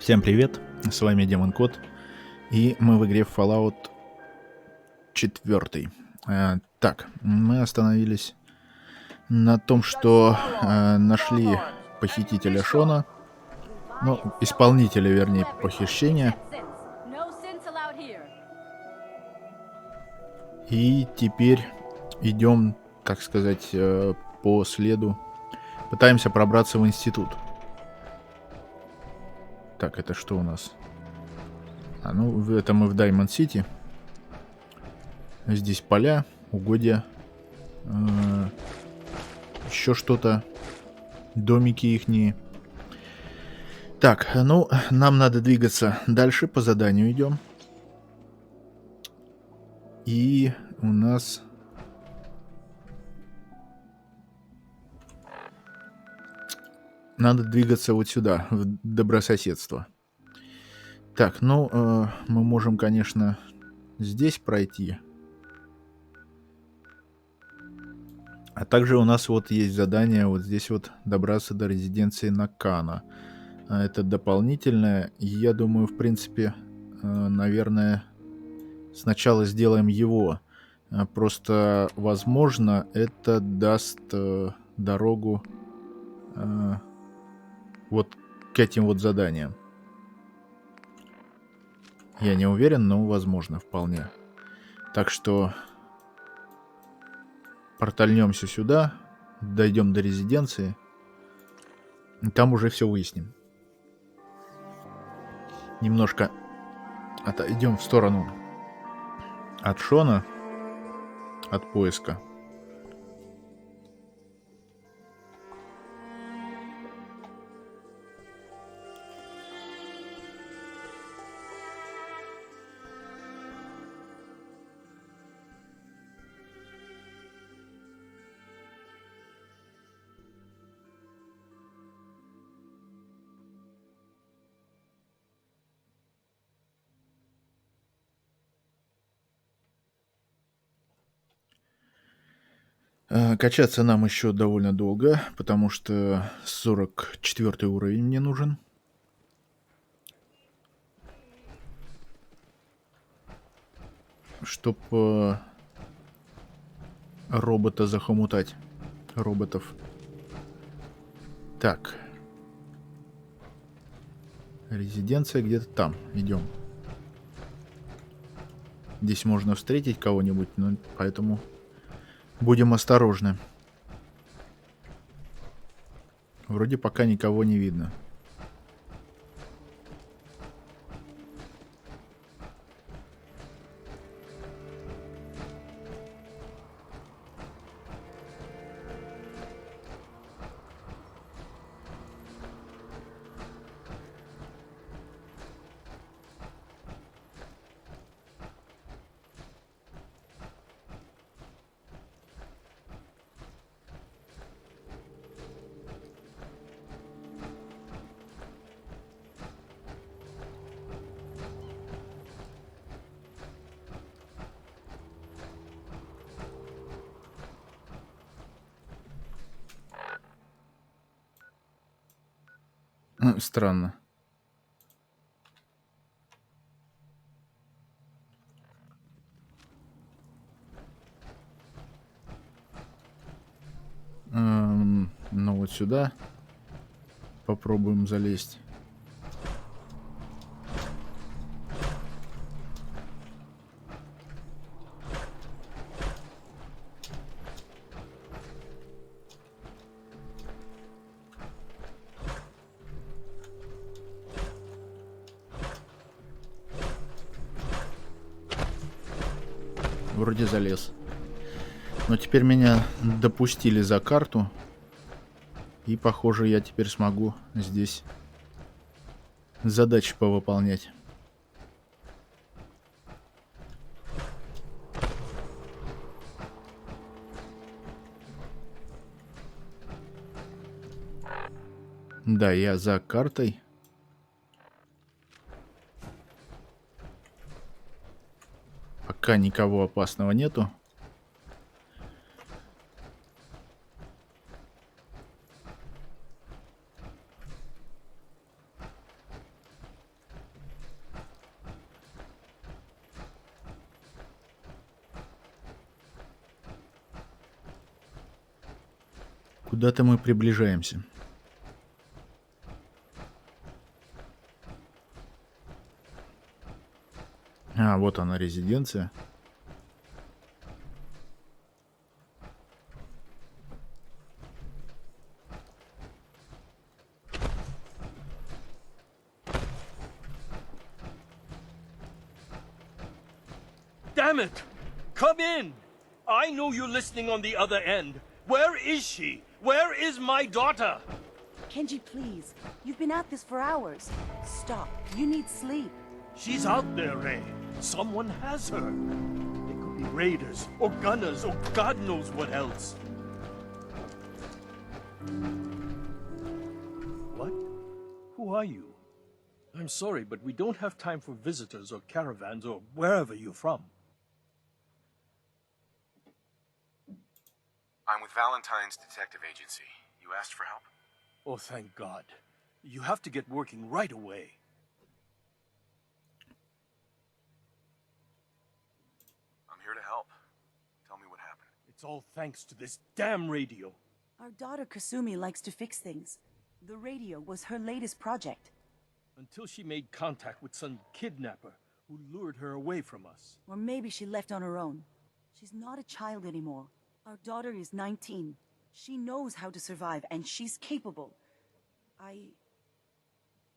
Всем привет, с вами Демон Кот, и мы в игре Fallout 4. Так, мы остановились на том, что нашли похитителя Шона, ну, исполнителя, вернее, похищения, и теперь идем, так сказать, по следу, пытаемся пробраться в институт. Так, это что у нас? Ну, это мы в Даймонд-Сити. Здесь поля, угодья, еще что-то, домики ихние. Так, ну, нам надо двигаться дальше, по заданию идем. И у нас... Надо двигаться вот сюда, в добрососедство. Так, ну, мы можем, конечно, здесь пройти. А также у нас вот есть задание вот здесь вот добраться до резиденции Накана. Это дополнительное. И я думаю, в принципе, наверное, сначала сделаем его. Просто, возможно, это даст дорогу вот к этим вот заданиям. Я не уверен, но возможно, вполне. Так что портальнемся сюда, дойдем до резиденции, и там уже все выясним. Немножко отойдем в сторону от Шона, от поиска. Качаться нам еще довольно долго, потому что 44 уровень мне нужен. Чтоб робота захомутать. Роботов. Так. Резиденция где-то там. Идем. Здесь можно встретить кого-нибудь, но поэтому будем осторожны. Вроде пока никого не видно. Странно. Ну вот сюда попробуем залезть. Вроде залез. Но теперь меня допустили за карту. И, похоже, я теперь смогу здесь задачи повыполнять. Да, я за картой. Пока никого опасного нету. Куда-то мы приближаемся. А, вот она, резиденция. Damn it! Come in! I know you're listening on the other end. Where is she? Where is my daughter? Kenji, please. You've been at this for hours. Stop. You need sleep. She's out there, Ray. Someone has her. They could be raiders, or gunners, or God knows what else. What? Who are you? I'm sorry, but we don't have time for visitors or caravans or wherever you're from. I'm with Valentine's Detective Agency. You asked for help? Oh, thank God. You have to get working right away. I'm here to help. Tell me what happened. It's all thanks to this damn radio. Our daughter Kasumi likes to fix things. The radio was her latest project. Until she made contact with some kidnapper who lured her away from us. Or maybe she left on her own. She's not a child anymore. Our daughter is 19. She knows how to survive, and she's capable. I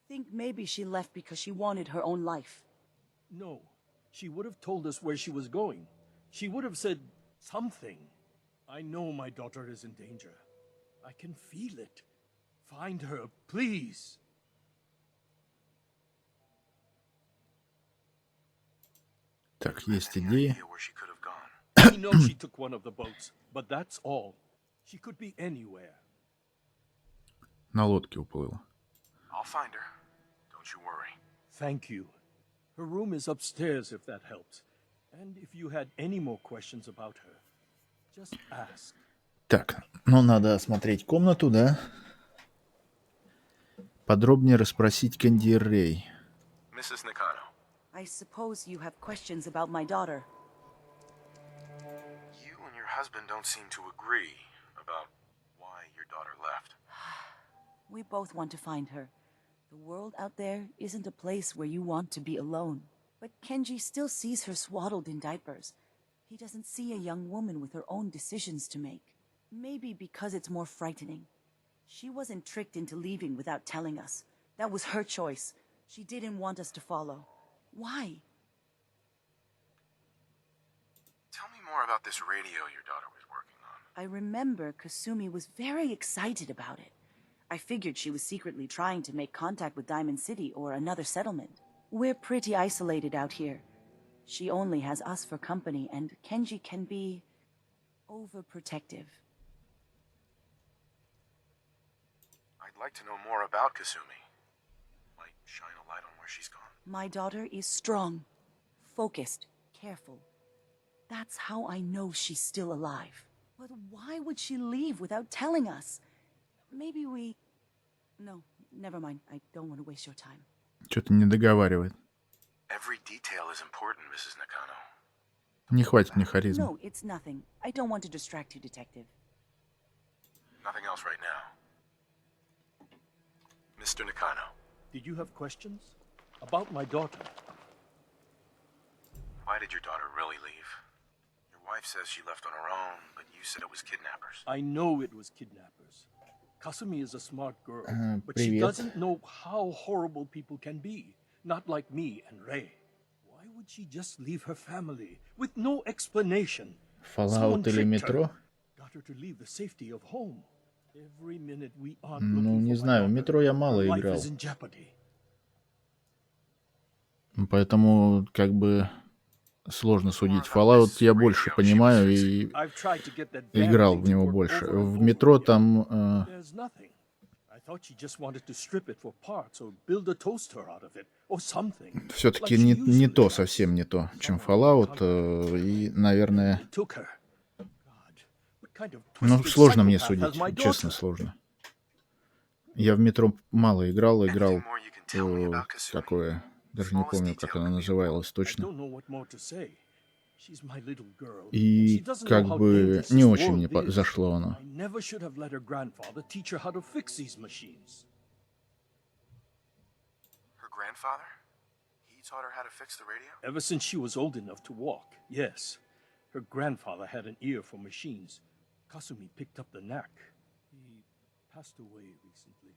think maybe she left because she wanted her own life. No, she would have told us where she was going. She would have said something. I know my daughter is in danger. I can feel it. Find her, please. Так, есть идеи. Where she could have gone. We know she took one of the boats, but that's all. She could be anywhere. На лодке уплыла. I'll find her. Don't you worry. Thank you. Her room is upstairs if that helps. And if you had any more questions about her, just ask. Так, ну надо осмотреть комнату, да? Подробнее расспросить Кэнди Рэй. Mrs. Nakano, I suppose you have questions about my daughter. you and your husband don't seem to agree about why your daughter left. We both want to find her. The world out there isn't a place where you want to be alone. But Kenji still sees her swaddled in diapers. He doesn't see a young woman with her own decisions to make. Maybe because it's more frightening. She wasn't tricked into leaving without telling us. That was her choice. She didn't want us to follow. Why? Tell me more about this radio your daughter was working on. I remember Kasumi was very excited about it. I figured she was secretly trying to make contact with Diamond City or another settlement. We're pretty isolated out here. She only has us for company, and Kenji can be overprotective. I'd like to know more about Kasumi. Might shine a light on where she's gone. My daughter is strong, focused, careful. That's how I know she's still alive. But why would she leave without telling us? Maybe we... No, never mind. I don't want to waste your time. Что-то не договаривает. Every detail is important, Mrs. Nakano. Не хватит мне харизмы. No, it's nothing. I don't want to distract you, Detective. Nothing else right now. Mr. Nakano, Did you have questions? About my daughter? why did your daughter really leave? Your wife says she left on her own, but you said it was kidnappers. I know it was kidnappers. Kasumi is a smart girl, but she Привет. doesn't know how horrible people can be. Not like me and Ray. Why would she just leave her family with no explanation? Someone Fallout или tricked her. метро? Got her to leave the safety of home. Every minute we aren't Ну, looking не for my знаю, в daughter, метро я her мало life играл. is in jeopardy. Поэтому, как бы, сложно судить. Fallout я больше понимаю и I've tried to get that damn играл thing в to него work больше. over and В over метро again. там... There's nothing. I thought she just wanted to strip it for parts or build a toaster out of it or something. все-таки Like she не usually то, does. совсем не то, чем Someone Fallout. contact. И, наверное... They took her. God, what kind of Ну, twisted сложно мне psychopath has судить. my Честно, daughter? сложно. Я в метро мало играл. Играл... Anything more you can tell me about Kasumi? Какое... Даже не помню, как она называлась I точно. don't know what more to say. She's my little girl. and she И doesn't know как how бы dangerous не this очень мне world is. зашло оно. I never should have let her grandfather teach her how to fix these machines. Her grandfather? He taught her how to fix the radio? Ever since she was old enough to walk, yes. Her grandfather had an ear for machines. Kasumi picked up the knack. He passed away recently.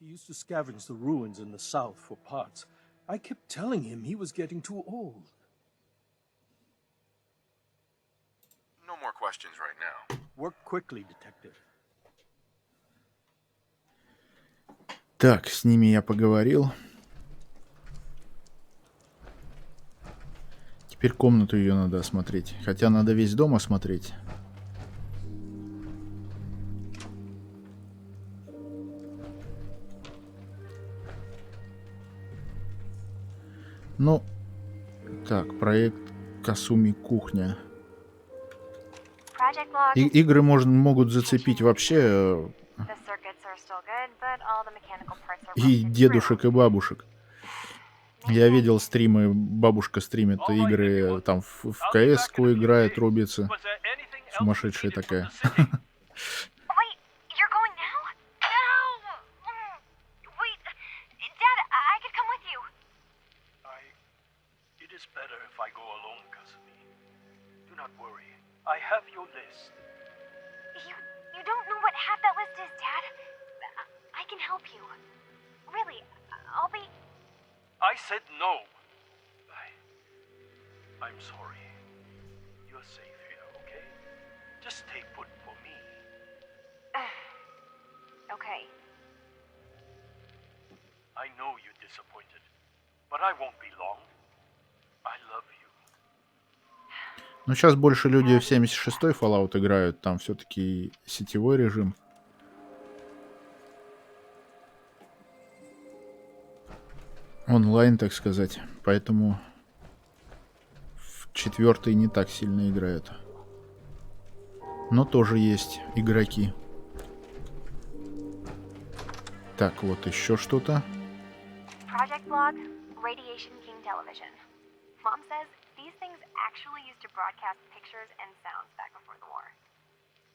He used to scavenge the ruins in the south for parts. I kept telling him he was getting too old. No more questions right now. Work quickly, detective. Так, с ними я поговорил. Теперь комнату ее надо осмотреть. Хотя надо весь дом осмотреть. Ну, так, проект Касуми кухня. Project log. Игры могут зацепить вообще The circuits are still good, but all the mechanical parts are и rusted дедушек, through. и бабушек. Я видел стримы, бабушка стримит игры, там в КС-ку играет, рубится. Сумасшедшая такая. Wait, you're going now? No! Wait, Dad, I could come with you. It is better if I go alone, Kasumi. Do not worry. I have your list. You don't know what half that list is, Dad. I can help you. Really, I'll be... I said no. I'm sorry. You're safe here, okay? Just stay put for me. Okay. I know you're disappointed, but I won't be long. I love you. Ну, сейчас больше люди в 76-й Fallout играют, там все-таки сетевой режим. Онлайн, так сказать. Поэтому в 4-й не так сильно играют. Но тоже есть игроки. Так, вот еще что-то. Project log, Radiation King Television. Mom says these things actually used to broadcast pictures and sounds back before the war.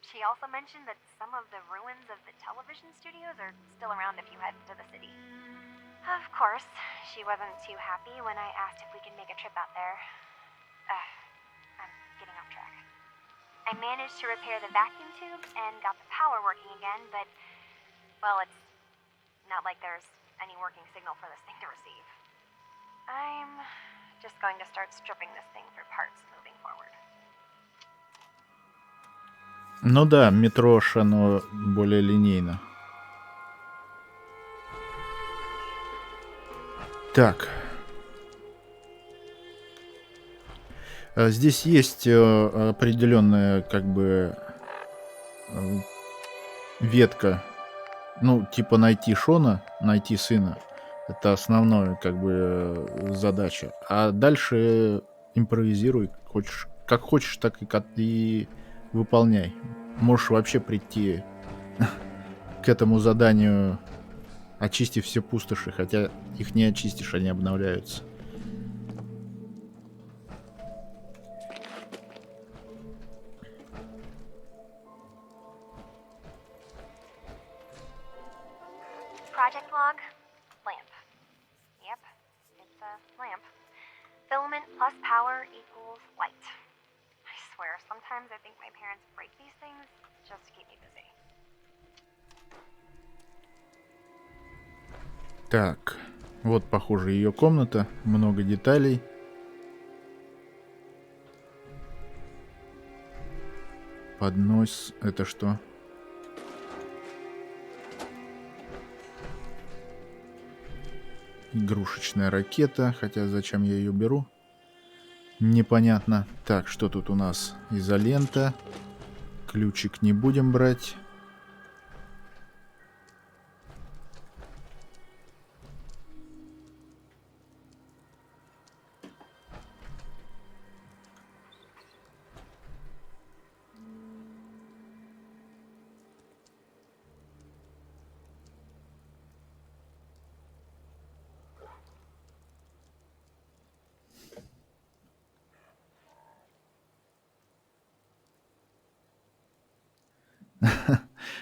She also mentioned that some of the ruins of the television studios are still around if you head into the city. Of course, she wasn't too happy when I asked if we could make a trip out there. I'm getting off track. I managed to repair the vacuum tube and got the power working again, but, well, it's not like there's any working signal for this thing to receive. I'm just going to start stripping this thing for parts moving forward. Ну да, метрош, оно более линейно. Так. Здесь есть определенная, как бы, ветка. Ну, типа найти Шона, найти сына. Это основная, как бы, задача. А дальше импровизируй. Хочешь, как хочешь, так и выполняй. Можешь вообще прийти к этому заданию, очистив все пустоши, хотя их не очистишь, они обновляются. Project log, lamp. Yep, it's a lamp. Filament plus power equals light. I swear, sometimes I think my parents break these things just to keep me busy. Так, вот, похоже, ее комната. Много деталей. Поднос. Это что? Игрушечная ракета. Хотя зачем я ее беру? Непонятно. Так, что тут у нас? Изолента. Ключик не будем брать.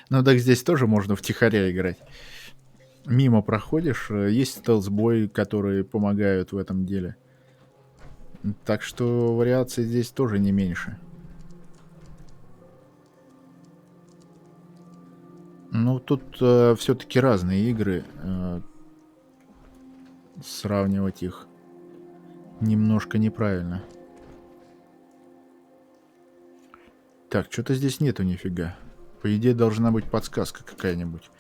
Ну так здесь тоже можно втихаря играть. Мимо проходишь, есть стелс-бои, которые помогают в этом деле. Так что вариаций здесь тоже не меньше. Ну, тут все-таки разные игры. Сравнивать их немножко неправильно. Так, что-то здесь нету нифига. По идее, должна быть подсказка какая-нибудь.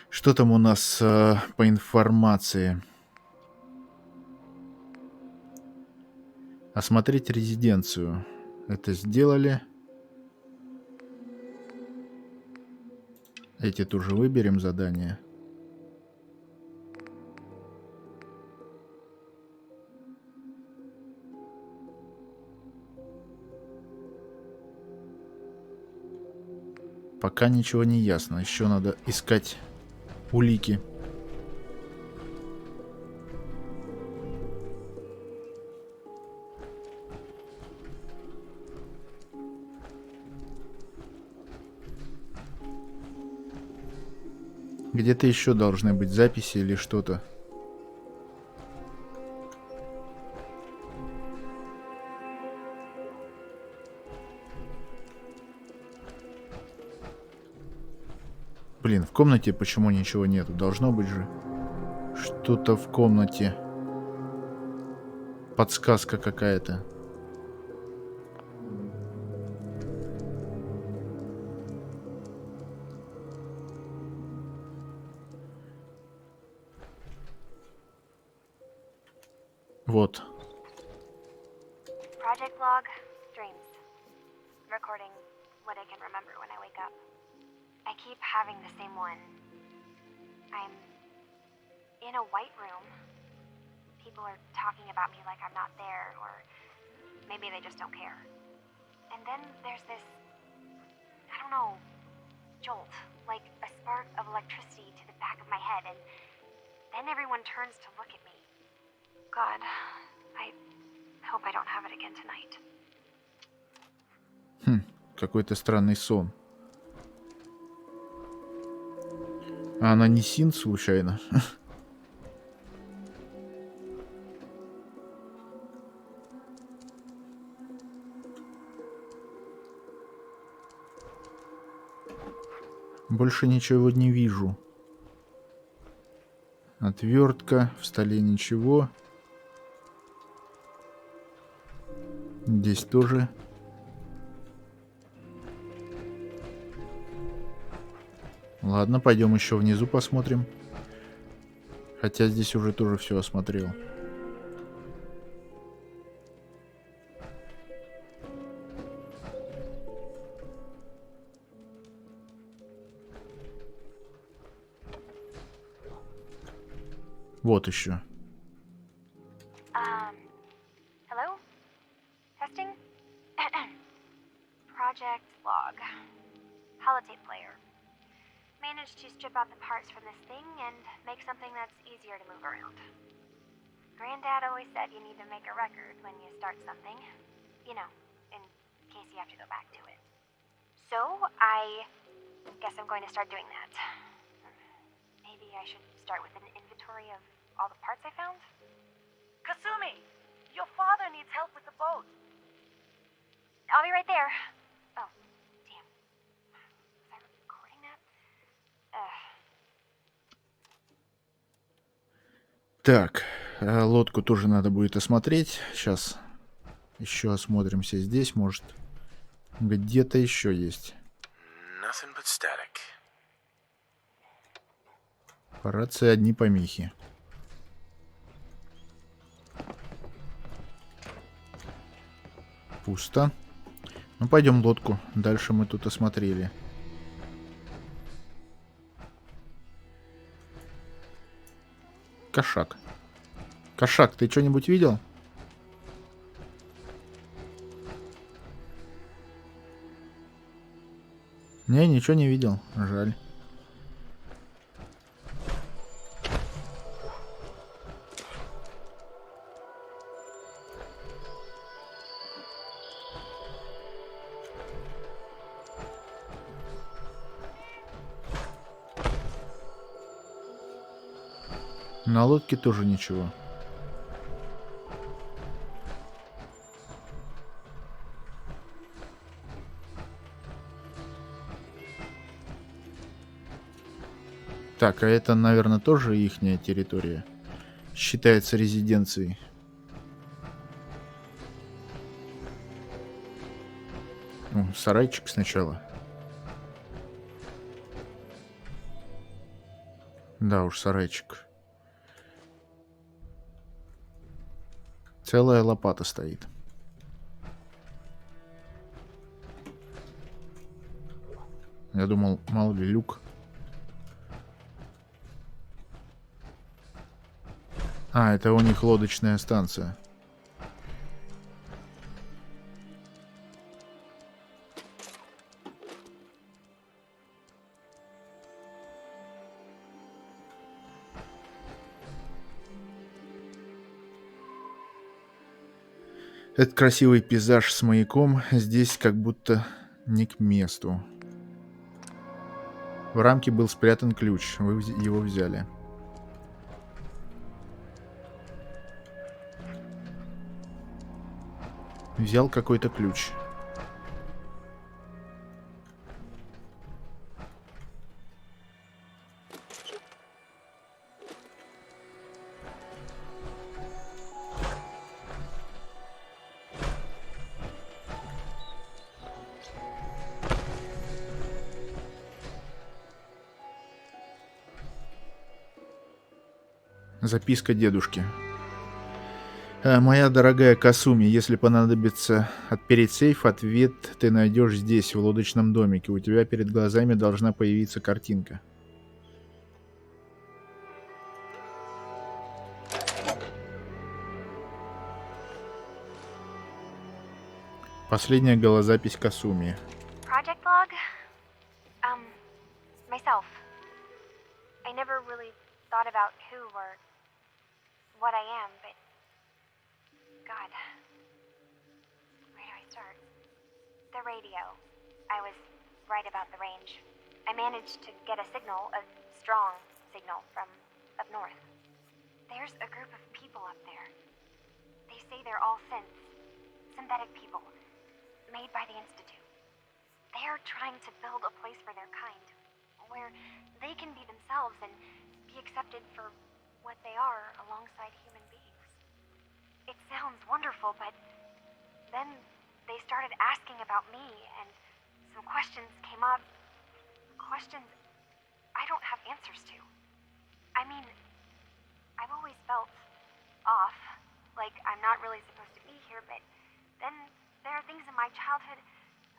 Что там у нас по информации? Осмотреть резиденцию. Это сделали. Эти тоже выберем задание. Пока ничего не ясно. Еще надо искать улики. Где-то еще должны быть записи или что-то. Блин, в комнате почему ничего нету? Должно быть же что-то в комнате. Подсказка какая-то. Вот. Project log, dreams. Recording what I can remember when I wake up. I keep having the same one. I'm in a white room. People are talking about me like I'm not there, or maybe they just don't care. And then there's this, I don't know, jolt, like a spark of electricity to the back of my head, and then everyone turns to look at me. God, I hope I don't have it again tonight. Какой-то странный сон. А она не Син случайно? Больше ничего не вижу. Отвертка, в столе ничего. Здесь тоже. Ладно, пойдем еще внизу посмотрим. Хотя здесь уже тоже все осмотрел. Вот еще. Hello? Testing? Project log. Holotape player. Managed to strip out the parts from this thing and make something that's easier to move around. Granddad always said you need to make a record when you start something. You know, in case you have to go back to it. So, I guess I'm going to start doing that. Maybe I should start with an inventory of all the parts I found? Kasumi! Your father needs help with the boat. I'll be right there. Oh, damn. Was I recording that? Так, лодку тоже надо будет осмотреть. Сейчас еще осмотримся здесь, может, где-то еще есть. Nothing but static. По рации одни помехи. Пусто. Ну, пойдем лодку. Дальше мы тут осмотрели. Кошак. Кошак, ты что-нибудь видел? Не, ничего не видел. Жаль. На лодке тоже ничего. Так, а это, наверное, тоже ихняя территория. Считается резиденцией. О, сарайчик сначала. Да уж, сарайчик. Целая лопата стоит. Я думал, мало ли, люк. А, это у них лодочная станция. Этот красивый пейзаж с маяком здесь как будто не к месту. В рамке был спрятан ключ. Вы его взяли. Взял какой-то ключ. Записка дедушки. Моя дорогая Касуми, если понадобится отпереть сейф, ответ ты найдешь здесь, в лодочном домике. У тебя перед глазами должна появиться картинка. Последняя голозапись Касуми. Project log? Myself. I never really thought about who or what I am, but God, where do I start? The radio. I was right about the range. I managed to get a signal, a strong signal from up north. There's a group of people up there. They say they're all synthetic people, made by the Institute. They're trying to build a place for their kind, where they can be themselves and be accepted for what they are alongside human beings. It sounds wonderful, but then they started asking about me, and some questions came up. Questions I don't have answers to. I mean, I've always felt off, like I'm not really supposed to be here, but then there are things in my childhood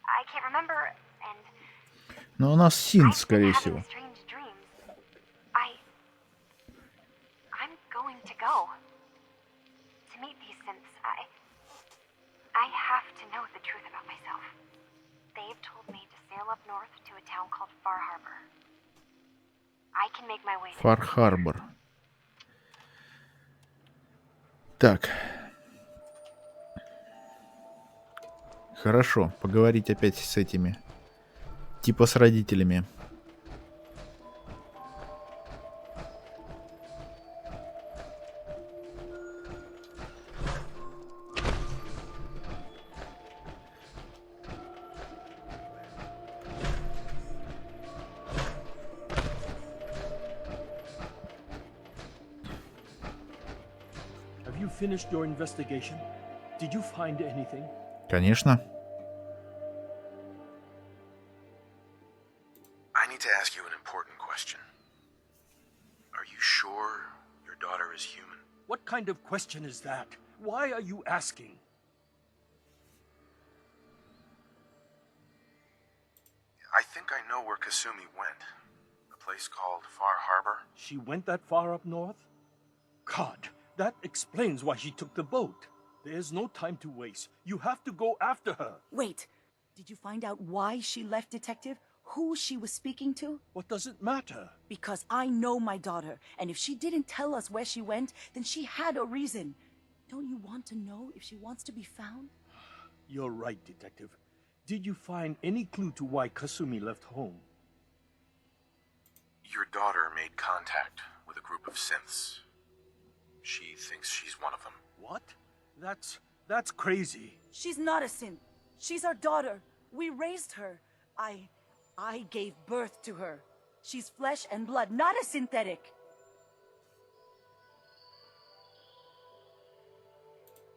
I can't remember, and Но у нас синт, I've been скорее having всего. strange dreams. I'm going to go to meet these synths. I have to know the truth about myself. They've told me to sail up north to a town called Far Harbor. I can make my way there. Фар-Харбор. Так. Хорошо, поговорить опять с этими. Типа с родителями. Have you finished your investigation? Did you find anything? Конечно. I need to ask you an important question. Are you sure your daughter is human? What kind of question is that? Why are you asking? I think I know where Kasumi went. A place called Far Harbor. She went that far up north? God, that explains why she took the boat. There's no time to waste. You have to go after her. Wait, did you find out why she left, Detective? Who she was speaking to? What does it matter? Because I know my daughter, and if she didn't tell us where she went, then she had a reason. Don't you want to know if she wants to be found? You're right, Detective. Did you find any clue to why Kasumi left home? Your daughter made contact with a group of synths. she thinks she's one of them. What? That's crazy. She's not a synth. She's our daughter. We raised her. I gave birth to her. She's flesh and blood, not a synthetic.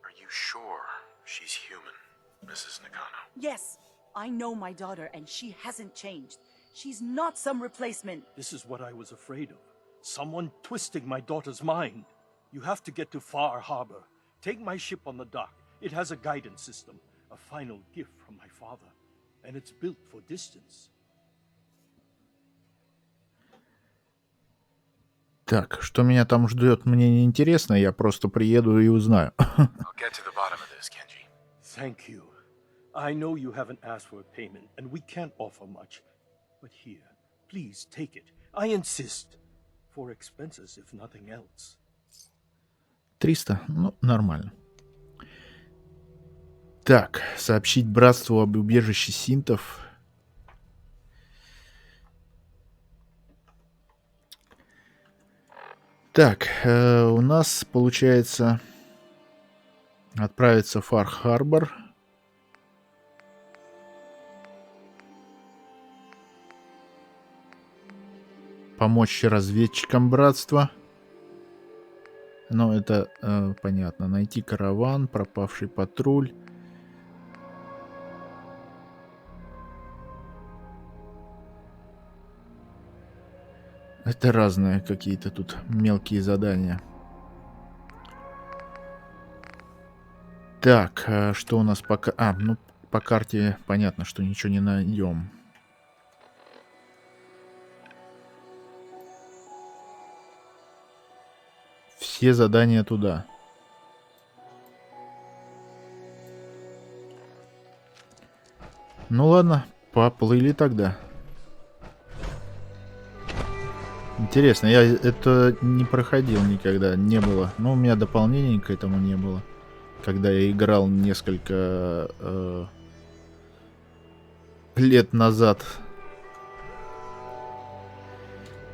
Are you sure she's human, Mrs. Nakano? Yes, I know my daughter, and she hasn't changed. She's not some replacement. This is what I was afraid of. Someone twisting my daughter's mind. You have to get to Far Harbor. Take my ship on the dock. It has a guidance system, a final gift from my father, and it's built for distance. Так, что меня там ждет, мне не интересно, я просто приеду и узнаю. I'll get to the bottom of this, Kenji. Thank you. I know you haven't asked for a payment, and we can't offer much. But here, please take it. I insist. For expenses, if nothing else. 300? Ну, нормально. Так, сообщить братству об убежище синтов. Так, у нас получается отправиться в Фар-Харбор. Помочь разведчикам братства. Ну, это понятно. Найти караван, пропавший патруль. Это разные какие-то тут мелкие задания. Так, что у нас пока... ну, по карте понятно, что ничего не найдем. Все задания туда. Ну ладно, поплыли тогда. Интересно, я это не проходил никогда, не было. Но у меня дополнений к этому не было. Когда я играл несколько лет назад.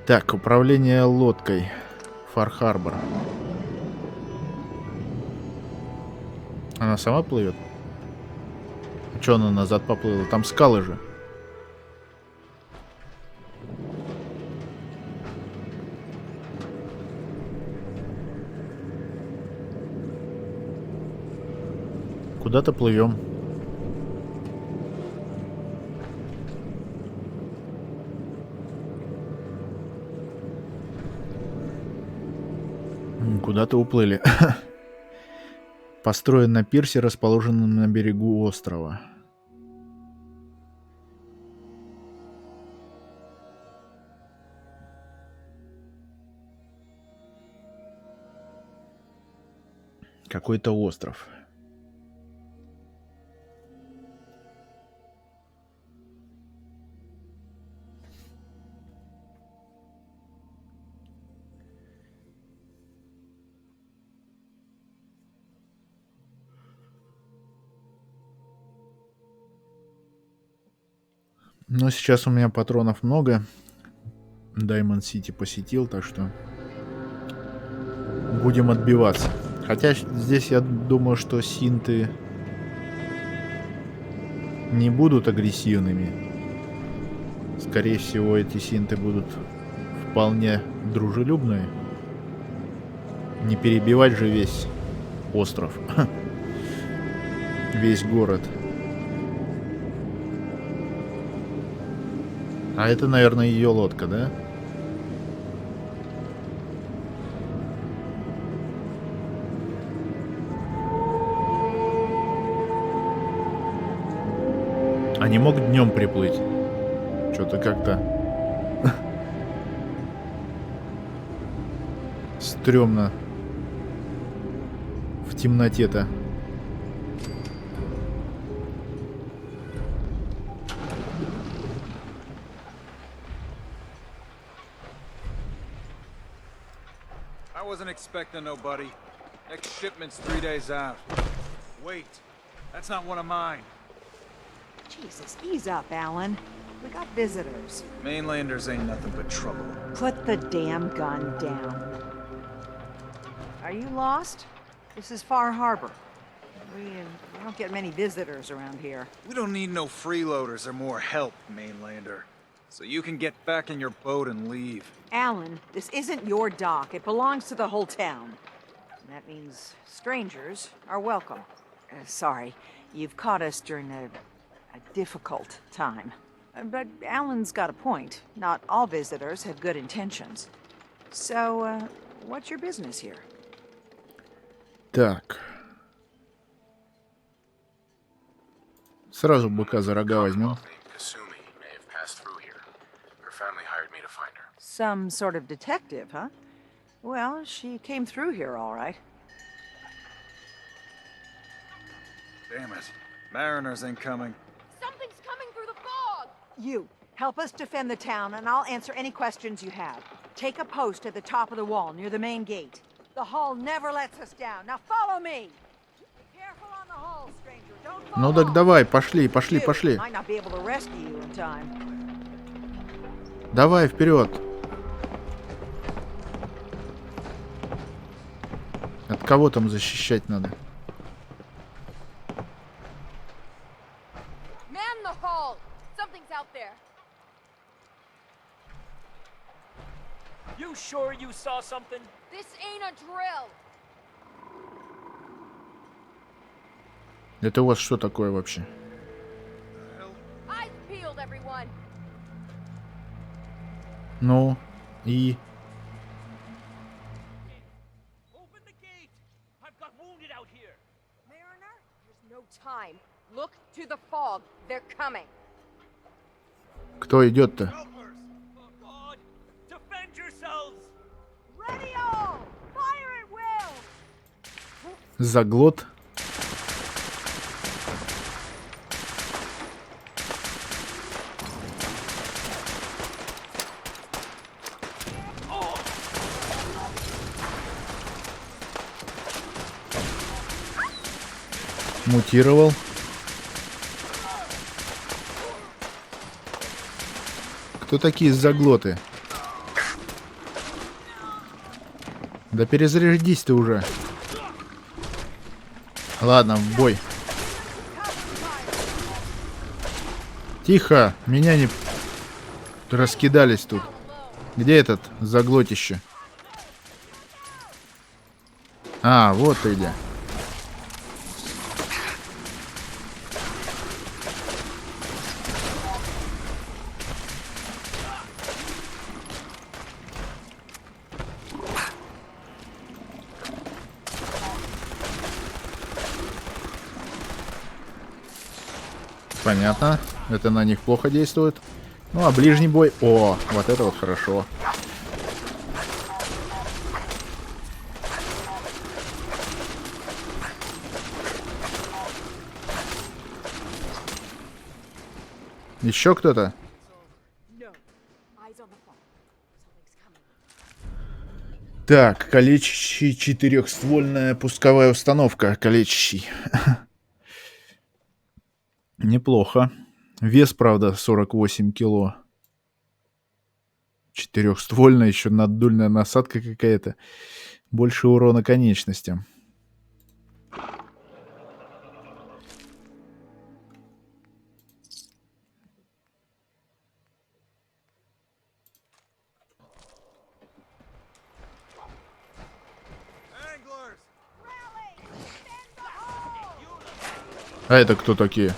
Так, управление лодкой. Фар-Харбор. Она сама плывет? А чё она назад поплыла? Там скалы же. Куда-то плывем. Куда-то уплыли. Построен на пирсе, расположенном на берегу острова. Какой-то остров. Но сейчас у меня патронов много. Даймонд Сити посетил, так что будем отбиваться. Хотя здесь я думаю, что синты не будут агрессивными. Скорее всего, эти синты будут вполне дружелюбные. Не перебивать же весь остров. Весь город. А это, наверное, ее лодка, да? А не мог днем приплыть? Что-то как-то стрёмно в темноте-то. I wasn't expecting nobody. Next shipment's 3 days out. Wait, that's not one of mine. Jesus, ease up, Alan. We got visitors. Mainlanders ain't nothing but trouble. Put the damn gun down. Are you lost? This is Far Harbor. We don't get many visitors around here. We don't need no freeloaders or more help, mainlander. So you can get back in your boat and leave. Alan, this isn't your dock. It belongs to the whole town. And that means strangers are welcome. Sorry, you've caught us during a difficult time. But Alan's got a point. Not all visitors have good intentions. So, what's your business here? Так. Сразу быка за рога возьмем. Named Kasumi may have passed through here. Her family hired me to find her. Some sort of detective, huh? Well, she came through here all right. Damn it. Mariners incoming. Something's coming through the fog! You, help us defend the town, and I'll answer any questions you have. Take a post at the top of the wall, near the main gate. The hull never lets us down. Now follow me! Be careful on the hull, stranger. Don't fall Ну так off. давай, пошли, пошли, You пошли. might not be able to rescue you in time. Давай вперед. От кого там защищать надо? Man the hull! Something's out there. You sure you saw something? This ain't a drill. Это у вас что такое вообще? Eyes peeled, everyone. Ну, и... Open the gate! I've got wounded out here! Mariner, there's no time. Look to the fog. They're coming. Кто идет-то? Helpers! Oh God! Defend yourselves! Ready all! Fire at will! Заглот. Мутировал. Кто такие заглоты? Да перезарядись ты уже. Ладно, в бой. Тихо, меня не раскидались тут. Где этот заглотище? А, вот ты где. Понятно. Это на них плохо действует. Ну, а ближний бой... О, вот это вот хорошо. Еще кто-то? No. Eyes on the fog. Something's coming. Так, калечащий четырехствольная пусковая установка. Калечащий. Неплохо. Вес, правда, 48 кило. Четырехствольная, еще наддульная насадка какая-то. Больше урона конечностям. Anglers! А это кто такие?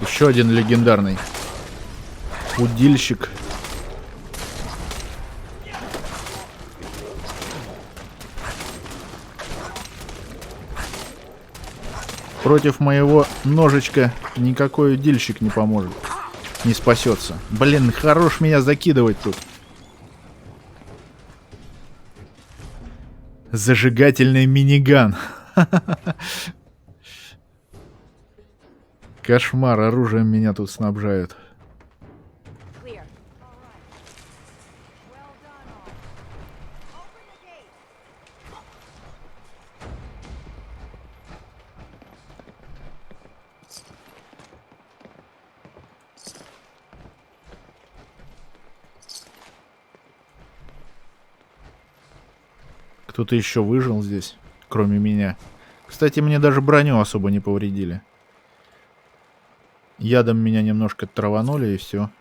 Еще один легендарный. Удильщик. Против моего ножичка никакой удильщик не поможет. Не спасется. Блин, хорош меня закидывать тут. Зажигательный миниган. Кошмар, оружием меня тут снабжают. Clear. Well done all. Open the gate! Кто-то еще выжил здесь, кроме меня. Кстати, мне даже броню особо не повредили. Ядом меня немножко траванули и все.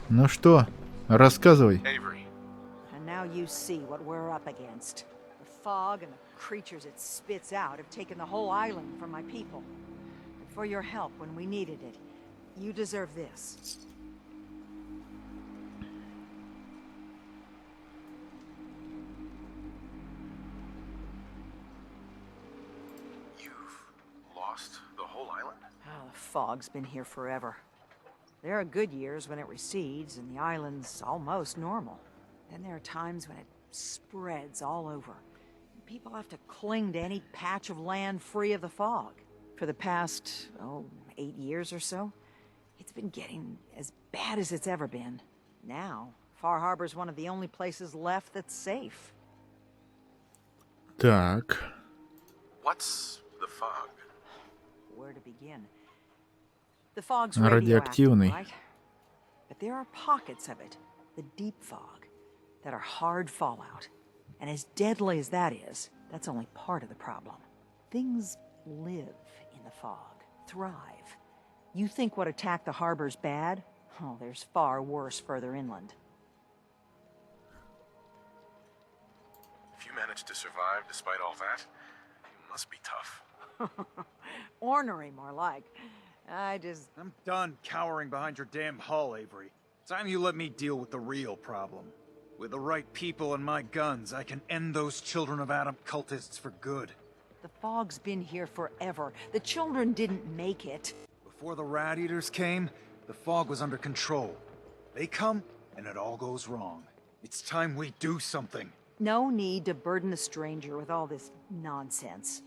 Ну что, рассказывай. Avery, And now you see what we're up against. The fog and the creatures it spits out have taken the whole island from my people. And for your help when we needed it, you deserve this. you've lost the whole island? Oh, the fog's been here forever. There are good years when it recedes and the island's almost normal. Then there are times when it spreads all over. People have to cling to any patch of land free of the fog. For the past, 8 years or so, it's been getting as bad as it's ever been. Now, Far Harbor's one of the only places left that's safe. Так. What's the fog? Where to begin? The fog's Радиоактивный. radioactive, right? But there are pockets of it, the deep fog, that are hard fallout. And as deadly as that is, that's only part of the problem. Things live in the fog, thrive. You think what attacked the harbor's bad? Oh, there's far worse further inland. If you managed to survive despite all that, it must be tough. Ornery, more like. I'm done cowering behind your damn hull, Avery. Time you let me deal with the real problem. With the right people and my guns, I can end those Children of Adam cultists for good. The fog's been here forever. The children didn't make it. Before the Rat Eaters came, the fog was under control. They come, and it all goes wrong. It's time we do something. No need to burden a stranger with all this nonsense.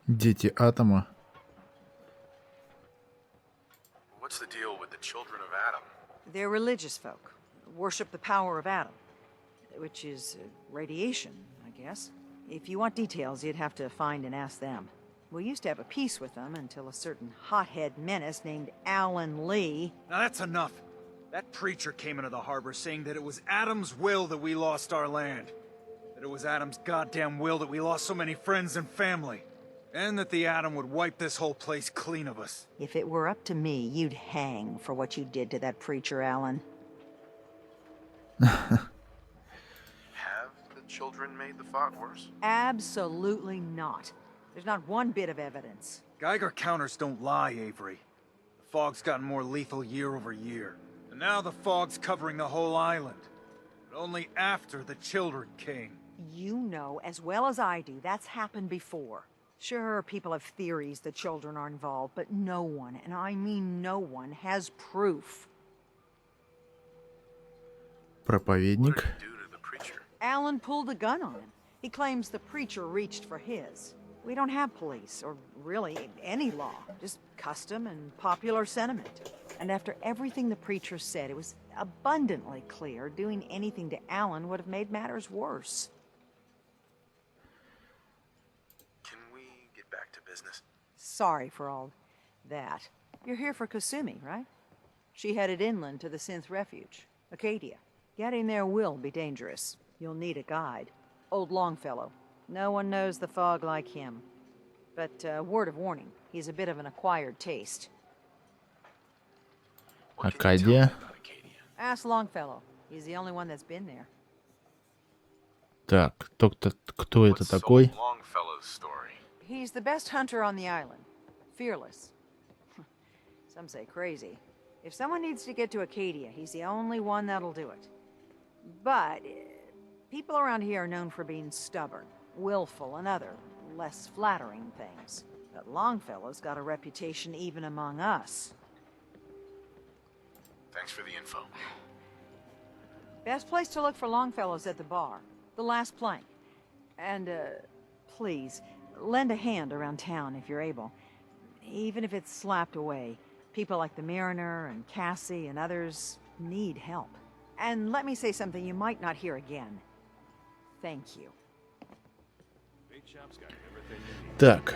Дети атома. What's the deal with the Children of Adam? They're religious folk. Worship the power of Adam. Which is radiation, I guess. If you want details, you'd have to find and ask them. We used to have a peace with them until a certain hothead menace named Alan Lee... Now that's enough. That preacher came into the harbor saying that it was Adam's will that we lost our land. That it was Adam's goddamn will that we lost so many friends and family. And that the Atom would wipe this whole place clean of us. If it were up to me, you'd hang for what you did to that preacher, Alan. Have the children made the fog worse? Absolutely not. There's not one bit of evidence. Geiger counters don't lie, Avery. The fog's gotten more lethal year over year. And now the fog's covering the whole island. But only after the children came. You know as well as I do that's happened before. Sure, people have theories the children are involved, but no one, and I mean no one, has proof. Проповедник. What did it do to the preacher? Alan pulled a gun on him. He claims the preacher reached for his. We don't have police, or really any law, just custom and popular sentiment. And after everything the preacher said, it was abundantly clear doing anything to Alan would have made matters worse. Can we get back to business? Sorry for all that. You're here for Kasumi, right? She headed inland to the Synth Refuge, Acadia. Getting there will be dangerous. You'll need a guide. Old Longfellow. No one knows the fog like him. But, word of warning, he's a bit of an acquired taste. What can you tell me Акадия. about Acadia? Ask Longfellow. He's the only one that's been there. Так, кто это What's такой? old Longfellow's story? He's the best hunter on the island. Fearless. Some say crazy. If someone needs to get to Acadia, he's the only one that'll do it. But people around here are known for being stubborn, willful, and other less flattering things. But Longfellow's got a reputation even among us. Thanks for the info. Best place to look for Longfellow's at the bar. The last plank. And, please, lend a hand around town if you're able. Even if it's slapped away. People like the Mariner and Cassie and others need help. And let me say something you might not hear again. Thank you. Так.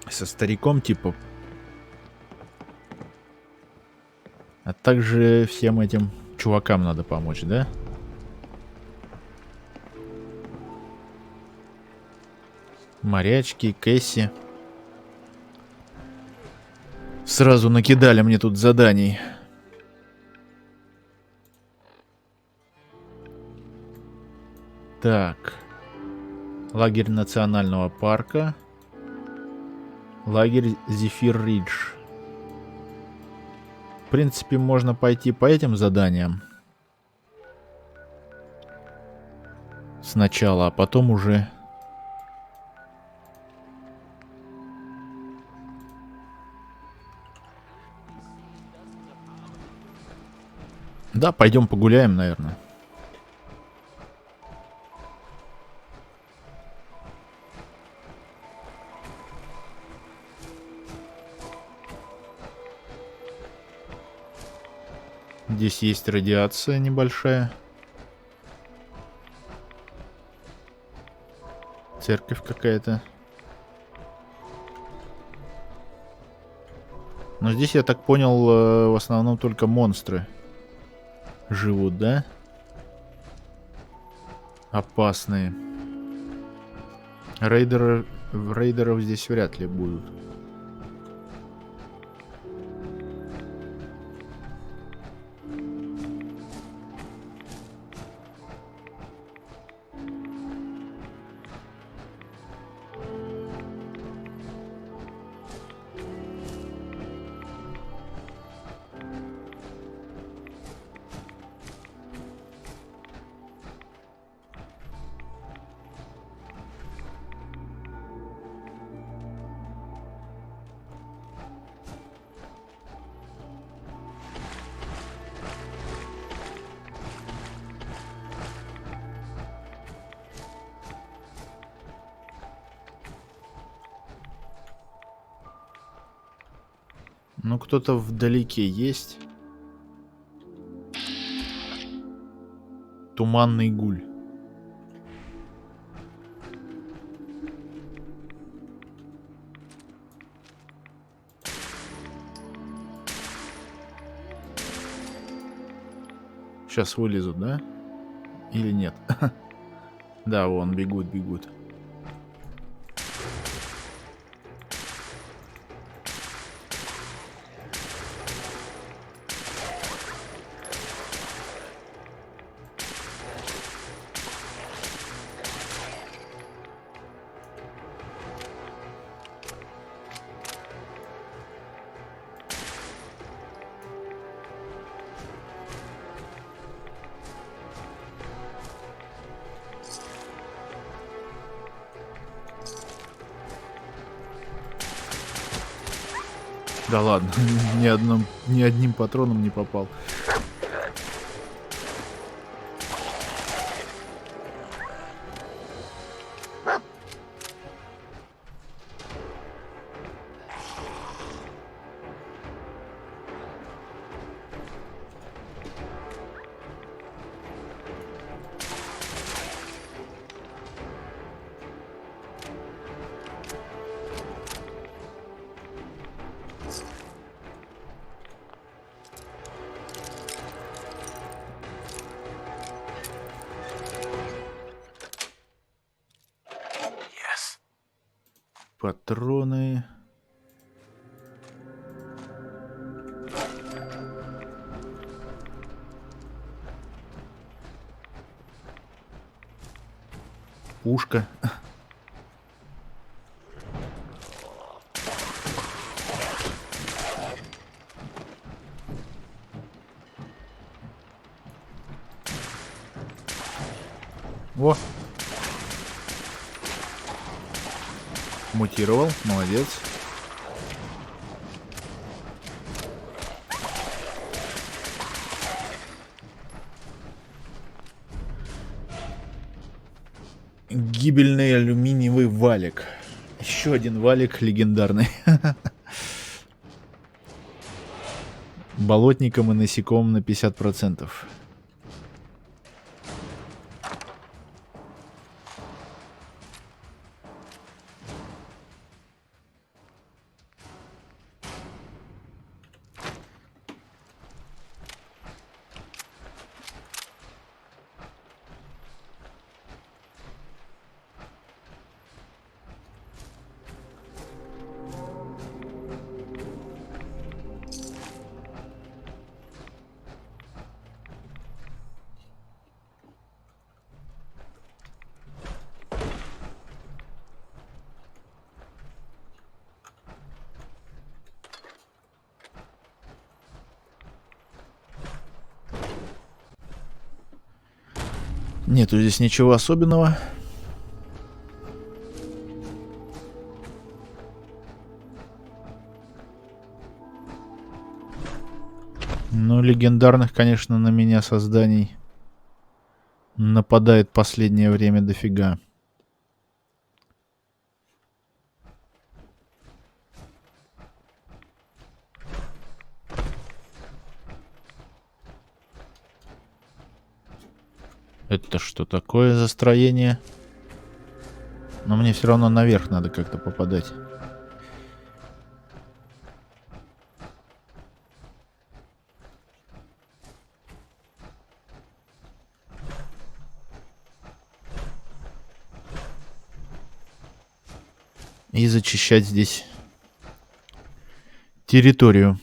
Со стариком типа. А также всем этим чувакам надо помочь, да? Морячки, Кэсси. Сразу накидали мне тут заданий. Так. Лагерь национального парка. Лагерь Зефир Ридж. В принципе, можно пойти по этим заданиям. Сначала, а потом уже... Да, пойдем погуляем, наверное. Здесь есть радиация небольшая. Церковь какая-то. Но здесь, я так понял, в основном только монстры живут, да? Опасные. Рейдеров здесь вряд ли будут. Ну, кто-то вдалеке есть. Туманный гуль. Сейчас вылезут, да? Или нет? Да, вон, бегут, бегут. Да ладно, ни одним патроном не попал. Патроны. Пушка. О! Мутировал, молодец. Гибельный алюминиевый валик. Еще один валик легендарный. Болотникам и насекомым на 50%. Нету здесь ничего особенного. Ну, легендарных, конечно, на меня созданий нападает последнее время дофига. Это что такое за строение? Но мне все равно наверх надо как-то попадать. И зачищать здесь территорию.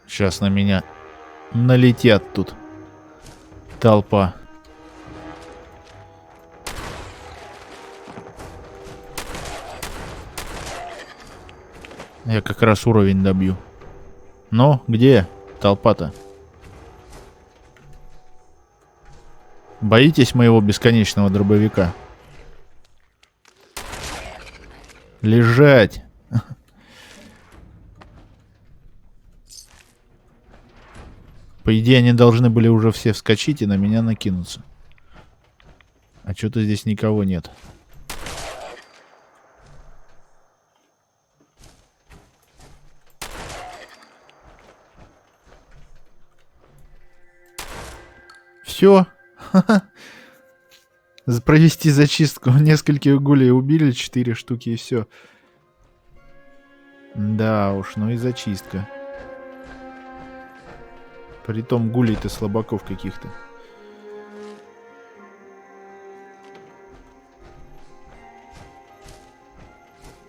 Сейчас на меня налетят тут толпа. Я как раз уровень добью. Но где толпа-то? Боитесь моего бесконечного дробовика? Лежать! По идее, они должны были уже все вскочить и на меня накинуться. А что-то здесь никого нет. Все. Провести зачистку. Нескольких гулей убили, 4 штуки и все. Да уж, ну и зачистка. Притом гулей-то слабаков каких-то.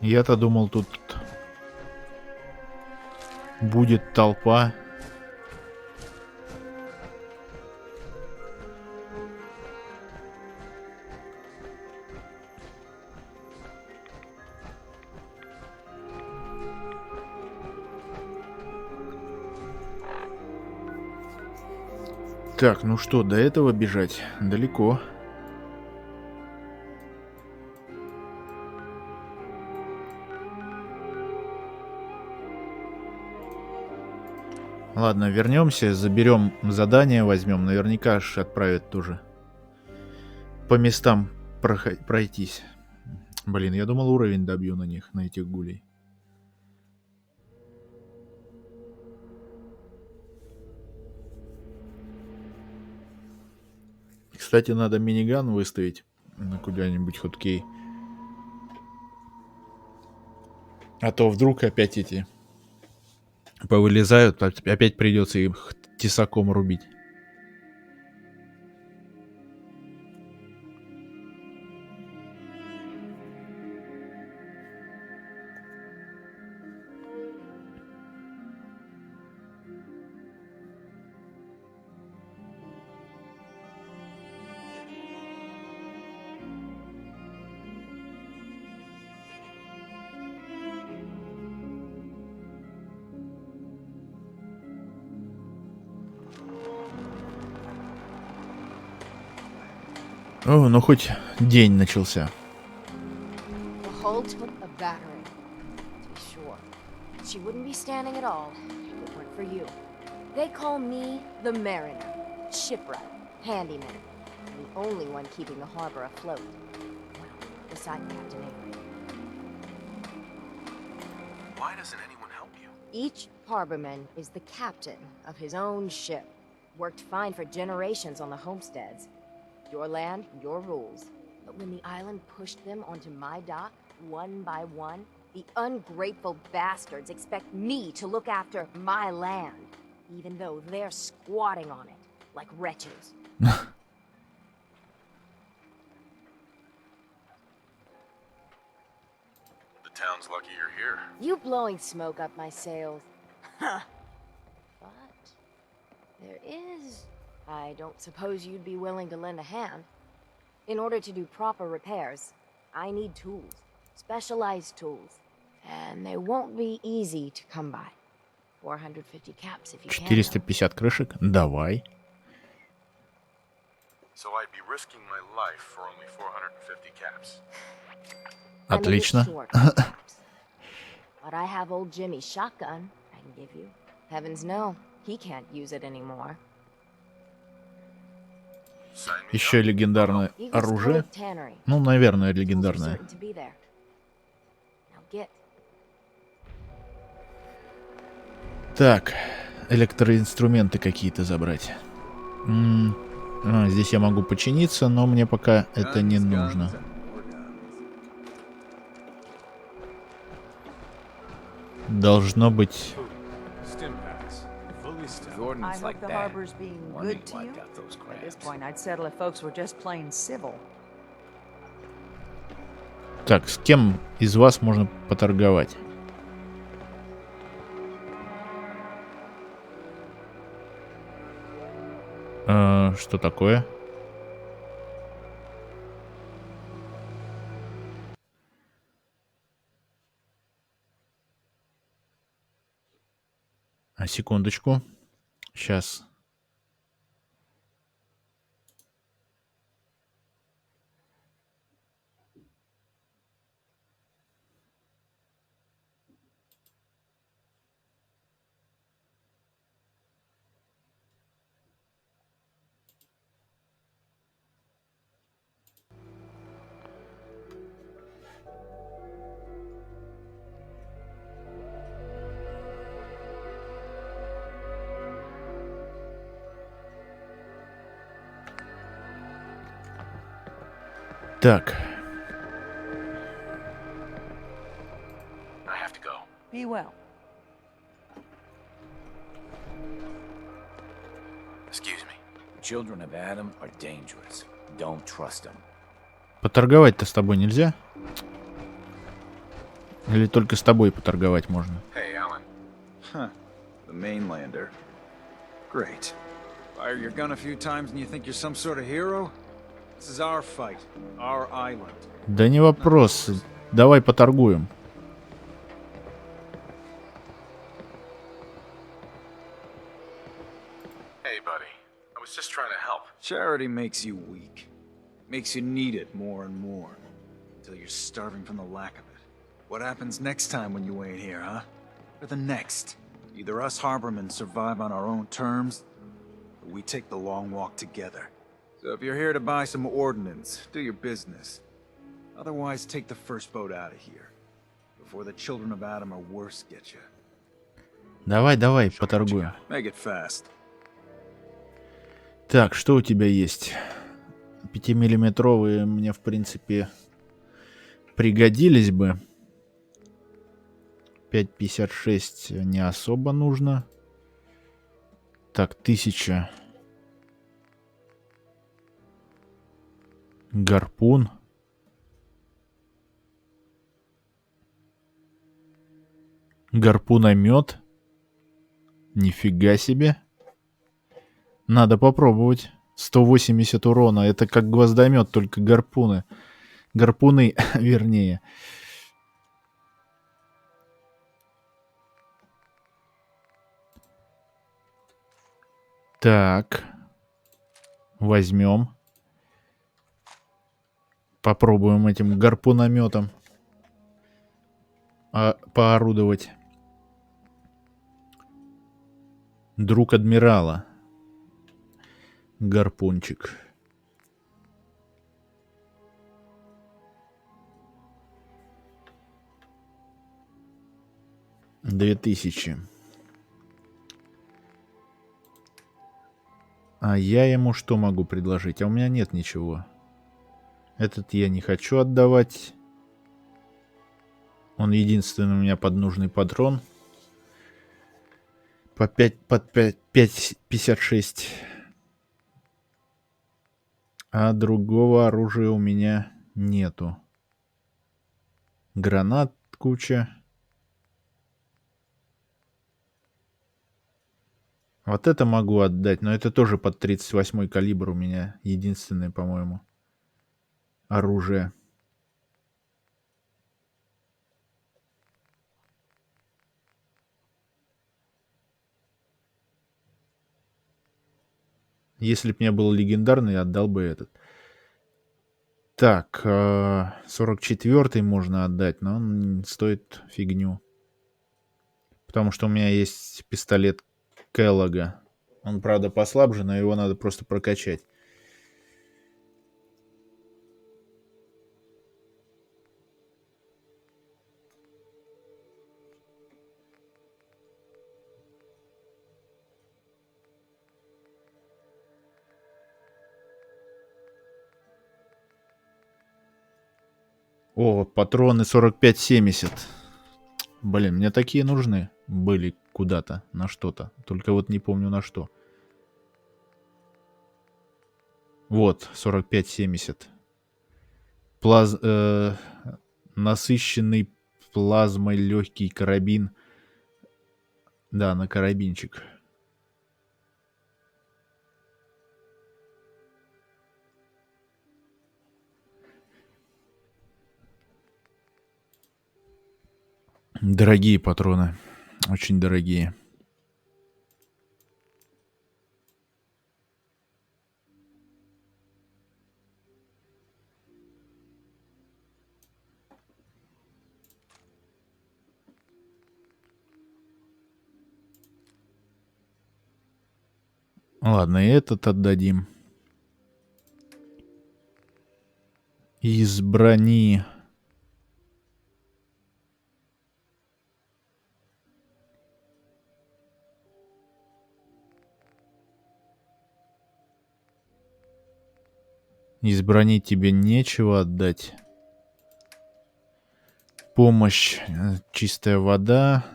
Я-то думал, тут будет толпа. Так, ну что, до этого бежать далеко. Ладно, вернемся, заберем задание, возьмем. Наверняка ж отправят тоже по местам пройтись. Блин, я думал, уровень добью на них, на этих гулей. Кстати, надо миниган выставить на куда-нибудь хоткей. А то вдруг опять эти повылезают, опять придется их тесаком рубить. О, ну хоть день начался. The hull took a battering, to be sure. She wouldn't be standing at all if it weren't for you. They call me the Mariner, shipwright, handyman, and the only one keeping the harbor afloat. Well, beside Captain Avery. Why doesn't anyone help you? Each harborman is the captain of his own ship. Worked fine for generations on the homesteads. Your land, your rules. But when the island pushed them onto my dock, one by one, the ungrateful bastards expect me to look after my land, even though they're squatting on it, like wretches. The town's lucky you're here. You blowing smoke up my sails. Huh. There is. I don't suppose you'd be willing to lend a hand. In order to do proper repairs, I need tools. Specialized tools. And they won't be easy to come by. 450 caps if you can. 450 крышек. Давай. So I'd be risking my life for only 450 caps. Отлично. But I have old Jimmy's shotgun I can give you. Heavens no, he can't use it anymore. Еще легендарное оружие. Ну, наверное, легендарное. Так, электроинструменты какие-то забрать. Здесь я могу починиться, но мне пока это не нужно. Должно быть... I hope the harbor's being good to you. At this point, I'd settle if folks were just plain civil. Так, с кем из вас можно поторговать? Что такое? Секундочку. Сейчас. Так. I have to go. Be well. Excuse me. Children of Adam are dangerous. Don't trust them. Поторговать-то с тобой нельзя? Или только с тобой поторговать можно? Hey, Alan. Huh. The mainlander. Great. Fire your gun a few times and you think you're some sort of hero? This is our fight. Our island. Да не вопрос. Давай поторгуем. Hey, buddy. I was just trying to help. Charity makes you weak. Makes you need it more and more. Until you're starving from the lack of it. What happens next time when you ain't here, huh? Or the next? Either us harbormen survive on our own terms, or we take the long walk together. So if you're here to buy some ordnance, do your business. Otherwise, take the first boat out of here. Before the children of Adam or worse get you. Давай, давай, поторгуем. Make it fast. Так, что у тебя есть? 5-миллиметровые мне, в принципе, пригодились бы. 5,56 не особо нужно. Так, 1000. Гарпун. Гарпуномет. Нифига себе. Надо попробовать. 180 урона. Это как гвоздомет, только гарпуны. Гарпуны, вернее. Так. Возьмем. Попробуем этим гарпунометом поорудовать. Друг адмирала. Гарпунчик. $2000. А я ему что могу предложить? А у меня нет ничего. Этот я не хочу отдавать. Он единственный у меня под нужный патрон. По 5,56. А другого оружия у меня нету. Гранат куча. Вот это могу отдать, но это тоже под 38-й калибр у меня. Единственное, по-моему, оружие. Если б у меня был легендарный, я отдал бы этот. Так, 44-й можно отдать, но он стоит фигню. Потому что у меня есть пистолет Келлога. Он, правда, послабже, но его надо просто прокачать. О, патроны 45-70. Блин, мне такие нужны были куда-то, на что-то. Только вот не помню на что. Вот, 45-70. Плаз... насыщенный плазмой легкий карабин. Да, на карабинчик. Дорогие патроны. Очень дорогие. Ладно, и этот отдадим. Из брони. Из брони тебе нечего отдать. Помощь. Чистая вода.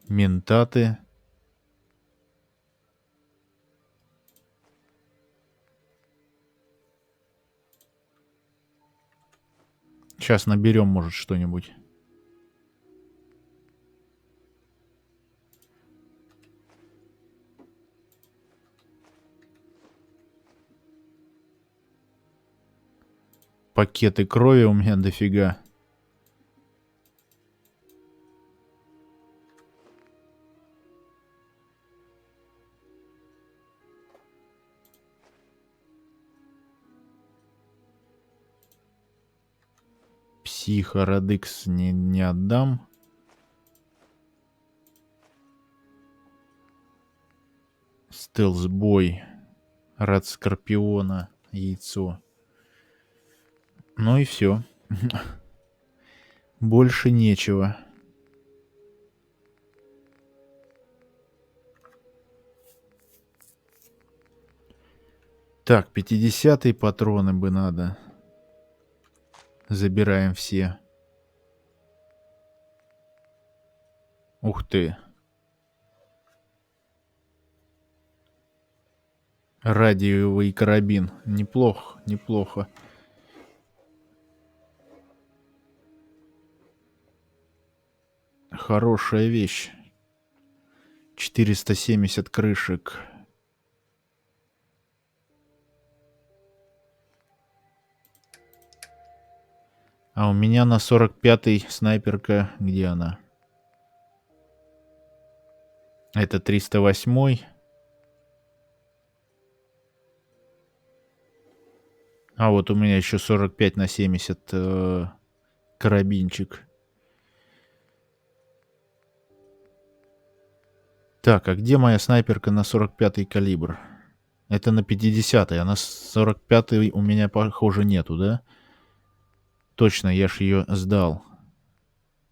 Ментаты. Сейчас наберем, может, что-нибудь. Пакеты крови у меня дофига. Психорадекс не отдам. Стелсбой. Рад Скорпиона. Яйцо. Ну и все. Больше нечего. Так, 50-е патроны бы надо. Забираем все. Ух ты. Радиовый карабин. Неплохо, неплохо. Хорошая вещь. 470 крышек. А у меня на 45-й снайперка. Где она? Это 308-й. А вот у меня еще 45/70 карабинчик. Так, а где моя снайперка на 45-й калибр? Это на 50-й, а на 45-й у меня, похоже, нету, да? Точно, я ж ее сдал.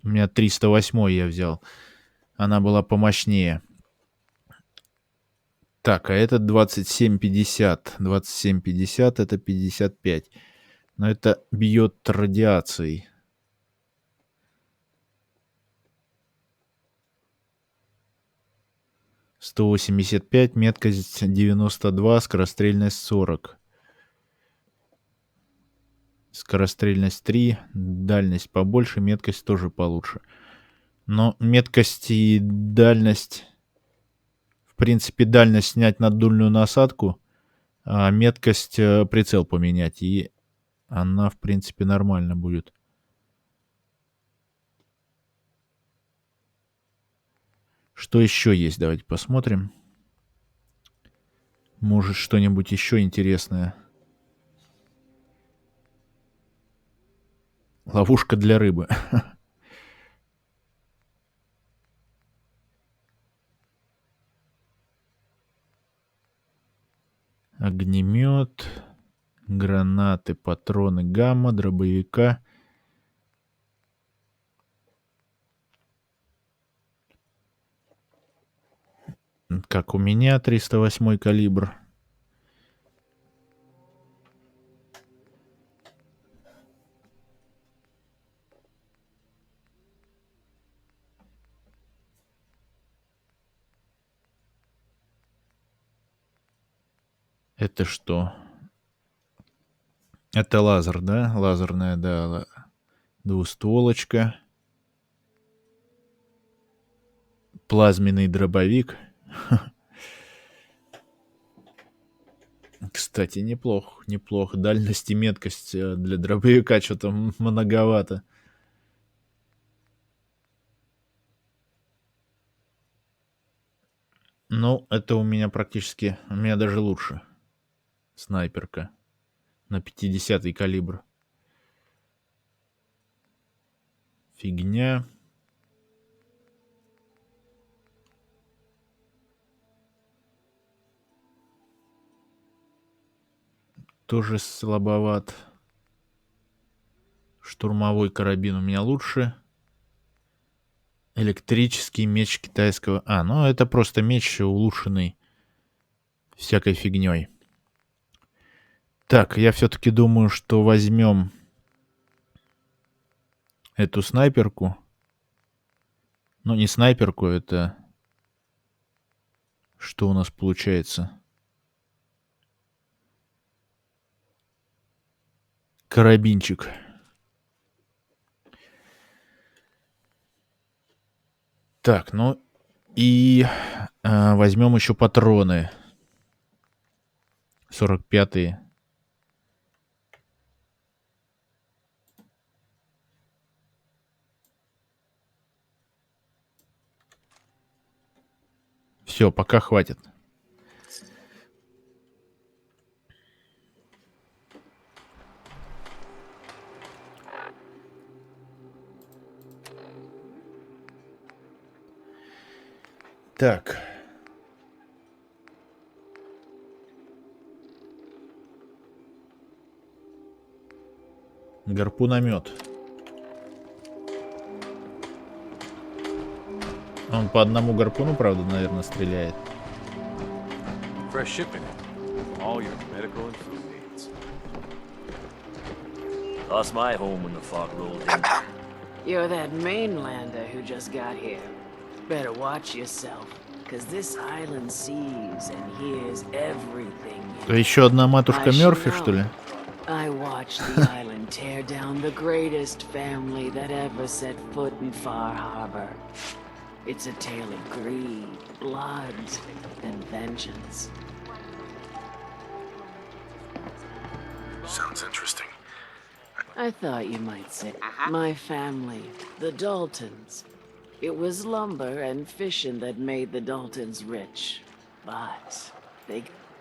У меня 308-й я взял. Она была помощнее. Так, а это 2750. 2750 это 55. Но это бьет радиацией. «185», меткость 92, скорострельность 40. Скорострельность 3, дальность побольше, меткость тоже получше. Но меткость и дальность... В принципе, дальность снять на дульную насадку, а меткость прицел поменять. И она, в принципе, нормально будет. Что еще есть? Давайте посмотрим. Может, что-нибудь еще интересное. Ловушка для рыбы. Огнемет, гранаты, патроны гамма, дробовика. Как у меня 308 калибр. Это что? Это лазер, да? Лазерная, да. Двустволочка. Плазменный дробовик. Кстати, неплохо, неплохо. Дальность и меткость для дробовика что-то многовато. Ну, это у меня практически... У меня даже лучше. Снайперка. На 50-й калибр. Фигня. Тоже слабоват. Штурмовой карабин у меня лучше. Электрический меч китайского... ну это просто меч улучшенный всякой фигней. Так, я все-таки думаю, что возьмем эту снайперку. Ну, не снайперку, это... Что у нас получается? Карабинчик. Так, ну и возьмем еще патроны. 45-е. Все, пока хватит. Так. Гарпуномет. Он по одному гарпуну, правда, наверное, стреляет. Fresh shipping. All your medical and food needs. Lost my home when the fog rolled in. You're that mainlander who just got here. Better watch yourself, because this island sees and hears everything. То еще одна матушка Мёрфи, что ли? I watched the island tear down the greatest family that ever set foot in Far Harbor. It's a tale of greed, blood, and vengeance. Sounds interesting. I thought you might say, my family, the Daltons. It was lumber and fishing that made the Daltons rich. But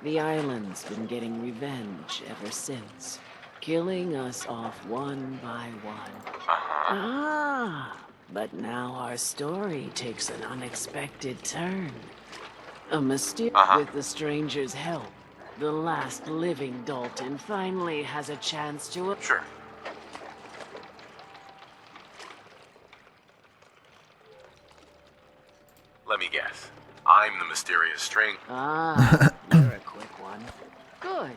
the island's been getting revenge ever since, killing us off one by one. But now our story takes an unexpected turn. With the stranger's help, the last living Dalton finally has a chance to... Sure. Let me guess. I'm the mysterious stranger. You're a quick one. Good.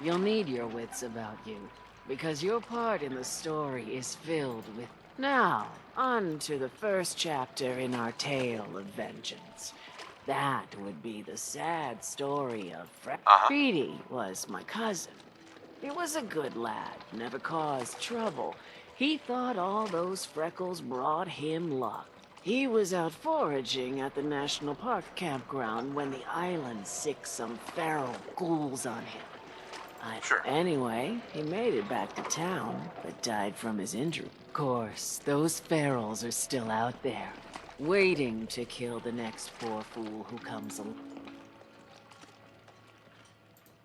You'll need your wits about you, because your part in the story is filled with... Now, on to the first chapter in our tale of vengeance. That would be the sad story of Freedy was my cousin. He was a good lad, never caused trouble. He thought all those freckles brought him luck. He was out foraging at the National Park campground when the island sicked some feral ghouls on him. Sure. Anyway, he made it back to town, but died from his injury. Of course, those ferals are still out there, waiting to kill the next poor fool who comes along.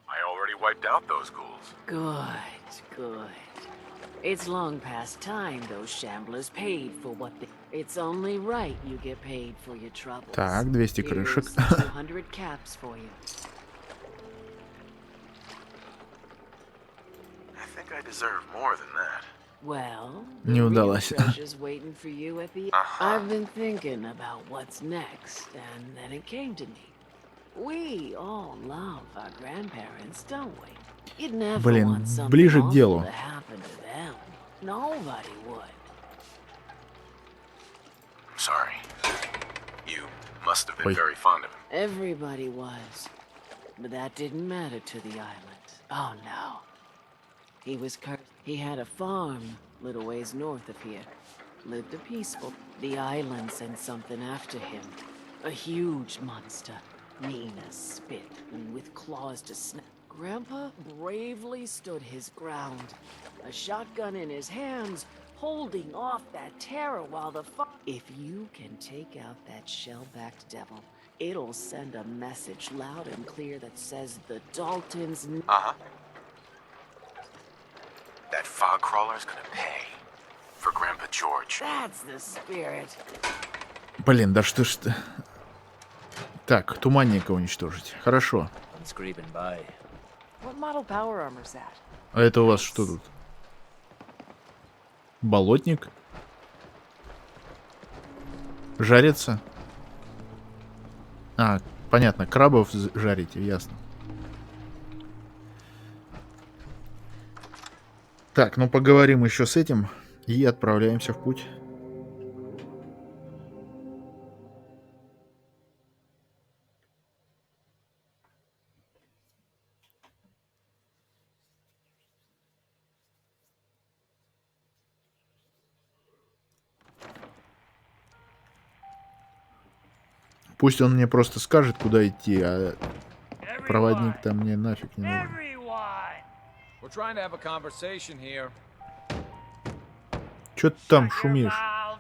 I already wiped out those ghouls. Good. It's long past time those shamblers paid for what they... It's only right you get paid for your troubles. Так, 200 крышек. Here's 200 caps for you. I think I deserve more than that. Well, Не the real удалось. treasure's waiting for you at the... I've been thinking about what's next, and then it came to me. We all love our grandparents, don't we? You'd never Блин, want something ближе к awful делу. to happen to them. Nobody would. I'm sorry. You must have been Ой. very fond of him. Everybody was. But that didn't matter to the island. Oh no. He was cursed. He had a farm little ways north of here. Lived a peaceful. The island sent something after him. A huge monster. Mean as spit and with claws to snap. Grandpa bravely stood his ground. A shotgun in his hands, holding off that terror while the If you can take out that shell-backed devil, it'll send a message loud and clear that says the Daltons... Uh-huh. That fog crawler's gonna pay for Grandpa George. That's the spirit. Блин, да что ж ты... Так, туманника уничтожить. Хорошо. What model power armor's that? А это у вас что тут? Болотник? Жарится? А, понятно, крабов жарите, ясно. Так, ну поговорим еще с этим и отправляемся в путь. Пусть он мне просто скажет, куда идти, а проводник-то мне нафиг не нужен. We're trying to have a conversation here. Чё ты там шумишь?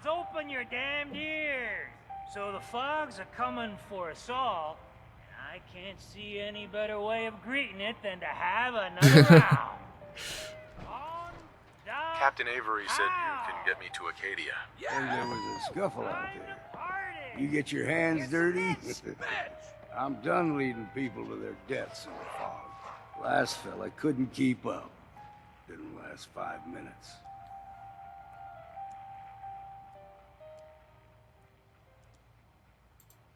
Open your damned ears. So the fogs are coming for us all. I can't see any better way of greeting it than to have another round. On down. Captain Avery said you can get me to Acadia. And there was a scuffle out there. You get your hands dirty? I'm done leading people to their deaths in the fog. Last fella couldn't keep up. Didn't last 5 minutes.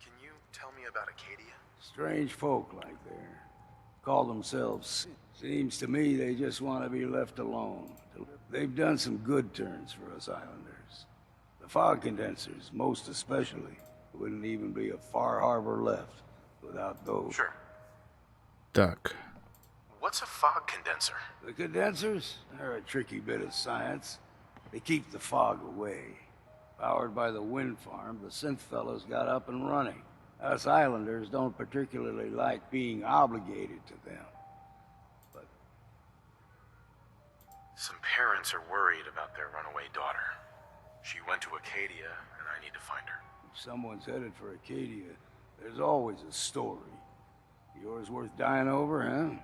Can you tell me about Acadia? Strange folk like there. Call themselves... Seems to me they just want to be left alone. They've done some good turns for us islanders. The fog condensers, most especially, wouldn't even be a Far Harbor left without those. Sure. Так. What's a fog condenser? The condensers? They're a tricky bit of science. They keep the fog away. Powered by the wind farm, the synth fellows got up and running. Us islanders don't particularly like being obligated to them. But some parents are worried about their runaway daughter. She went to Acadia, and I need to find her. if someone's headed for Acadia, there's always a story. Yours worth dying over, huh?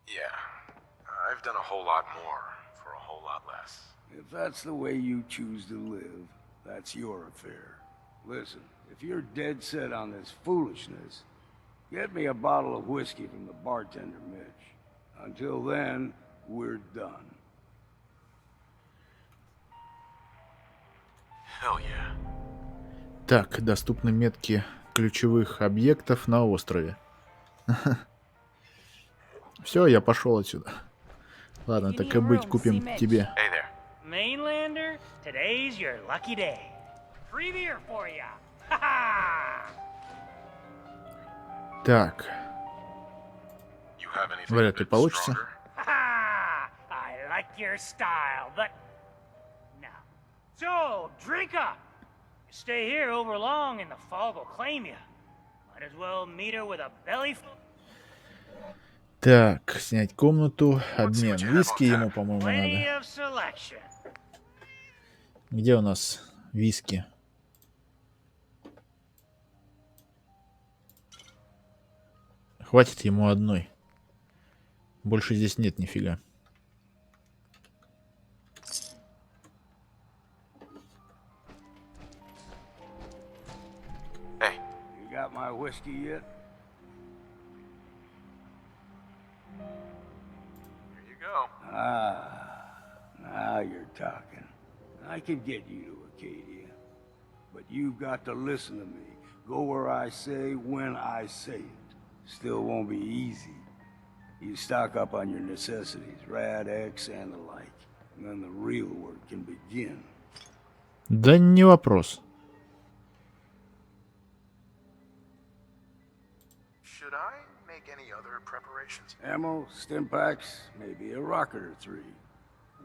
Yeah, I've done a whole lot more for a whole lot less. If that's the way you choose to live, that's your affair. Listen, if you're dead set on this foolishness, get me a bottle of whiskey from the bartender, Mitch. Until then, we're done. Hell yeah. Так, доступны метки ключевых объектов на острове. Все, я пошел отсюда. Ладно, так и быть, купим тебе. Hey there. Mainlander, today's your lucky day. Free beer for ya. Ha-ha! Так, You have anything вряд a ли bit получится. stronger? Ha-ha! your style, but no. So, drink up. You stay here over long and the fog will claim you. Might as well meet her with a belly full. Так, снять комнату, обмен. Виски ему, по-моему, Plenty надо. of selection. Где у нас виски? Хватит ему одной. Больше здесь нет нифига. Hey. You got my whiskey yet? Here you go. Ah, now you're talking. I can get you to Acadia. But you've got to listen to me. Go where I say, when I say it. Still won't be easy. You stock up on your necessities, Rad X and the like. And then the real work can begin. Да не вопрос. Should I make any other preparations? Ammo, stim packs, maybe a rocket or three.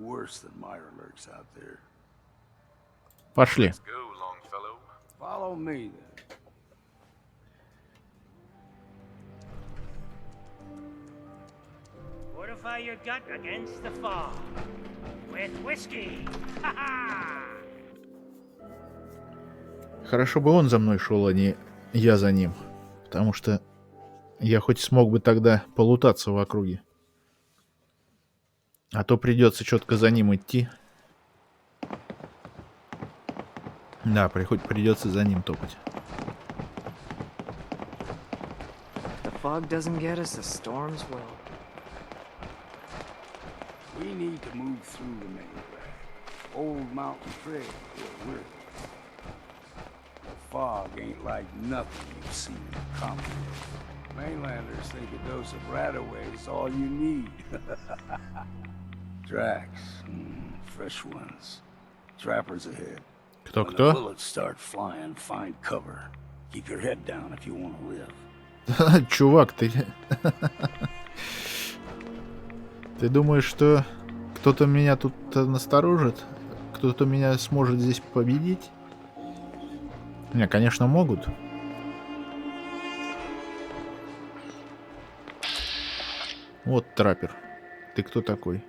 Worse than Mirelurks out there. Пошли. Let's go, Longfellow. Follow me then. Fortify your gut against the fog. With whiskey. Ha-ha! Хорошо бы он за мной шел, а не я за ним. Потому что я хоть смог бы тогда полутаться в округе. А то придется четко за ним идти. Да, придется за ним топать. The fog doesn't get us, the storms will. We need to move through the mainland. Old mountain trail where we're. The fog ain't like nothing you've seen in the continent. Mainlanders think a dose of Radaway is all you need. Tracks, fresh ones. Trappers ahead. When the Кто-кто? bullets start flying, find cover. Keep your head down if you want to live. Чувак, ты... Ты думаешь, что кто-то меня тут насторожит? Кто-то меня сможет здесь победить? Не, конечно, могут. Вот траппер. Ты кто такой?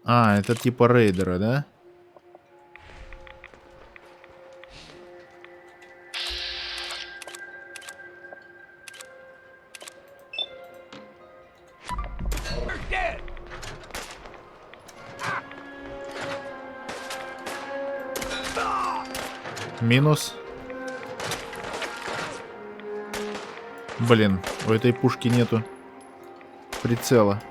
А, это типа рейдера, да? Минус. Блин, у этой пушки нету прицела.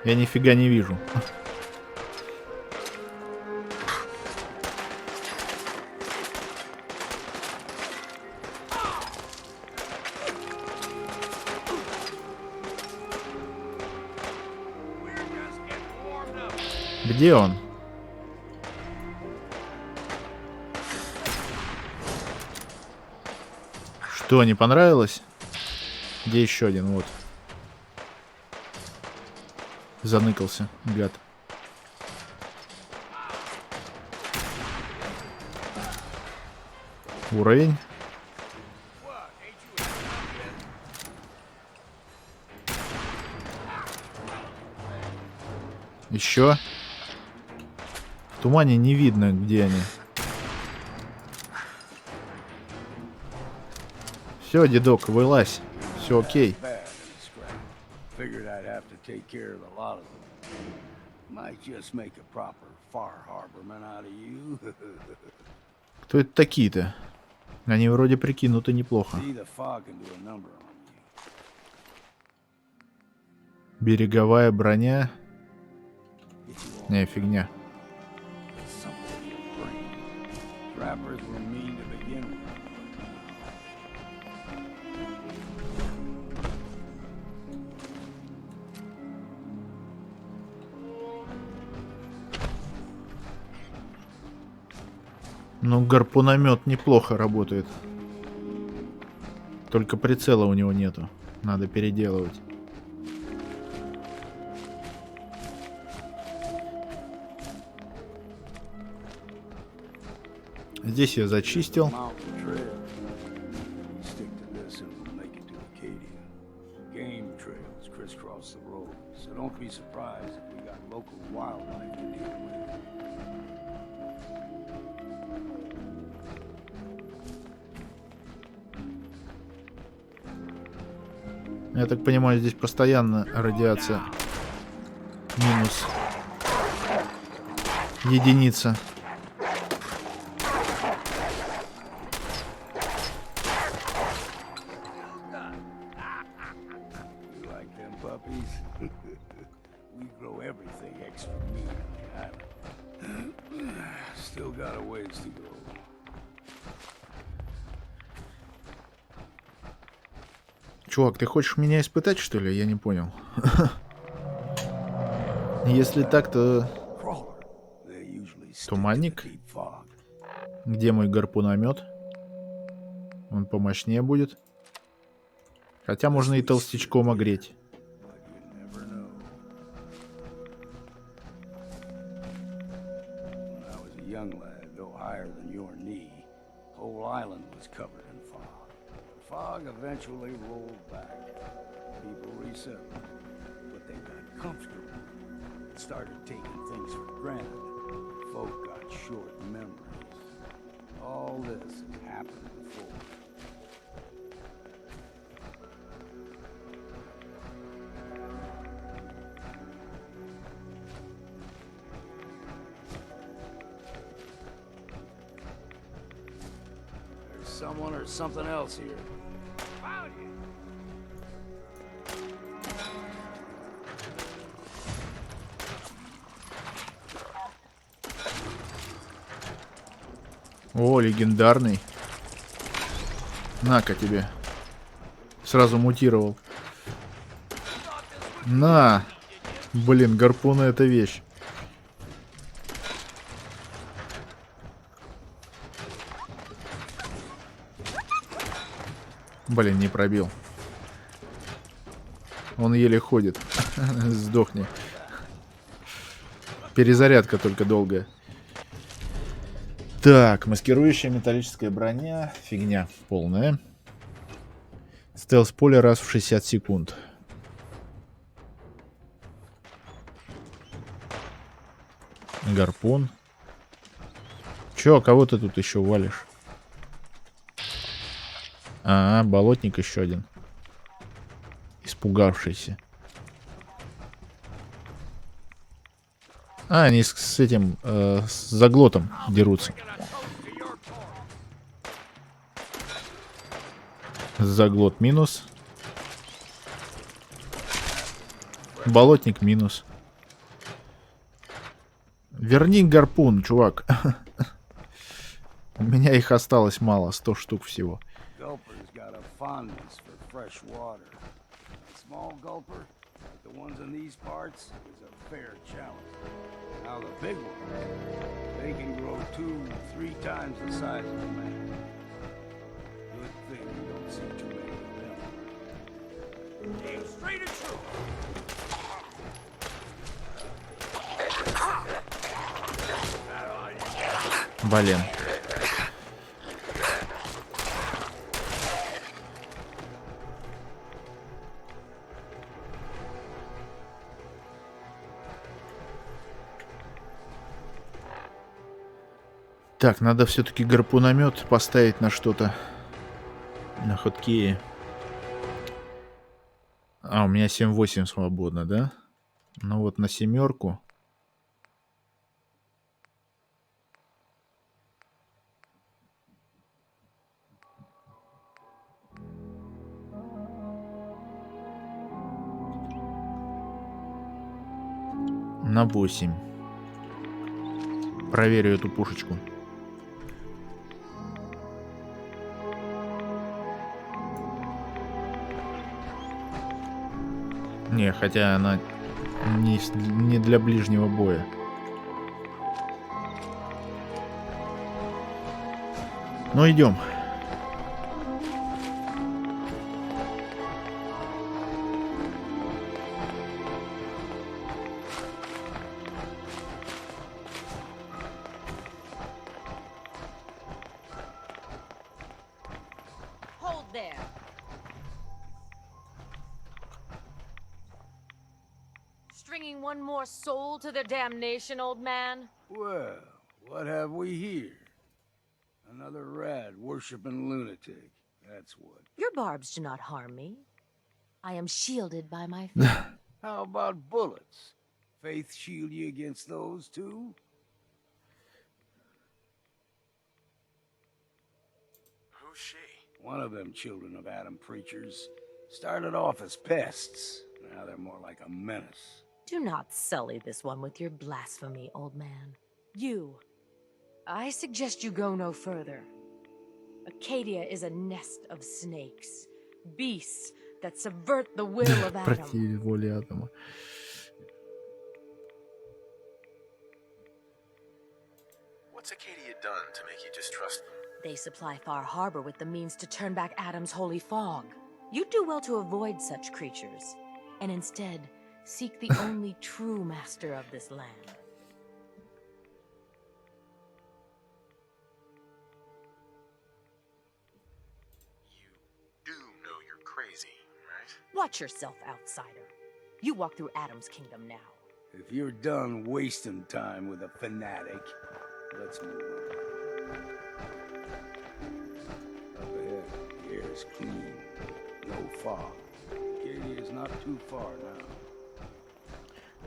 Я нифига не вижу. Где он? Что, не понравилось? Где еще один? Вот. Заныкался, гад. Уровень. Еще. В тумане не видно, где они. Все, дедок, вылазь. Все окей. Figured I'd have to take care of a lot of them. Might just make a proper far harborman out of you. Кто это такие-то? Они вроде прикинуты неплохо. See, the fog can do a number on you. Береговая броня. Не, фигня. Something in your brain. Trappers were mean to begin with. Ну, гарпуномет неплохо работает. Только прицела у него нету. Надо переделывать. Здесь я зачистил. Я так понимаю, здесь постоянно радиация. Минус единица. Чувак, ты хочешь меня испытать, что ли? Я не понял. Если так, то... Туманник? Где мой гарпуномет? Он помощнее будет. Хотя можно и толстячком огреть. Fog eventually rolled back. People resettled, but they got comfortable and started taking things for granted. Folk got short memories. All this has happened before. There's someone or something else here. О, легендарный. На-ка тебе. Сразу мутировал. На! Блин, гарпуны — это вещь. Блин, не пробил. Он еле ходит. Сдохни. Перезарядка только долгая. Так, маскирующая металлическая броня. Фигня полная. Стелс-поле раз в 60 секунд. Гарпун. Чё, кого ты тут еще валишь? А, болотник еще один. Испугавшийся. А, они с этим, с заглотом дерутся. Заглот минус. Болотник минус. Верни гарпун, чувак. У меня их осталось мало, 100 штук всего. Now the big ones, they can grow 2-3 times the size of a man. Good thing you don't see too many of them. Aim straight and true. Блин. Так, надо все-таки гарпуномет поставить на что-то. На хоткее. А, у меня 7-8 свободно, да? Ну вот на 7. На 8. Проверю эту пушечку. Не, хотя она не для ближнего боя. Ну, идем. there. Stringing one more soul to their damnation, old man? Well, what have we here? Another rad worshipping lunatic. That's what. Your barbs do not harm me. I am shielded by my faith. How about bullets? Faith shield you against those too? Who's she? One of them children of Adam preachers started off as pests. Now they're more like a menace. Do not sully this one with your blasphemy, old man. You. I suggest you go no further. Acadia is a nest of snakes. Beasts that subvert the will of Adam. Против воли Адама. What's Acadia done to make you distrust them? They supply Far Harbor with the means to turn back Adam's holy fog. You'd do well to avoid such creatures, and instead seek the only true master of this land. You do know you're crazy, right? Watch yourself, outsider. You walk through Adam's kingdom now. If you're done wasting time with a fanatic, let's move on. Up ahead, the air is clean. No fog. Acadia is not too far now.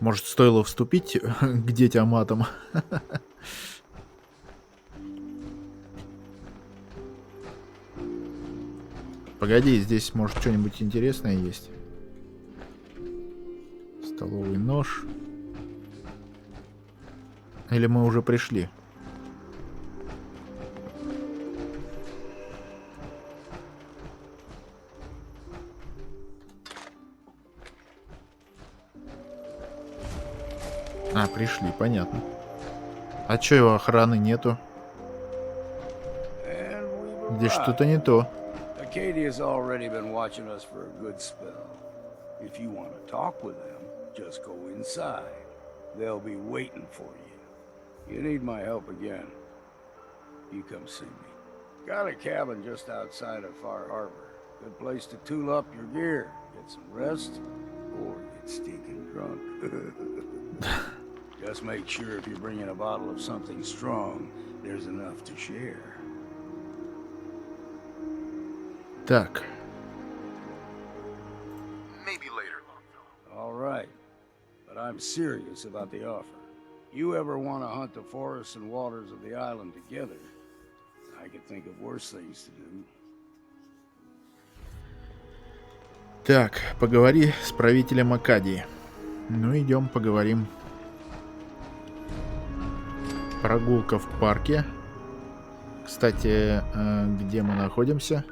Может, стоило вступить к детям Атома? Погоди, здесь, может, что-нибудь интересное есть? Столовый нож. Или мы уже пришли? А, пришли, понятно. А чё его охраны нету? Здесь что-то не то. Acadia's already been watching us for a good spell. If you want to talk with them, just go inside. They'll be waiting for you. You need my help again, you come see me. Got a cabin just outside of Far Harbor. Good place to tool up your gear, get some rest, or get stinking drunk. Just make sure if you're bringing a bottle of something strong, there's enough to share. Так. Maybe later, Longfellow. All right, but I'm serious about the offer. You ever want to hunt the forests and waters of the island together, I could think of worse things to do. Так, поговори с правителем Акадии. Ну, идем поговорим. Прогулка в парке. Кстати, где мы находимся?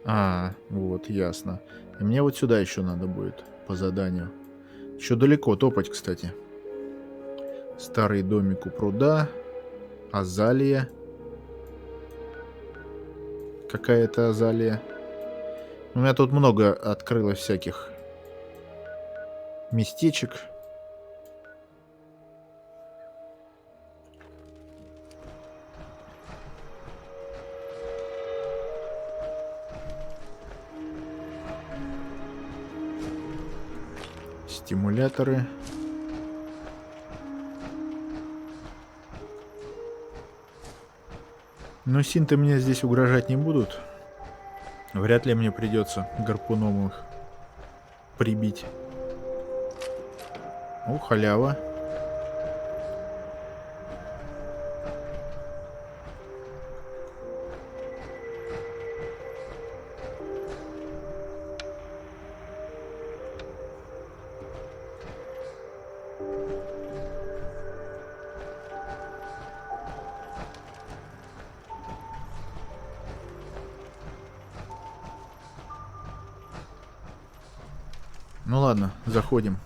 А, вот, ясно. И мне вот сюда еще надо будет по заданию. Еще далеко топать, кстати. Старый домик у пруда. Азалия. Какая-то азалия. У меня тут много открылось всяких местечек. Стимуляторы. Но синты мне здесь угрожать не будут. Вряд ли мне придется гарпуном их прибить. О, халява. Ну ладно, заходим.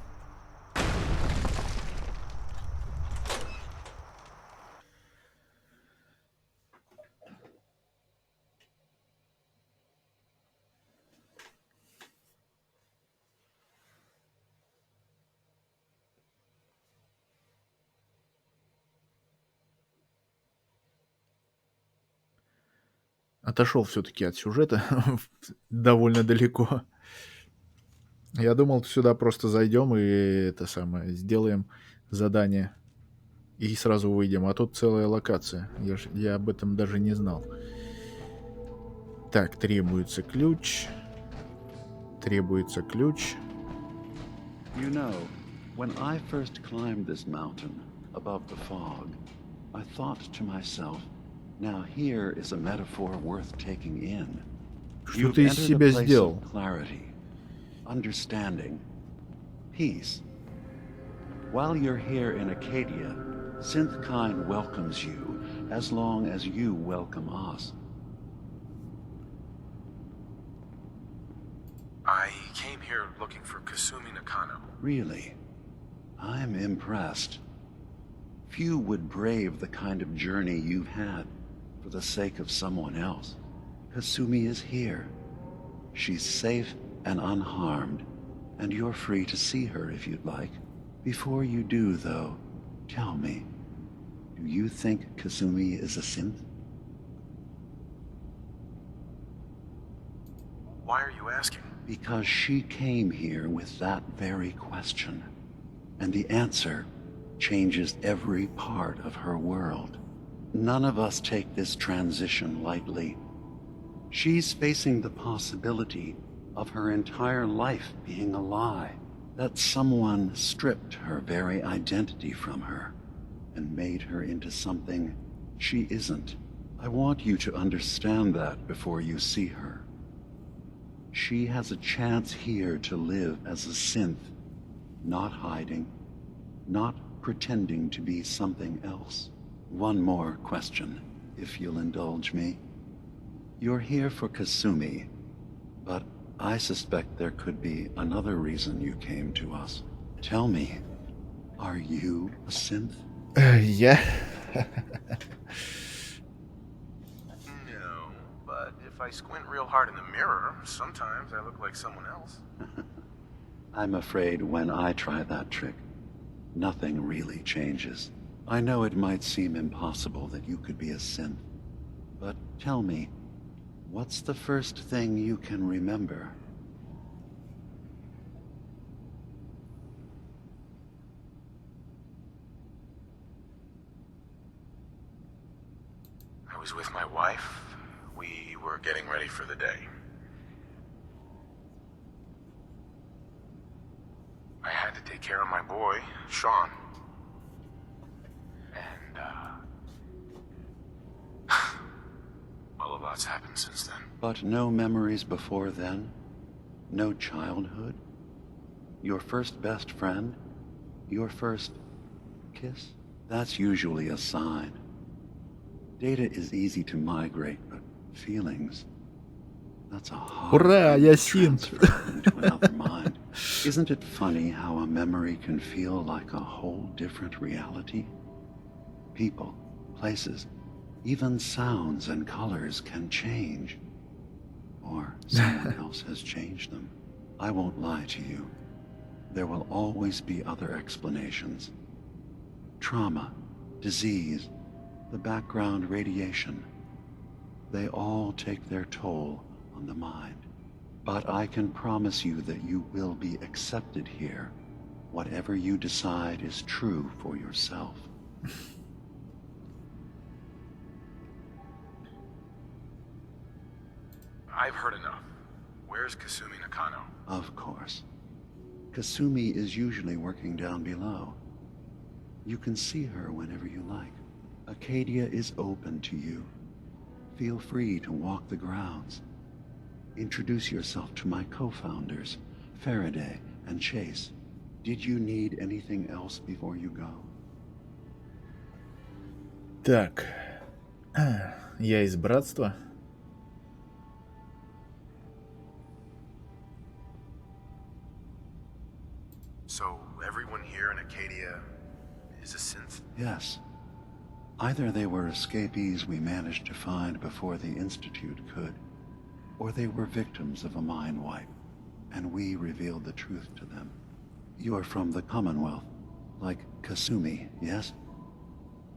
отошел все-таки от сюжета довольно далеко. Я думал, сюда просто зайдем и это самое сделаем задание и сразу выйдем, а тут целая локация. Я об этом даже не знал. Так, требуется ключ. Trебуется ключ. You know, when I first climbed this mountain above the fog, I thought to myself, now here is a metaphor worth taking in. Что ты из себя сделал? Clarity, understanding, peace. While you're here in Acadia, Synthkind welcomes you as long as you welcome us. I came here looking for Kasumi Nakano. Really? I'm impressed. Few would brave the kind of journey you've had for the sake of someone else. Kasumi is here. She's safe and unharmed, and you're free to see her if you'd like. Before you do, though, tell me, do you think Kasumi is a synth? Why are you asking? Because she came here with that very question, and the answer changes every part of her world. None of us take this transition lightly. She's facing the possibility of her entire life being a lie, that someone stripped her very identity from her and made her into something she isn't. I want you to understand that before you see her. She has a chance here to live as a synth, not hiding, not pretending to be something else. One more question, if you'll indulge me. You're here for Kasumi, but I suspect there could be another reason you came to us. Tell me, are you a synth? Yeah. No, but if I squint real hard in the mirror, sometimes I look like someone else. I'm afraid when I try that trick, nothing really changes. I know it might seem impossible that you could be a synth, but tell me, what's the first thing you can remember? I was with my wife. We were getting ready for the day. I had to take care of my boy, Sean. And, well, a lot's happened since then. But no memories before then? No childhood? Your first best friend? Your first kiss? That's usually a sign. Data is easy to migrate, but feelings, that's a hard Ура, thing я to синт. transfer into another mind. Isn't it funny how a memory can feel like a whole different reality? People, places, even sounds and colors can change. Or someone else has changed them. I won't lie to you. There will always be other explanations. Trauma, disease, the background radiation. They all take their toll on the mind. But I can promise you that you will be accepted here, whatever you decide is true for yourself. I've heard enough. Where's Kasumi Nakano? Of course. Kasumi is usually working down below. You can see her whenever you like. Acadia is open to you. Feel free to walk the grounds. Introduce yourself to my co-founders, Faraday and Chase. Did you need anything else before you go? Так. Я из братства. So everyone here in Acadia is a synth? Yes. Either they were escapees we managed to find before the Institute could, or they were victims of a mind wipe, and we revealed the truth to them. You're from the Commonwealth, like Kasumi, yes?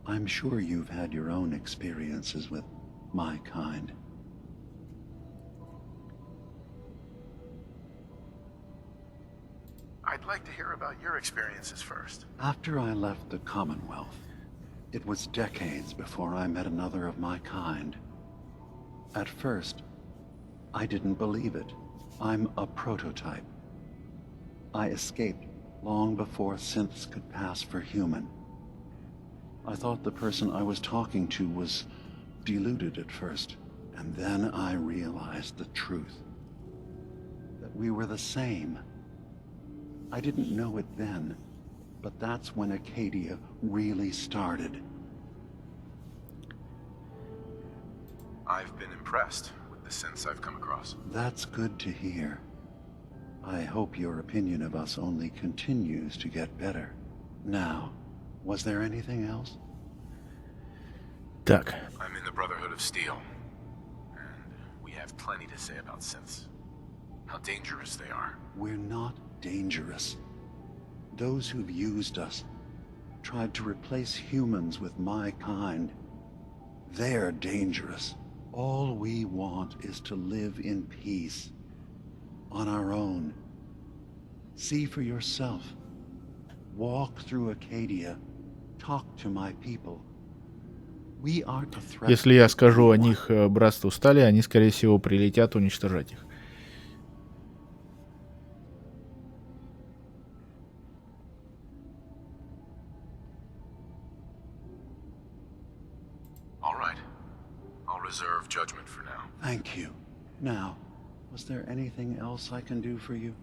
I'm sure you've had your own experiences with my kind. like to hear about your experiences first. After I left the Commonwealth, it was decades before I met another of my kind. At first, I didn't believe it. I'm a prototype. I escaped long before synths could pass for human. I thought the person I was talking to was deluded at first, and then I realized the truth. That we were the same. I didn't know it then, but that's when Acadia really started. I've been impressed with the synths I've come across. That's good to hear. I hope your opinion of us only continues to get better. Now, was there anything else? Так. I'm in the Brotherhood of Steel, and we have plenty to say about synths. How dangerous they are. We're not dangerous. Those who've used us, tried to replace humans with my kind, they're dangerous. All we want is to live in peace, on our own. See for yourself. Walk through Acadia. Talk to my people. We aren't a threat. Если я скажу о них братству стали, они, скорее всего, прилетят уничтожать их. All right. I'll reserve judgment for now. Thank you. Now, was there anything else I can do for you?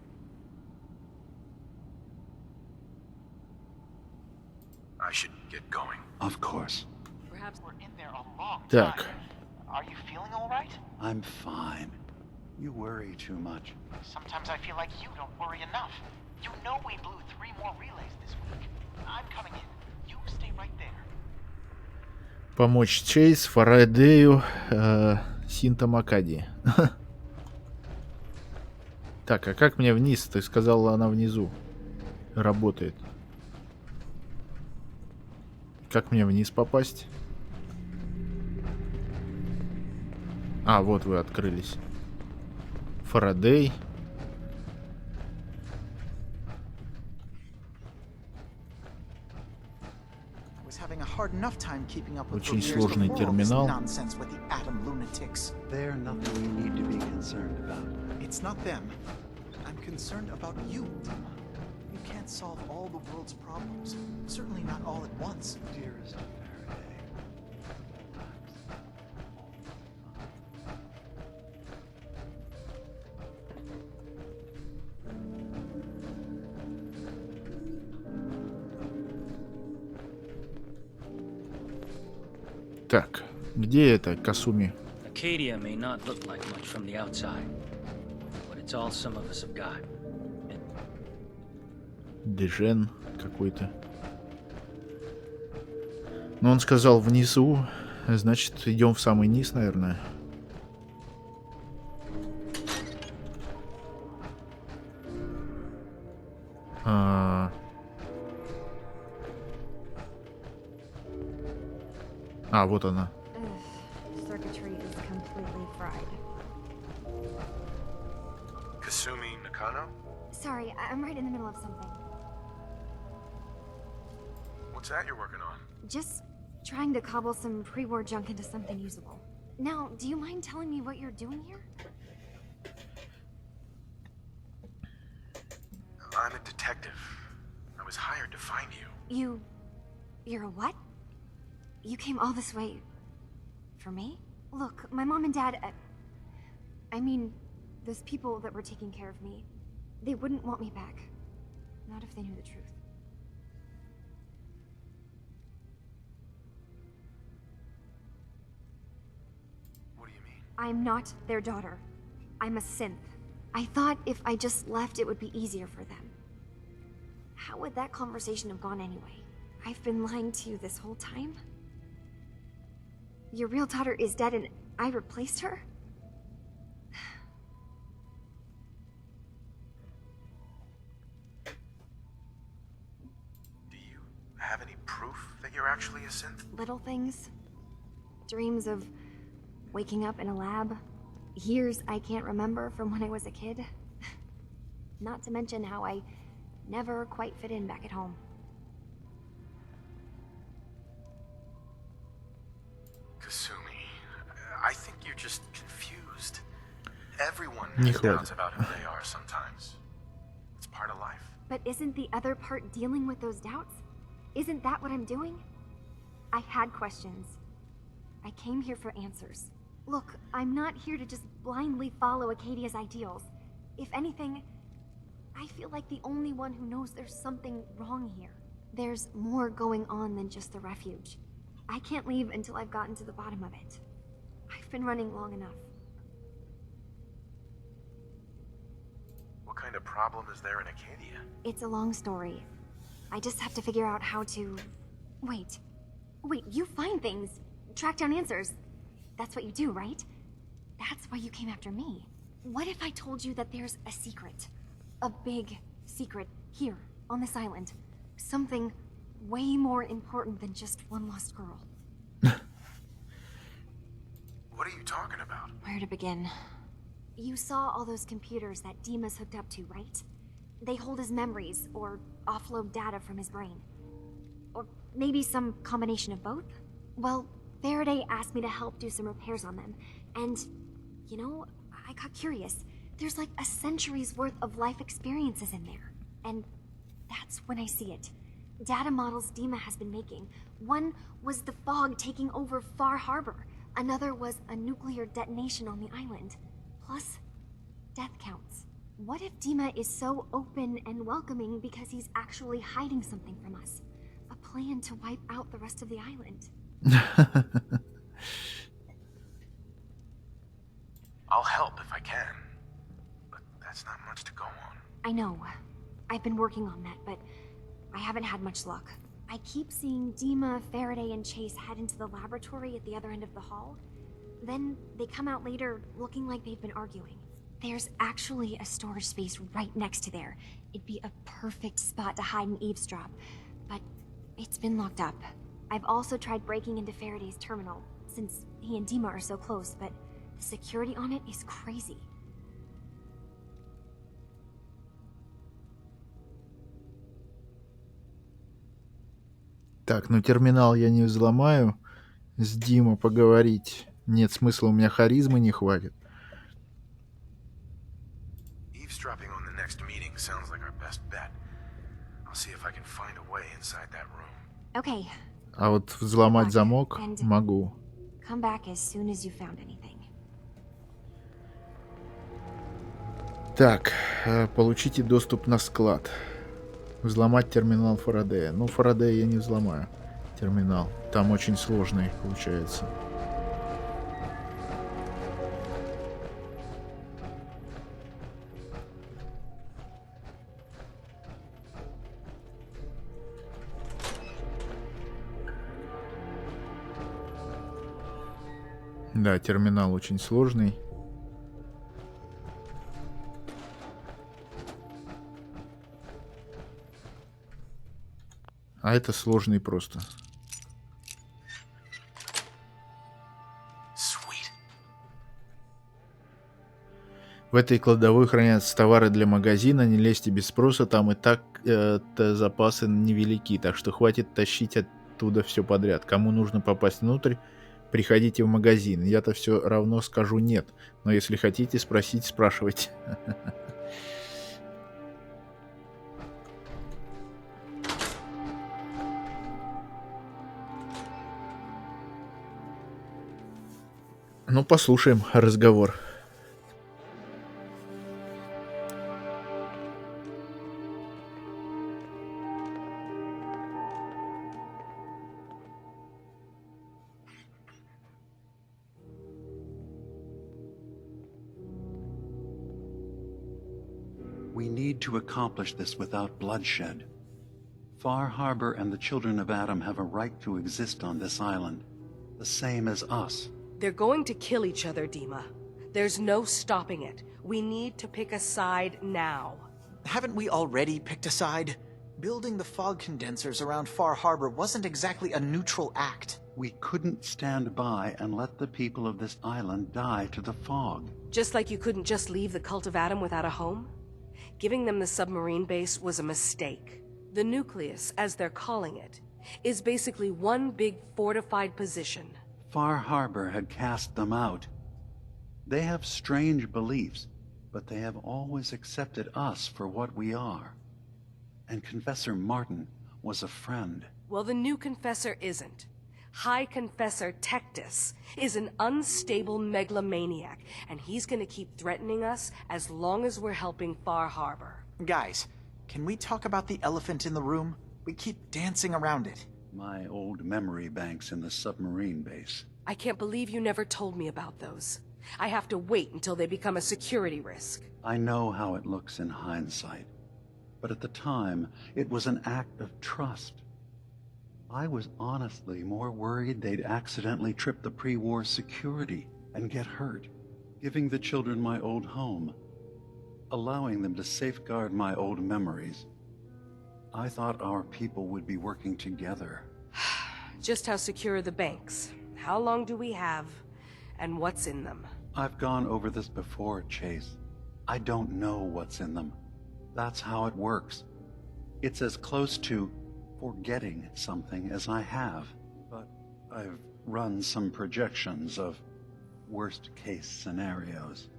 I should get going. Of course. Perhaps we're in there a long Так. time. Are you feeling all right? I'm fine. You worry too much. Sometimes I feel like you don't worry enough. You know we blew 3 more relays this week. I'm coming in. You stay right there. Помочь Чейз, Фарадею, Синтам Акадии. Так, а как мне вниз? Ты сказала, она внизу работает. Как мне вниз попасть? А, вот вы открылись. Фарадей. Очень сложный терминал. They're nothing you need to be concerned about. It's not them. I'm concerned about you. You can't solve all the world's problems. Certainly not all at once. Dearest Faraday. Так, где это, Касуми? Acadia may not look like much from the outside, but it's all some of us have got. Дежен какой-то. Но он сказал внизу, значит, идем в самый низ, наверное. Вот она. Circuitry is completely fried. Kasumi Nakano? Sorry, I'm right in the middle of something. What's that you're working on? Just trying to cobble some pre-war junk into something usable. Now, do you mind telling me what you're doing here? I'm a detective. I was hired to find you. You're a what? You came all this way for me? Look, my mom and dad, I mean, those people that were taking care of me, they wouldn't want me back. Not if they knew the truth. What do you mean? I'm not their daughter. I'm a synth. I thought if I just left, it would be easier for them. How would that conversation have gone anyway? I've been lying to you this whole time? Your real daughter is dead and I replaced her? Do you have any proof that you're actually a synth? Little things. Dreams of waking up in a lab. Years I can't remember from when I was a kid. Not to mention how I never quite fit in back at home. Kasumi, I think you're just confused. Everyone Не has doubts хватит. about who they are sometimes. It's part of life. But isn't the other part dealing with those doubts? Isn't that what I'm doing? I had questions. I came here for answers. Look, I'm not here to just blindly follow Acadia's ideals. If anything, I feel like the only one who knows there's something wrong here. There's more going on than just the refuge. I can't leave until I've gotten to the bottom of it. I've been running long enough. What kind of problem is there in Acadia? It's a long story. I just have to figure out how to... Wait, you find things, track down answers. That's what you do, right? That's why you came after me. What if I told you that there's a secret? A big secret here, on this island. Something way more important than just one lost girl. What are you talking about? Where to begin? You saw all those computers that Dima's hooked up to, right? They hold his memories, or offload data from his brain. Or maybe some combination of both? Well, Faraday asked me to help do some repairs on them, and, you know, I got curious. There's like a century's worth of life experiences in there. And that's when I see it. Data models Dima has been making. One was the fog taking over Far Harbor. Another was a nuclear detonation on the island. Plus, death counts. What if Dima is so open and welcoming because he's actually hiding something from us? A plan to wipe out the rest of the island. I'll help if I can. But that's not much to go on. I know. I've been working on that, but I haven't had much luck. I keep seeing Dima, Faraday, and Chase head into the laboratory at the other end of the hall. Then they come out later looking like they've been arguing. There's actually a storage space right next to there. It'd be a perfect spot to hide and eavesdrop, but it's been locked up. I've also tried breaking into Faraday's terminal, since he and Dima are so close, but the security on it is crazy. Так, ну терминал я не взломаю. С Димой поговорить нет смысла, у меня харизмы не хватит. Eavesdropping on the next meeting sounds like our best bet. I'll see if I can find a way inside that room. Okay, А вот взломать замок могу. come back as soon as you found anything. Так, получите доступ на склад. Взломать терминал Фарадея. Ну, Фарадея я не взломаю. Терминал. Там очень сложный получается. Да, терминал очень сложный. А это сложный просто. В этой кладовой хранятся товары для магазина. Не лезьте без спроса, там и так запасы невелики, так что хватит тащить оттуда все подряд. Кому нужно попасть внутрь, приходите в магазин. Я-то все равно скажу нет, но если хотите спросить, спрашивайте. Ну, послушаем разговор. We need to accomplish this without bloodshed. Far Harbor and the children of Adam have a right to exist on this island, the same as us. They're going to kill each other, Dima. There's no stopping it. We need to pick a side now. Haven't we already picked a side? Building the fog condensers around Far Harbor wasn't exactly a neutral act. We couldn't stand by and let the people of this island die to the fog. Just like you couldn't just leave the Cult of Adam without a home? Giving them the submarine base was a mistake. The nucleus, as they're calling it, is basically one big fortified position. Far Harbor had cast them out. They have strange beliefs, but they have always accepted us for what we are. And Confessor Martin was a friend. Well, the new Confessor isn't. High Confessor Tectus is an unstable megalomaniac, and he's gonna keep threatening us as long as we're helping Far Harbor. Guys, can we talk about the elephant in the room? We keep dancing around it. My old memory banks in the submarine base. I can't believe you never told me about those. I have to wait until they become a security risk. I know how it looks in hindsight, but at the time, it was an act of trust. I was honestly more worried they'd accidentally trip the pre-war security and get hurt, giving the children my old home, allowing them to safeguard my old memories. I thought our people would be working together. Just how secure are the banks? How long do we have? And what's in them? I've gone over this before, Chase. I don't know what's in them. That's how it works. It's as close to forgetting something as I have. But I've run some projections of worst-case scenarios.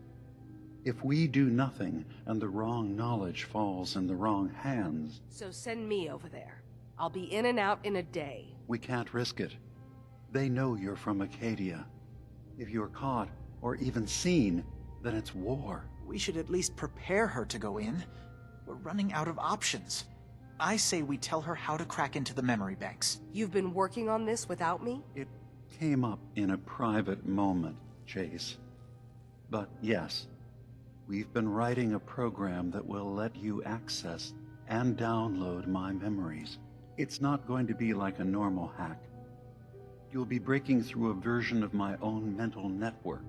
If we do nothing and the wrong knowledge falls in the wrong hands... So send me over there. I'll be in and out in a day. We can't risk it. They know you're from Acadia. If you're caught, or even seen, then it's war. We should at least prepare her to go in. We're running out of options. I say we tell her how to crack into the memory banks. You've been working on this without me? It came up in a private moment, Chase. But yes, we've been writing a program that will let you access and download my memories. It's not going to be like a normal hack. You'll be breaking through a version of my own mental network.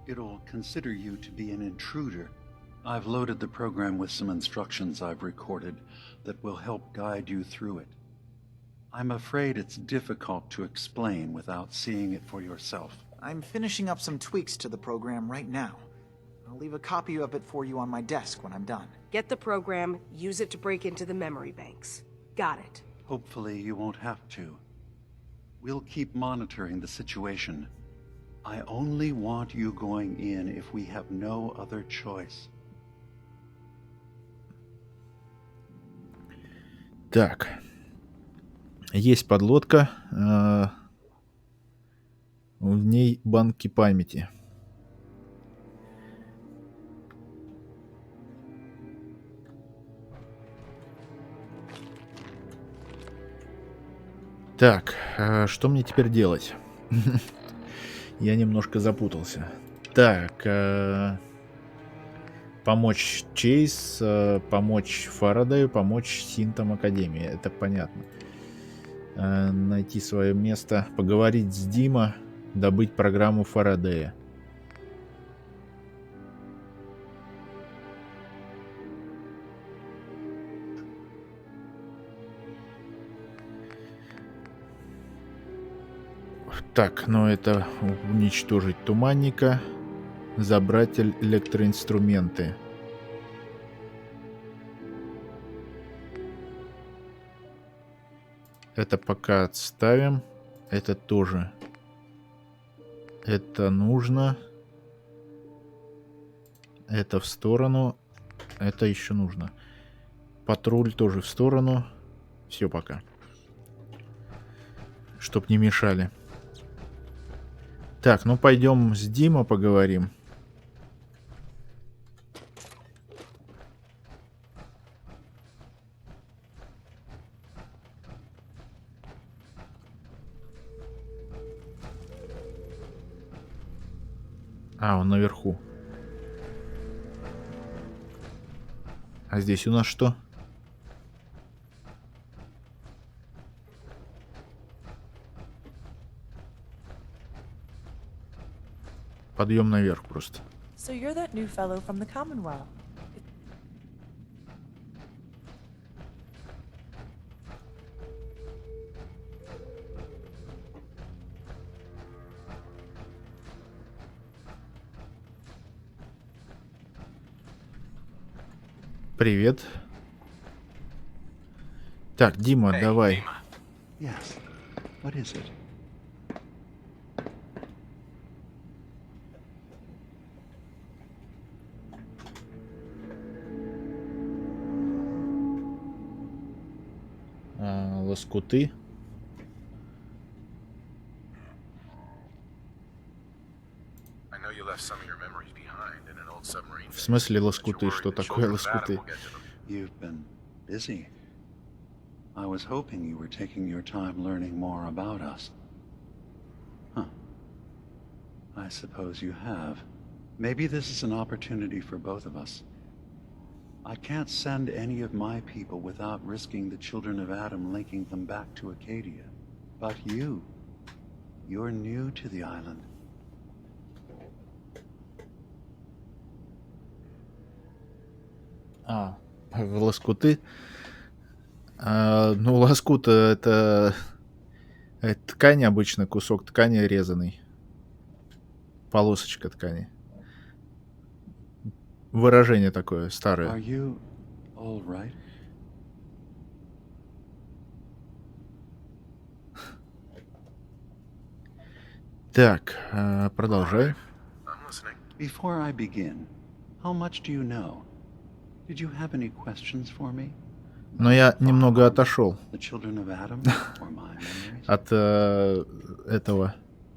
It'll consider you to be an intruder. I've loaded the program with some instructions I've recorded that will help guide you through it. I'm afraid it's difficult to explain without seeing it for yourself. I'm finishing up some tweaks to the program right now. I'll leave a copy of it for you on my desk when I'm done. Get the program, use it to break into the memory banks. Got it. Hopefully you won't have to. We'll keep monitoring the situation. I only want you going in if we have no other choice. Так. Есть подлодка. В ней банки памяти. Так, что мне теперь делать? Я немножко запутался. Так, помочь Чейз, помочь Фарадею, помочь Синтам Академии. Это понятно. Найти свое место, поговорить с Дима, добыть программу Фарадея. Так, ну это уничтожить туманника, забрать электроинструменты. Это пока отставим. Это тоже. Это нужно. Это в сторону. Это еще нужно. Патруль тоже в сторону. Все пока. Чтоб не мешали. Так, ну пойдем с Дима поговорим. А, он наверху. А здесь у нас что? Подъем наверх просто. So you're that new fellow from the Commonwealth. Привет. Так, Дима, давай. Yes. What is it? Лоскуты. I know you left some of your memories behind in an old submarine. В смысле лоскуты? Что такое лоскуты? You've been busy. I was hoping you were taking your time learning more about us. Huh. I suppose you have. Maybe this is an opportunity for both of us. I can't send any of my people without risking the children of Adam linking them back to Acadia. But you're new to the island. В лоскуты. Ну, лоскут это ткань обычно, кусок ткани резаный. Полосочка ткани. Выражение такое Are старое. you all right? Так, продолжай. Before I begin, how much do you know? Did you have any questions for me? Но я немного отошел The children of Adam or my memories? от этого.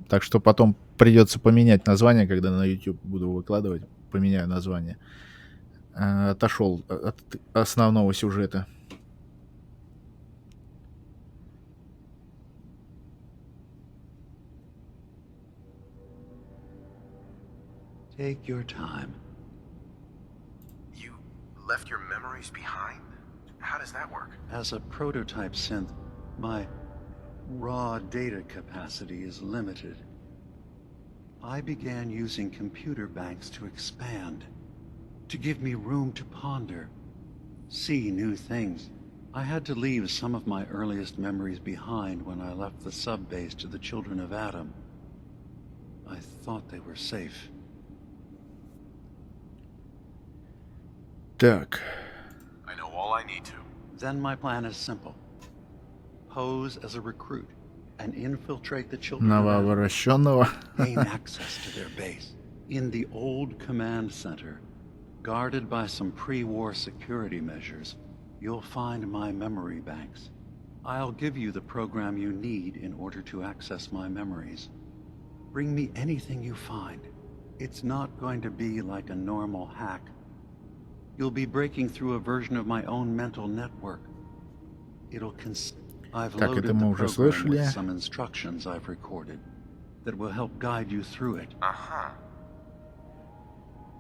Так что потом придется поменять название, когда на YouTube буду выкладывать. Поменяю название. Отошел от основного сюжета. Take your time. You left your memories behind? How does that work? As a prototype synth, my raw data capacity is limited. I began using computer banks to expand, to give me room to ponder, see new things. I had to leave some of my earliest memories behind when I left the sub-base to the children of Adam. I thought they were safe. Так. I know all I need to. Then my plan is simple. Pose as a recruit and infiltrate the children of Adam. Новообращенного. Gain access to their base. In the old command center, guarded by some pre-war security measures, you'll find my memory banks. I'll give you the program you need in order to access my memories. Bring me anything you find. It's not going to be like a normal hack. You'll be breaking through a version of my own mental network. I've Так, loaded это мы the уже program слышали. with some instructions I've recorded that will help guide you through it. Uh-huh.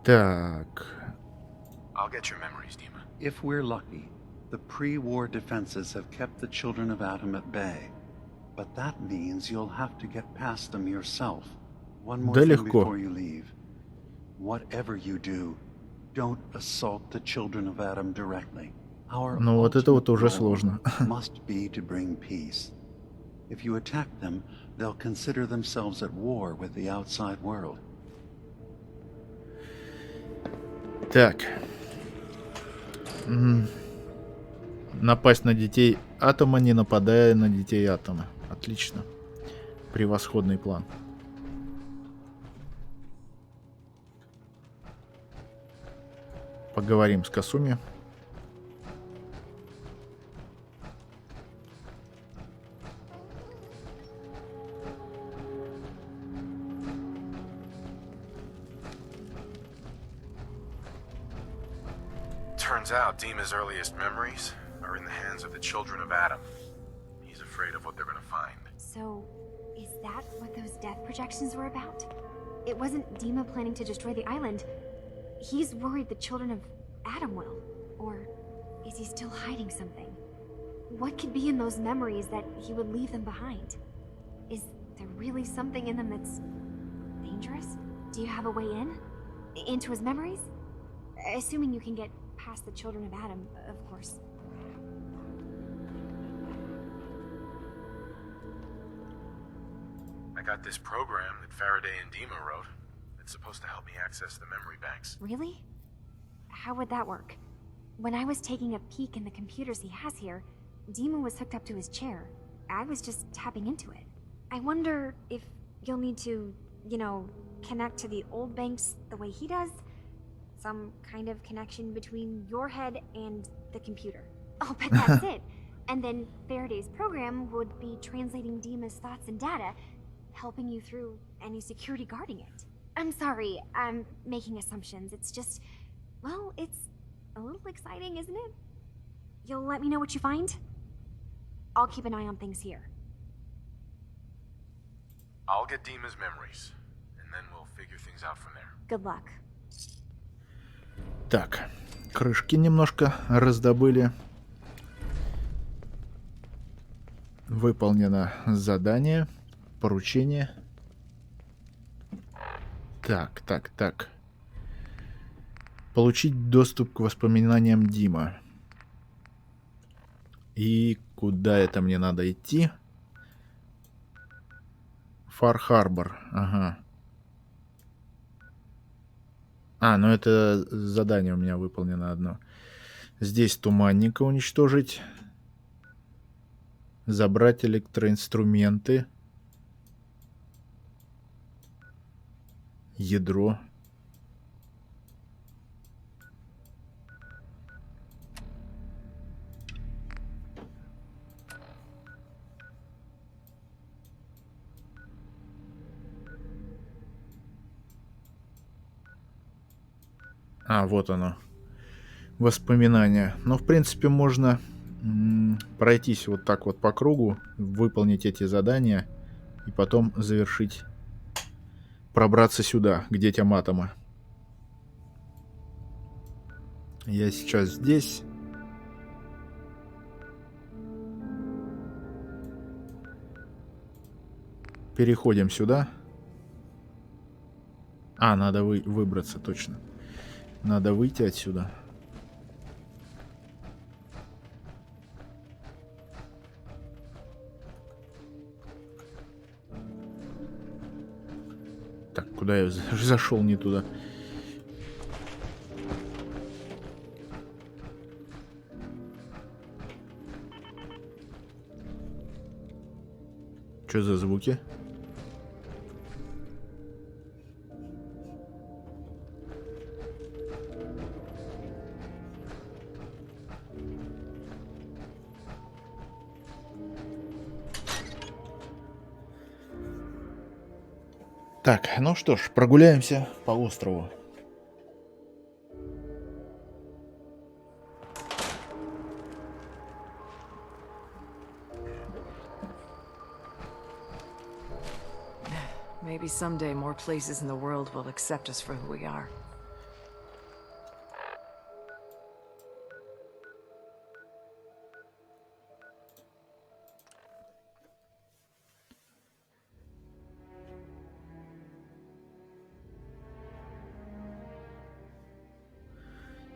Так. I'll get your memories, Dima. If we're lucky, the pre-war defenses have kept the children of Adam at bay. But that means you'll have to get past them yourself. One more Да thing легко. before you leave. Whatever you do, don't assault the children of Adam directly. Our Ну вот это вот ultimate уже goal сложно. must be to bring peace. If you attack them, they'll consider themselves at war with the outside world. Так. Напасть на детей атома, не нападая на детей атома. Отлично. Превосходный план. Поговорим с Касуми. Turns out Dima's earliest memories are in the hands of the children of Adam. He's afraid of what they're gonna find. So, is that what those death projections were about? It wasn't Dima planning to destroy the island. He's worried the children of Adam will. Or is he still hiding something? What could be in those memories that he would leave them behind? Is there really something in them that's dangerous? Do you have a way in? Into his memories? Assuming you can get past the children of Adam, of course. I got this program that Faraday and Dima wrote. It's supposed to help me access the memory banks. Really? How would that work? When I was taking a peek in the computers he has here, Dima was hooked up to his chair. I was just tapping into it. I wonder if you'll need to, you know, connect to the old banks the way he does? Some kind of connection between your head and the computer. Oh, but that's it. And then Faraday's program would be translating Dima's thoughts and data, helping you through any security guarding it. I'm sorry, I'm making assumptions. It's just, well, it's a little exciting, isn't it? You'll let me know what you find? I'll keep an eye on things here. I'll get Dima's memories, and then we'll figure things out from there. Good luck. Так, крышки немножко раздобыли. Выполнено задание, поручение. Так. Получить доступ к воспоминаниям Дима. И куда это мне надо идти? Фар-Харбор, ага. Ну это задание у меня выполнено одно. Здесь туманника уничтожить. Забрать электроинструменты. Ядро. Вот оно. Воспоминания. Но, в принципе, можно пройтись вот так вот по кругу, выполнить эти задания и потом завершить, пробраться сюда, к детям атома. Я сейчас здесь. Переходим сюда. Надо выбраться, точно. Надо выйти отсюда. Так, куда я зашел не туда? Что за звуки? Так, ну что ж, прогуляемся по острову. Maybe someday more places in the world will accept us for who we are.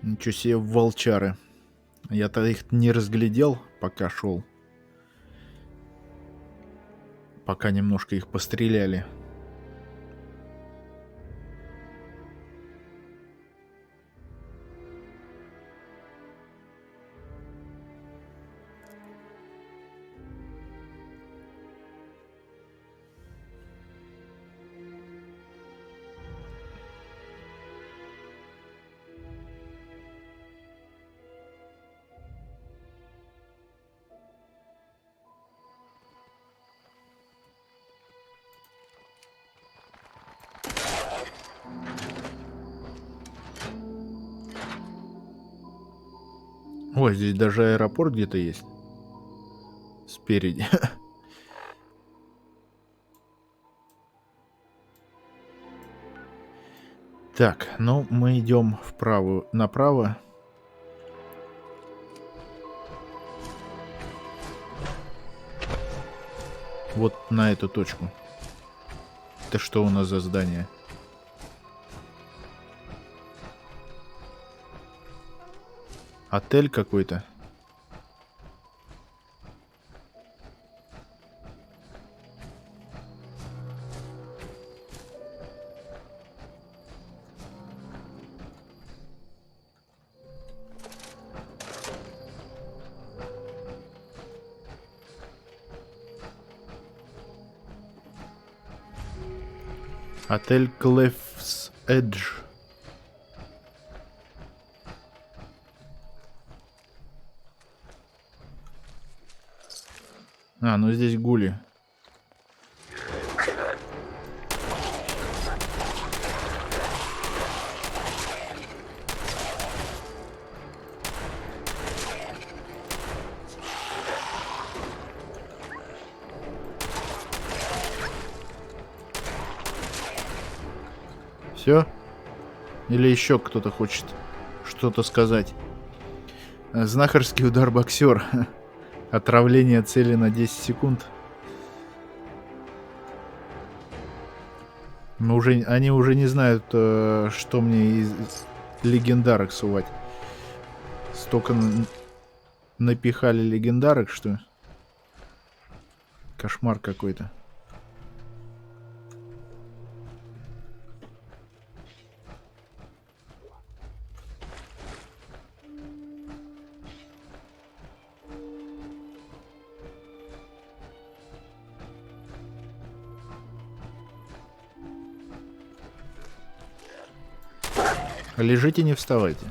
Ничего себе, волчары. Я-то их не разглядел, пока шел. Пока немножко их постреляли. Ой, здесь даже аэропорт где-то есть. Спереди. Так, ну мы идем направо. Вот на эту точку. Это что у нас за здание? Отель какой-то. Отель Клеффс Эдж. А, ну здесь гули. Все? Или еще кто-то хочет что-то сказать? Знахарский удар боксер. Отравление цели на 10 секунд. Они уже не знают, что мне из легендарок сувать. Столько напихали легендарок, что кошмар какой-то. Лежите, не вставайте.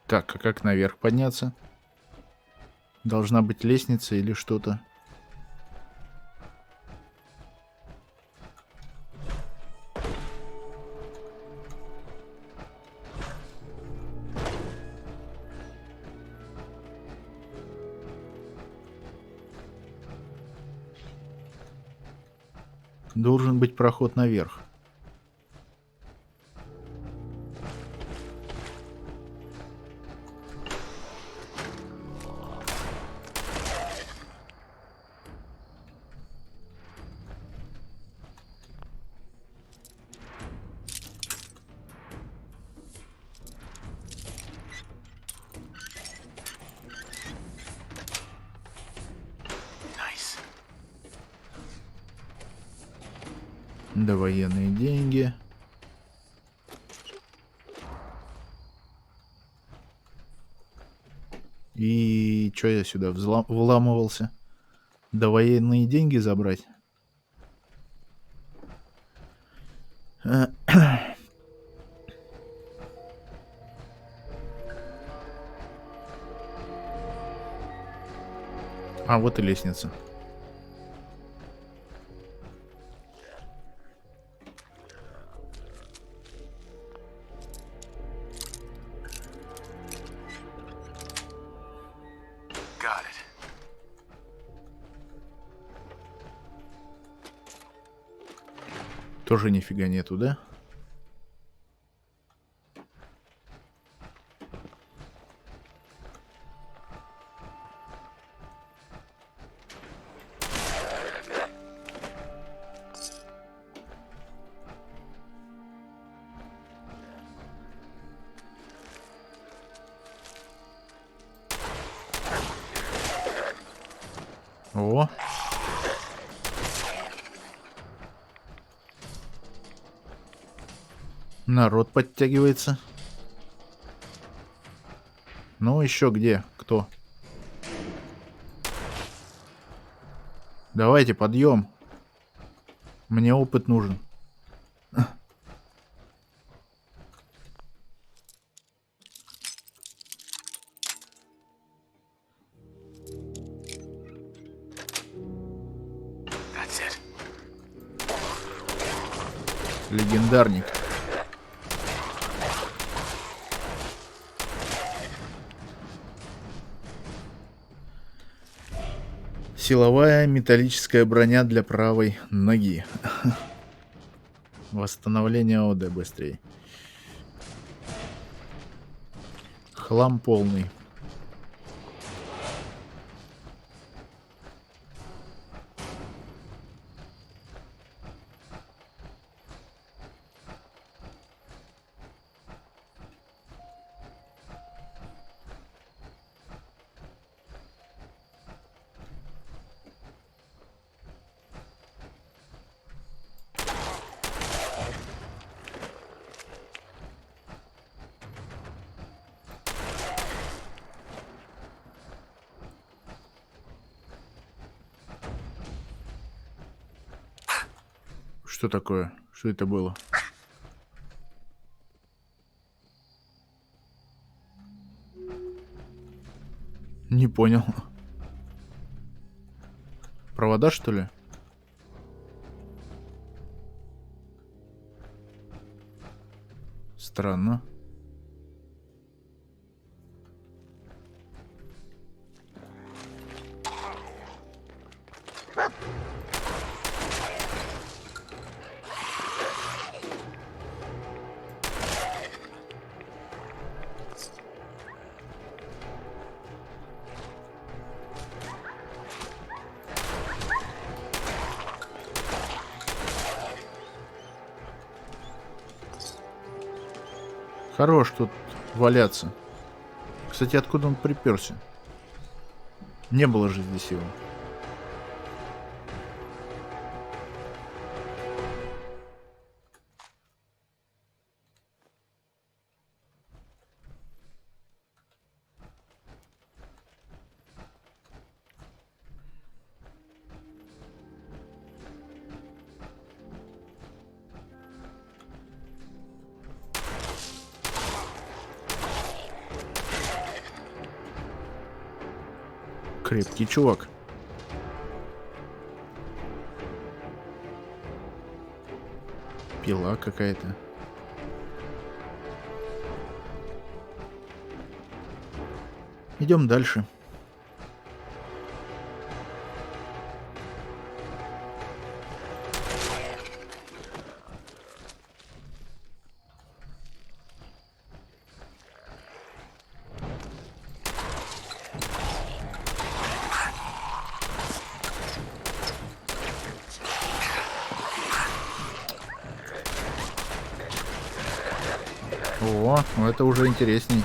Так, а как наверх подняться? Должна быть лестница или что-то. Должен быть проход наверх. Довоенные деньги. И чё я сюда вламывался? Довоенные деньги забрать? А, вот и лестница. Тоже нифига нету, да? О! Народ подтягивается. Ну, еще где? Кто? Давайте, подъем. Мне опыт нужен. Легендарник. Силовая металлическая броня для правой ноги. Восстановление ОД быстрее. Хлам полный. Что такое? Что это было? Не понял. Провода, что ли? Странно. Хорош тут валяться. Кстати, откуда он приперся? Не было же здесь его. Крепкий чувак. Пила какая-то. Идем дальше. О, ну это уже интересней.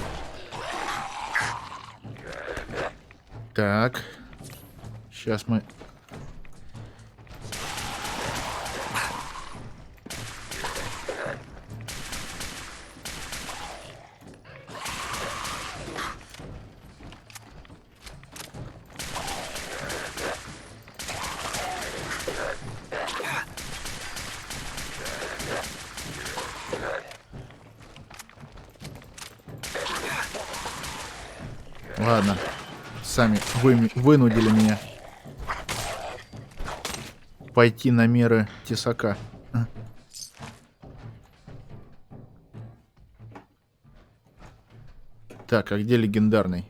Так. Сейчас мы... Ладно, сами вынудили меня пойти на меры тесака. Так, а где легендарный?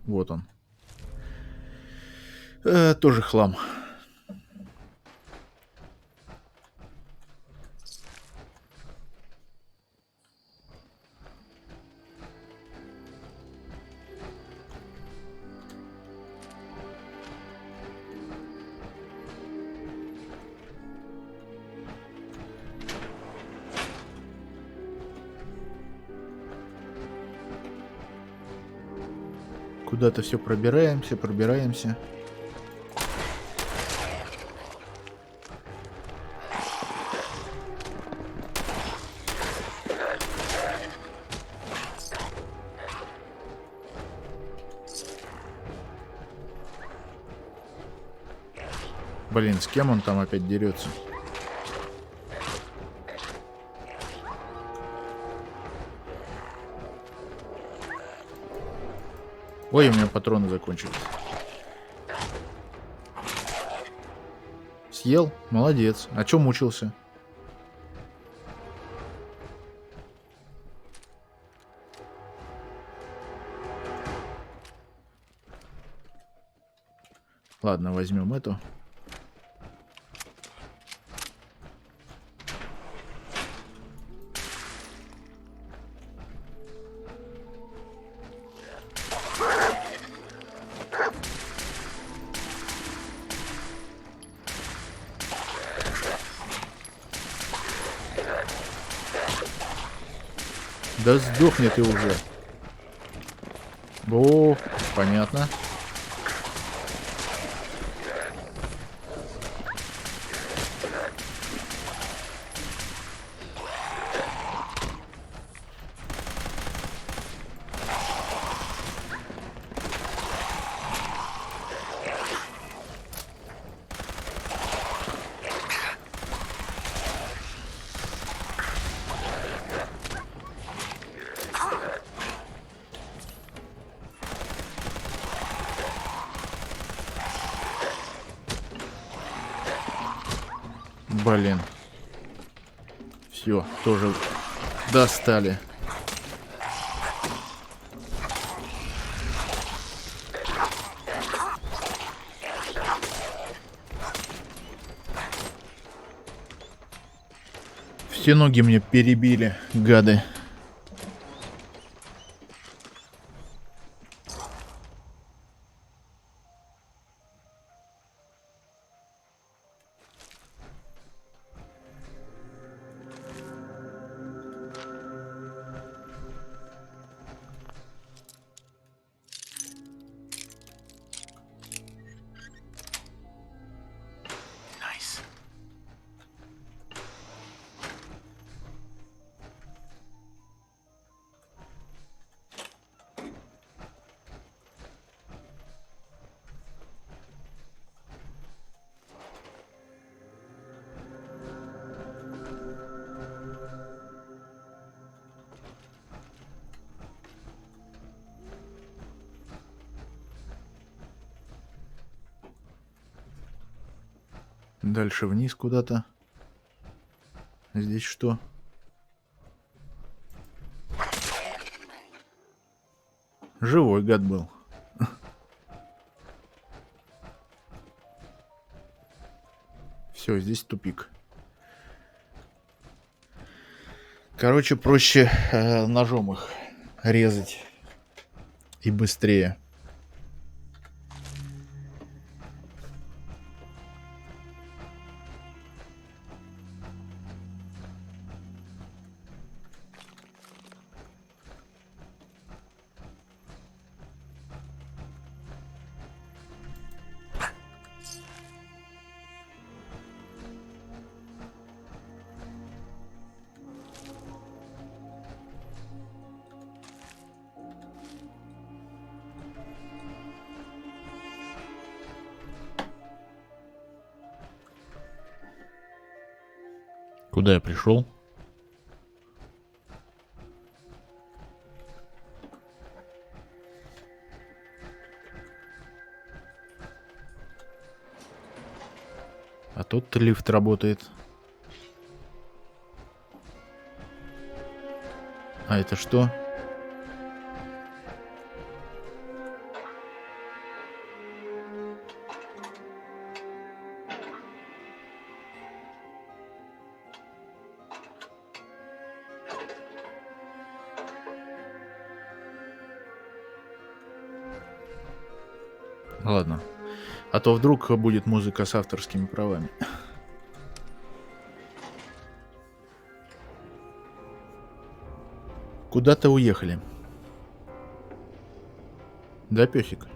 Вот он. Тоже хлам. Куда-то все пробираемся. Блин, с кем он там опять дерется? Ой, у меня патроны закончились. Съел? Молодец. А чё мучился? Ладно, возьмем эту. Да сдохни ты уже. О, понятно. Блин. Все, тоже достали. Все ноги мне перебили, гады. Nice. Дальше вниз куда-то. Здесь что? Живой гад был. Все, здесь тупик. Короче, проще ножом их резать. И быстрее. Куда я пришел? А тут лифт работает. А это что? Ладно. А то вдруг будет музыка с авторскими правами. Куда-то уехали. Да, песик?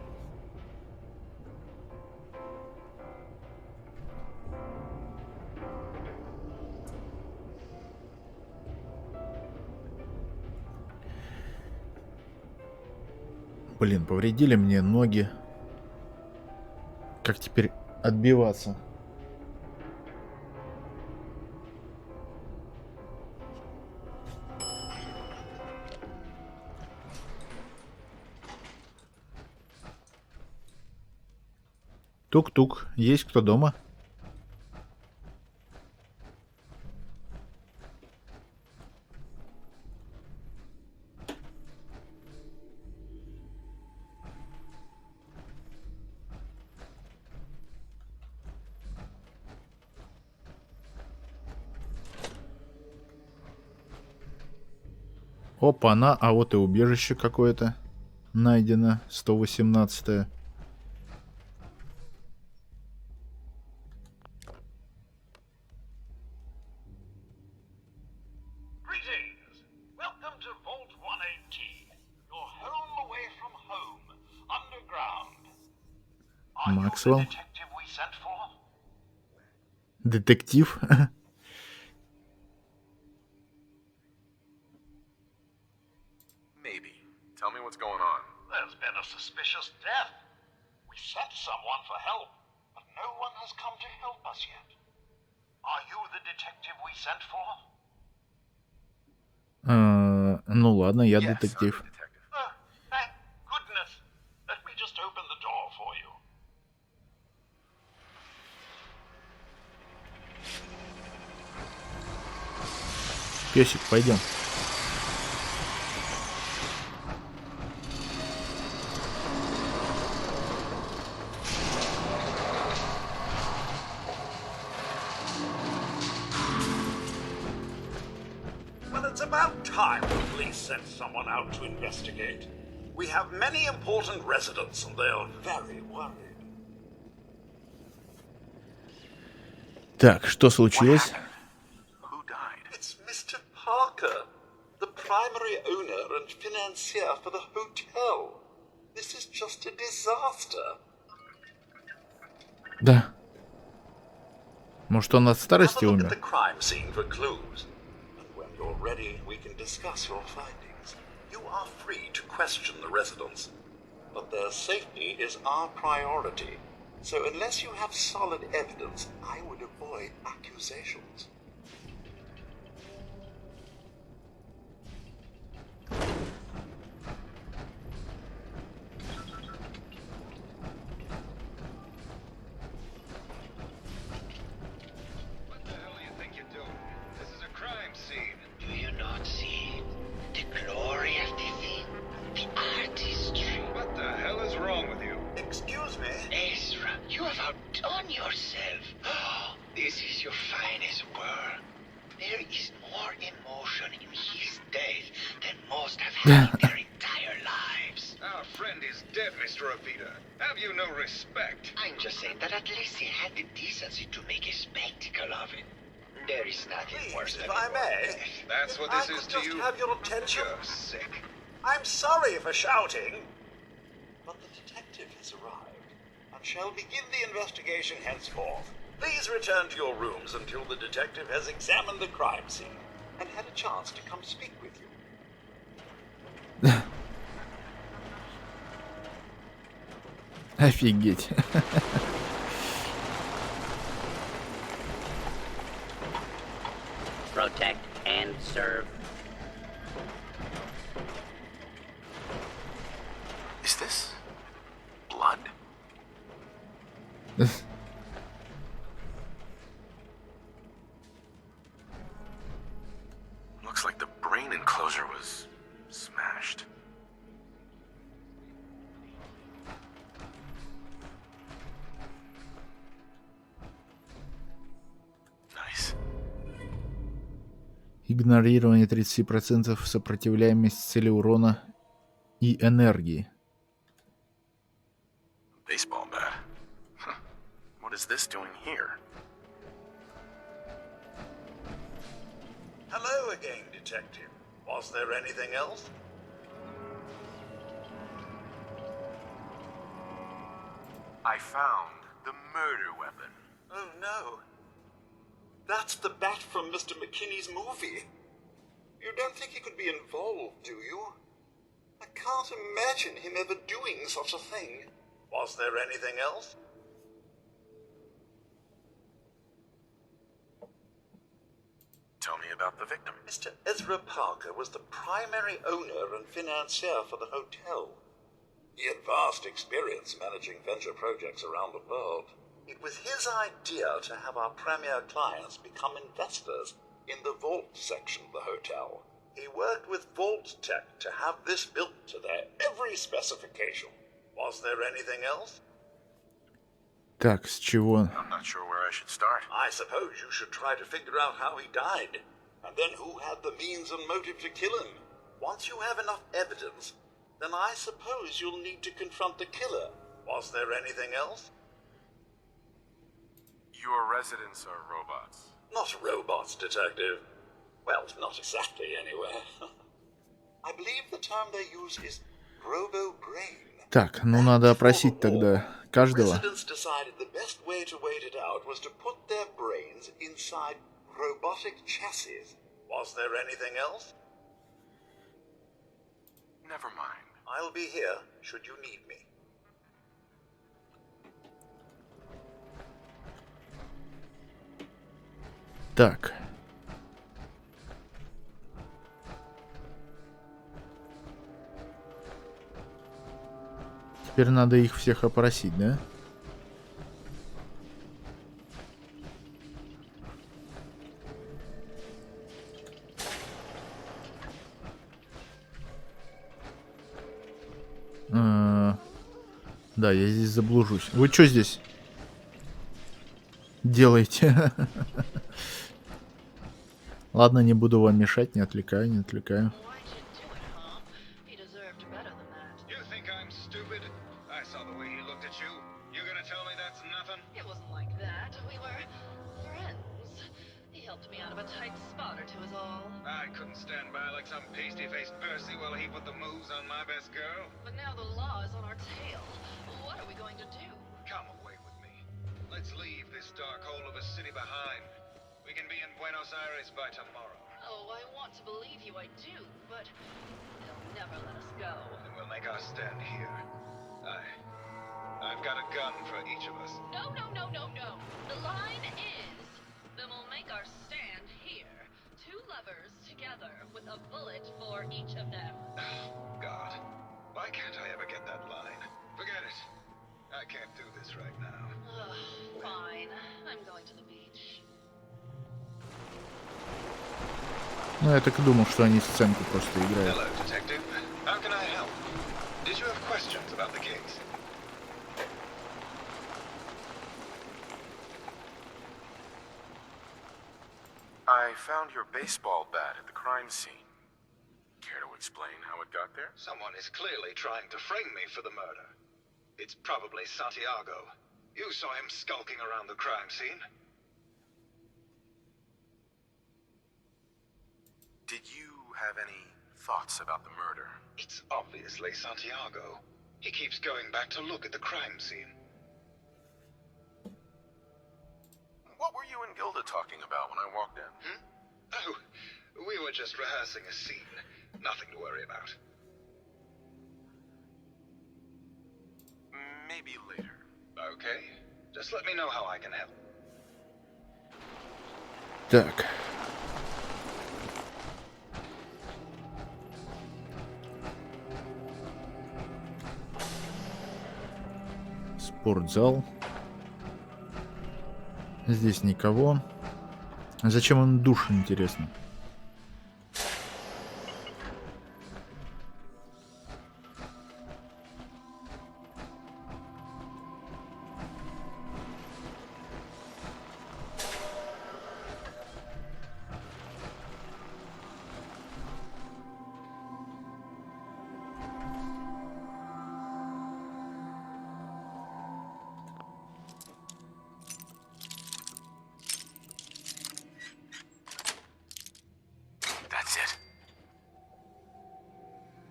Блин, повредили мне ноги. Как теперь отбиваться? Тук-тук. Есть кто дома? Опа-на, а вот и убежище какое-то найдено. 118-е. Greetings. Welcome to Vault 118. Your home away from home. Underground. Are you the Максвелл. detective we sent for? Детектив? Maybe. Tell me what's going on. There's been a suspicious death. We sent someone for help, but no one has come to help us yet. Are you the detective we sent for? Ну ладно, я детектив. Oh, thank goodness. Let me just open the door for you. Песик, пойдем. Well, it's about time the police sent someone out to investigate. We have many important residents, and they are very worried. Так, что случилось? It's Mr. Parker, the primary owner and financier for the hotel. This is just a disaster. Да. Может, он от старости Have a look at the умер? crime scene for clues. And when you're ready, we can discuss your findings. You are free to question the residents, but their safety is our priority. So unless you have solid evidence, I would avoid accusations. Do you not see it? The glory of the thing, the artistry. What the hell is wrong with you? Excuse me? Ezra, you have outdone yourself. This is your finest work. There is more emotion in his death than most have had in their entire lives. Our friend is dead, Mr. Avita. Have you no respect? I'm just saying that at least he had the decency to make a spectacle of it. There is nothing worse than If I may, That's what this is to you. Have your attention. You're sick. I'm sorry for shouting, but the detective has arrived and shall begin the investigation henceforth. Please return to your rooms until the detective has examined the crime scene and had a chance to come speak with you. Офигеть. Protect and serve. Is this blood? Looks like the brain enclosure was smashed. Nice. Игнорирование 30% сопротивляемость цели урона и энергии. Baseball bat. Huh. What is this doing here? Hello again, detective. Was there anything else? I found the murder weapon. Oh no. That's the bat from Mr. McKinney's movie. You don't think he could be involved, do you? I can't imagine him ever doing such a thing. Was there anything else? Tell me about the victim. Mr. Ezra Parker was the primary owner and financier for the hotel. He had vast experience managing venture projects around the world. It was his idea to have our premier clients become investors in the vault section of the hotel. He worked with Vault Tech to have this built to their every specification. Was there anything else? Так, с чего? I'm not sure where I should start. I suppose you should try to figure out how he died, and then who had the means and motive to kill him. Once you have enough evidence, then I suppose you'll need to confront the killer. Was there anything else? Your residents are robots. Not robots, detective. Well, not exactly, anyway. I believe the term they use is robo-brain. Так, ну надо опросить тогда каждого. Residents decided the best way to wait it out was to put their brains inside robotic chassis. Was there anything else? Never mind. I'll be here should you need me. Так. Теперь надо их всех опросить, да? Да, я здесь заблужусь. Вы что здесь делаете? Ладно, не буду вам мешать, не отвлекаю, не отвлекаю. You think I'm stupid? I saw the way he looked at you. You gonna tell me that's nothing? It wasn't like that. We were friends. He helped me out of a tight spot or two is all. I couldn't stand by like some pasty-faced Percy while he put the moves on my best girl. But now the law is on our tail. What are we going to do? Come away with me. Let's leave this dark hole of a city behind. We can be in Buenos Aires by tomorrow. Oh, I want to believe you, I do, but they'll never let us go. And we'll make our stand here. I've got a gun for each of us. No, no, no, no, no. The line is, then we'll make our stand here. Two lovers together with a bullet for each of them. Oh, God. Why can't I ever get that line? Forget it. I can't do this right now. Fine. I'm going to the beach. Ну, я так и думал, что они сценку просто играют. Hello, detective. How can I help? Did you have questions about the case? I found your baseball bat at the crime scene. Care to explain how it got there? Someone is clearly trying to frame me for the murder. It's probably Santiago. You saw him skulking around the crime scene. Did you have any thoughts about the murder? It's obviously Santiago. He keeps going back to look at the crime scene. What were you and Gilda talking about when I walked in? Oh, we were just rehearsing a scene. Nothing to worry about. Maybe later. Okay. Just let me know how I can help. Так. Спортзал. Здесь никого. Зачем он душ, интересно?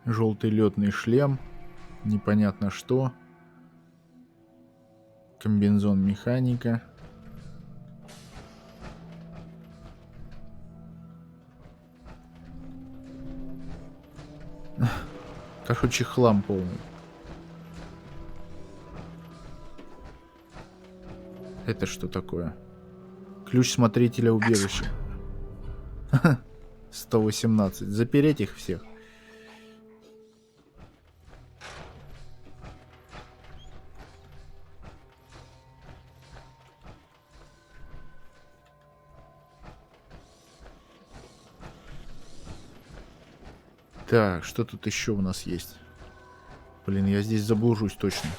Желтый летный шлем. Непонятно что. Комбинезон механика. Короче, хлам полный. Это что такое? Ключ смотрителя убежища. 118. Запереть их всех. Так, что тут еще у нас есть? Блин, я здесь заблужусь точно.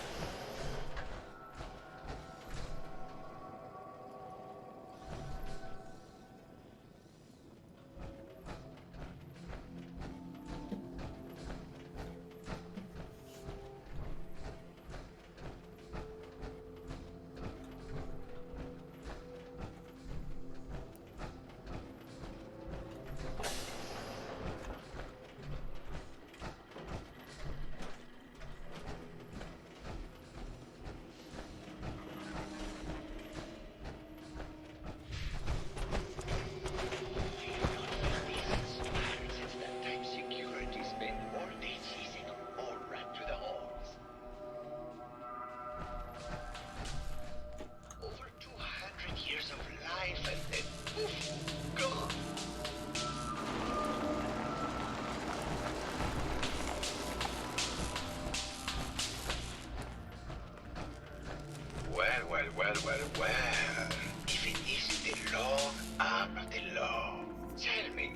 Well, if it is the long arm of the law, tell me,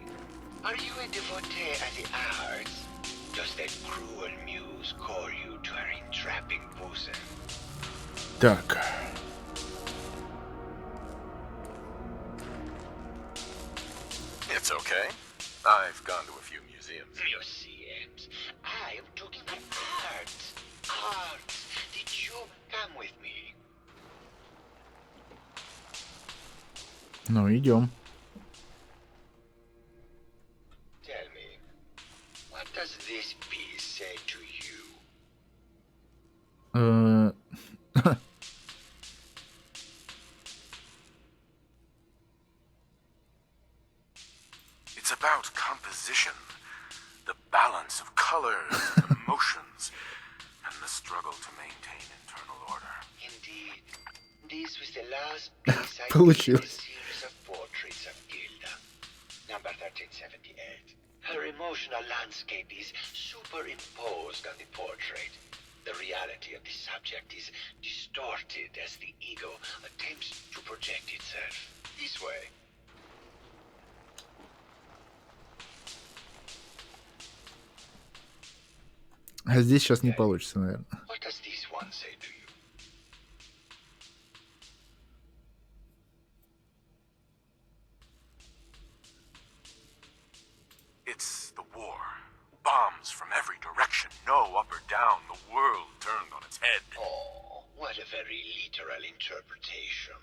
are you a devotee of the arts? Does that cruel muse call you to her trapping pussy. Так. It's okay. I've gone to a few museums. Museums? I am talking about art. Art. Did you come with me? Ну, идем. Tell me, what does this piece say to you? It's about composition, the balance of colors, emotions, and the struggle to maintain internal order. Indeed. This was the last piece I did in a Получилось. series of portraits of Gilda. Number 1378. Her emotional landscape is superimposed on the portrait. The reality of the subject is distorted as the ego attempts to project itself. This way. А здесь сейчас не получится, наверное. What does this one say to you? It's the war. Bombs from every direction, no up or down. The world turned on its head. Oh, what a very literal interpretation.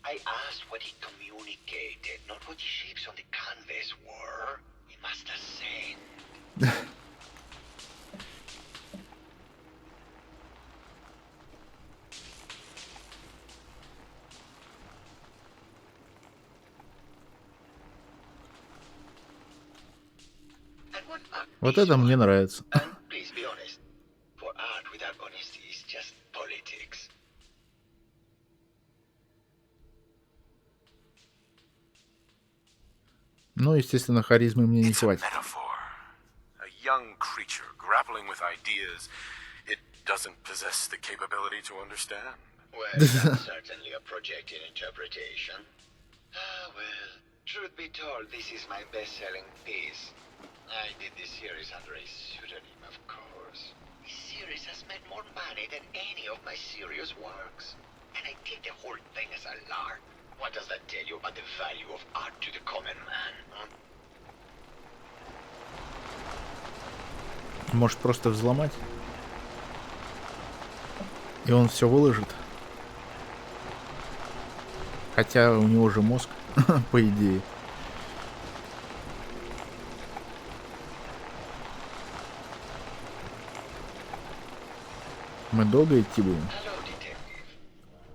I asked what it communicated, not what the shapes on the canvas were. It must ascend. Вот это мне нравится. Please be honest. For art without honesty is just politics. Ну, естественно, харизмы мне не хватит. A young creature grappling with ideas it doesn't possess the capability to understand. Well, that's certainly a projected interpretation. Ah, well, truth be told, this is my best-selling piece. I did this series under a pseudonym, of course. This series has made more money than any of my serious works. And I did the whole thing as a lark. What does that tell you about the value of art to the common man? Huh? Может, просто взломать? И он все выложит. Хотя у него же мозг, по идее. Мы долго идти будем?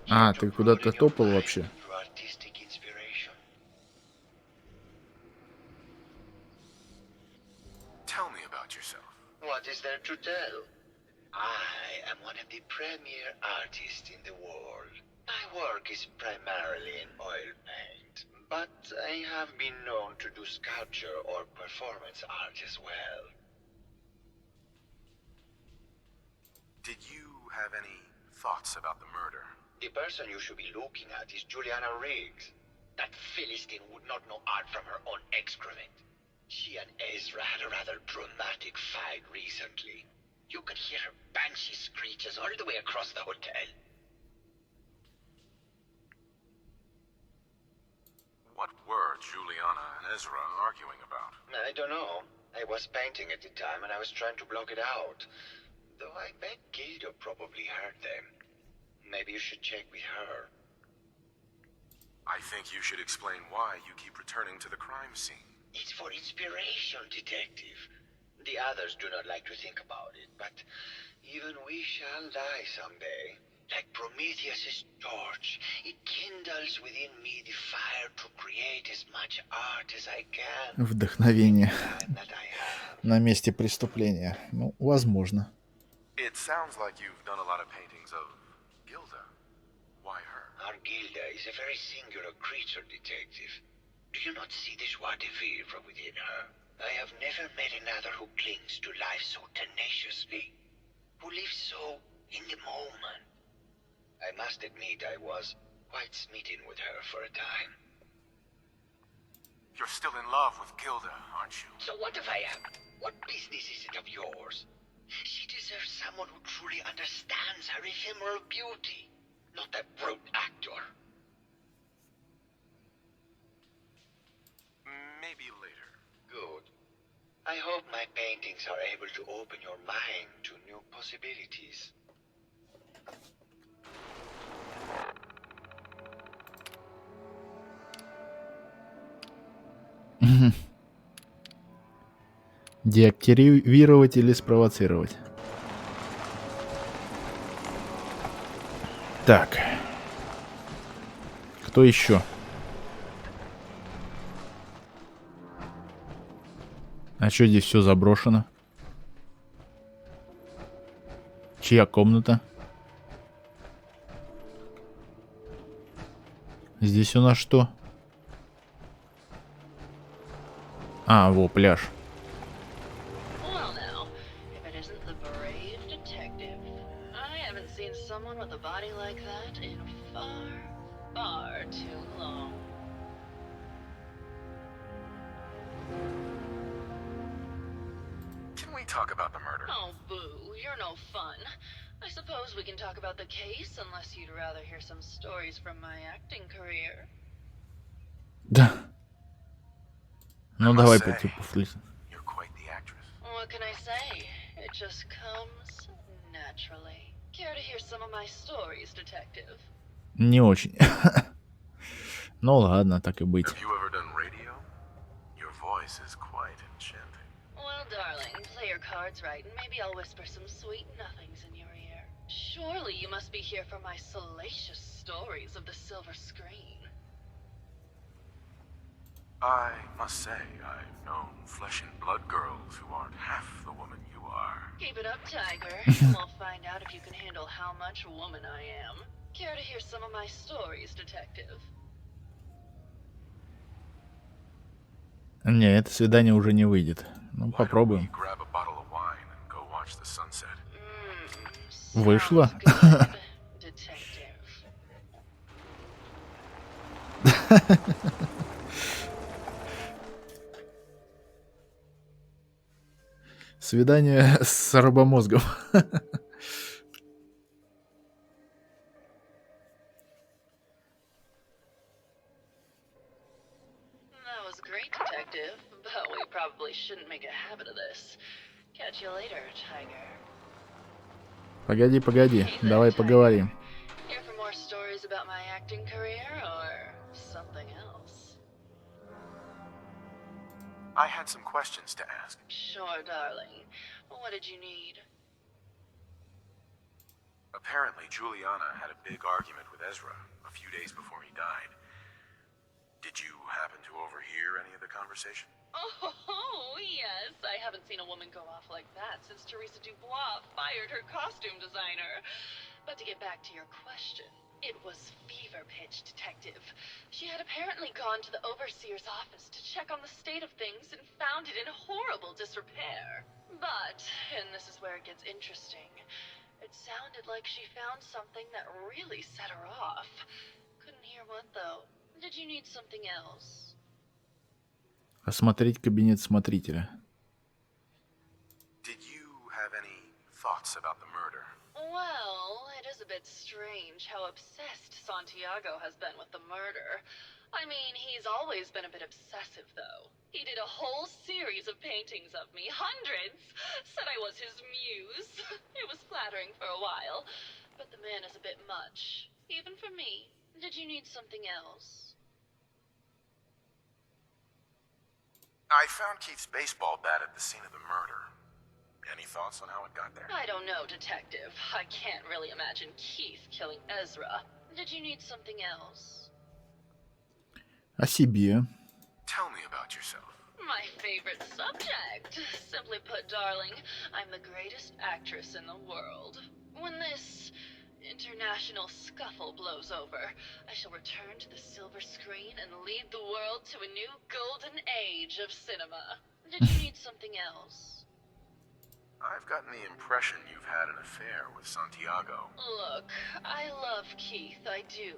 А, ты куда-то топал вообще? Tell me about yourself. What is there to tell? I am one of the premier artists in the world. My work is primarily in oil paint, but I have been known to do sculpture or performance art as well. Did you have any thoughts about the murder? The person you should be looking at is Juliana Riggs. That Philistine would not know art from her own excrement. She and Ezra had a rather dramatic fight recently. You could hear her banshee screeches all the way across the hotel. What were Juliana and Ezra arguing about? I don't know. I was painting at the time and I was trying to block it out. Though I bet Gilda probably heard them. Maybe you should check with her. I think you should explain why you keep returning to the crime scene. It's for inspiration, detective. The others do not like to think about it, but even we shall die someday. Like Prometheus' torch, it kindles within me the fire to create as much art as I can. Вдохновение на месте преступления. Ну, возможно. It sounds like you've done a lot of paintings of Gilda. Why her? Our Gilda is a very singular creature, detective. Do you not see the joie de vivre within her? I have never met another who clings to life so tenaciously, who lives so in the moment. I must admit I was quite smitten with her for a time. You're still in love with Gilda, aren't you? So what if I am? What business is it of yours? She deserves someone who truly understands her ephemeral beauty, not that brute actor. Maybe later. Good. I hope my paintings are able to open your mind to new possibilities. Деактивировать или спровоцировать? Так. Кто еще? А что здесь все заброшено? Чья комната? Здесь у нас что? А, во, пляж. Well now, if it isn't the brave detective. I haven't seen someone with a body like that in far, far too long. Can we talk about the murder? Oh, boo, you're no fun. I suppose we can talk about the case, unless you'd rather hear some stories from my acting career. Да. Ну I must давай say, по типу флис. you're quite the actress. What can I say? It just comes naturally. Care to hear some of my stories, detective? Не очень. Ну ладно, так и быть. Have you ever done radio? Your voice is quite enchanting. Well, darling, play your cards right, and maybe I'll whisper some sweet nothings in your ear. Surely you must be here for my salacious stories of the silver screen. I must say, I've known flesh and blood girls who aren't half the woman you are. Keep it up, Tiger, and we'll find out if you can handle how much woman I am. Care to hear some of my stories, detective? Не, это свидание уже не выйдет. Ну, попробуем. Grab a bottle of wine and go watch the sunset. Вышло. Свидание с рабомозгом. That was great, detective, but we probably shouldn't make a habit of this. Catch you later, Tiger. Погоди, погоди. Давай поговорим. Here for more stories about my acting career or something else? I had some questions to ask. Sure, darling. What did you need? Apparently, Juliana had a big argument with Ezra a few days before he died. Did you happen to overhear any of the conversation? Oh, yes. I haven't seen a woman go off like that since Teresa Dubois fired her costume designer. But to get back to your question, it was fever pitch, detective. She had apparently gone to the overseer's office to check on the state of things and found it in horrible disrepair. But, and this is where it gets interesting, it sounded like she found something that really set her off. Couldn't hear what, though. Did you need something else? Осмотреть кабинет смотрителя. Did you have any thoughts about the murder? Well, it is a bit strange how obsessed Santiago has been with the murder. I mean, he's always been a bit obsessive, though. He did a whole series of paintings of me, hundreds, said I was his muse. It was flattering for a while, but the man is a bit much, even for me. Did you need something else? I found Keith's baseball bat at the scene of the murder. Any thoughts on how it got there? I don't know, detective. I can't really imagine Keith killing Ezra. Did you need something else? О себе. Tell me about yourself. My favorite subject. Simply put, darling, I'm the greatest actress in the world. When this international scuffle blows over, I shall return to the silver screen and lead the world to a new golden age of cinema. Did you need something else? I've gotten the impression you've had an affair with Santiago. Look, I love Keith, I do.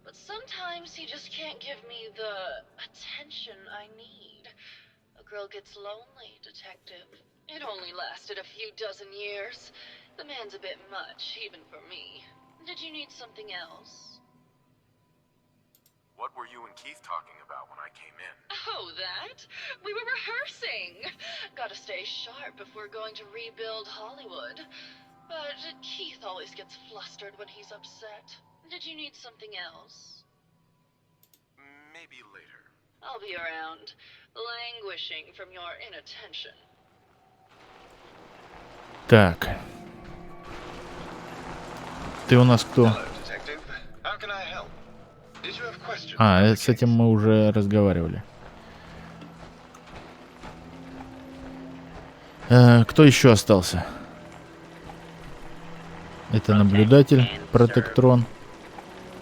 But sometimes he just can't give me the attention I need. A girl gets lonely, detective. It only lasted a few dozen years. The man's a bit much, even for me. Did you need something else? What were you and Keith talking about when I came in? Oh, that? We were rehearsing. Gotta stay sharp if we're going to rebuild Hollywood. But Keith always gets flustered when he's upset. Did you need something else? Maybe later. I'll be around, languishing from your inattention. Так. Ты у нас кто? А, с этим мы уже разговаривали. Кто еще остался? Это наблюдатель, протектрон,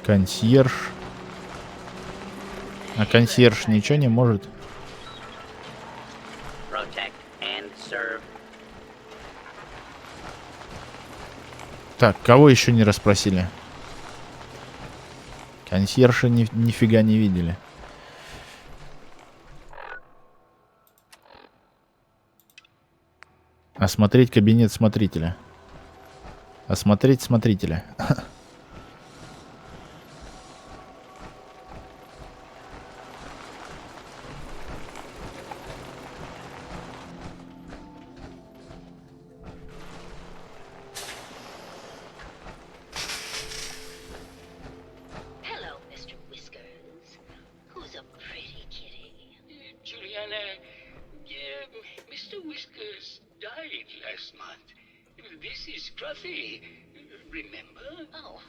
консьерж. А консьерж ничего не может. Так, кого еще не расспросили? Консьержи нифига не видели. Осмотреть кабинет смотрителя. Осмотреть смотрителя. Mr. Whiskers died last month. This is Scruffy. Remember? Oh,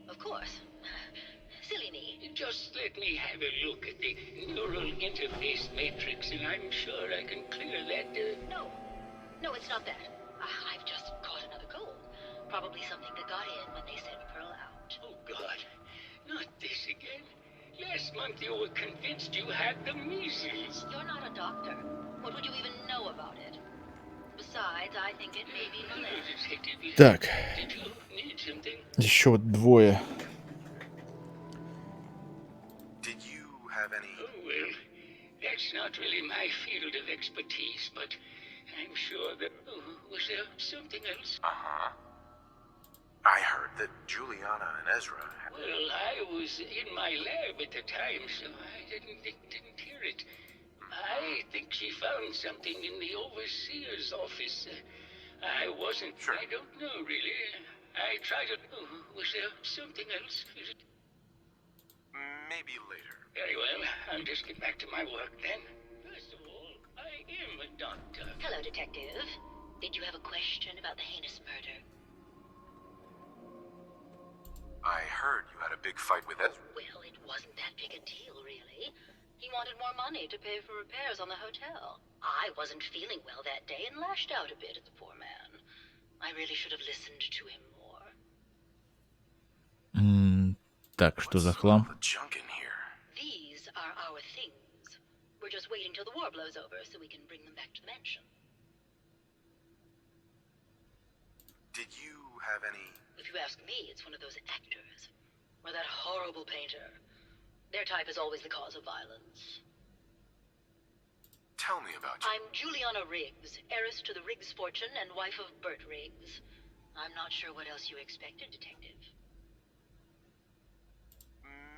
of course. Silly me. Just let me have a look at the neural interface matrix, and I'm sure I can clear that. No, it's not that. I've just caught another cold. Probably something that got in when they sent Pearl out. Oh, God. Not this again. Last month you were convinced you had the measles. You're not a doctor. What would you even know about it? Besides, I think it may be malaria. Так. Did you need something? Еще вот двое. Did you have any... Oh, well, that's not really my field of expertise, but I'm sure that... Oh, was there something else? Uh-huh. I heard that Juliana and Ezra... Well, I was in my lab at the time, so I didn't hear it. I think she found something in the overseer's office. I wasn't... Sure. I don't know, really. I tried to... Oh, was there something else? Maybe later. Very well. I'll just get back to my work then. First of all, I am a doctor. Hello, Detective. Did you have a question about the heinous murder? I heard you had a big fight with Ezra. Well, it wasn't that big a deal, really. He wanted more money to pay for repairs on the hotel. I wasn't feeling well that day and lashed out a bit at the poor man. I really should have listened to him more. Так, что за хлам? These are our things. We're just waiting till the war blows over so we can bring them back to the mansion. Did you have any... If you ask me, it's one of those actors. Or that horrible painter. Their type is always the cause of violence. Tell me about you. I'm Juliana Riggs, heiress to the Riggs fortune and wife of Bert Riggs. I'm not sure what else you expected, Detective.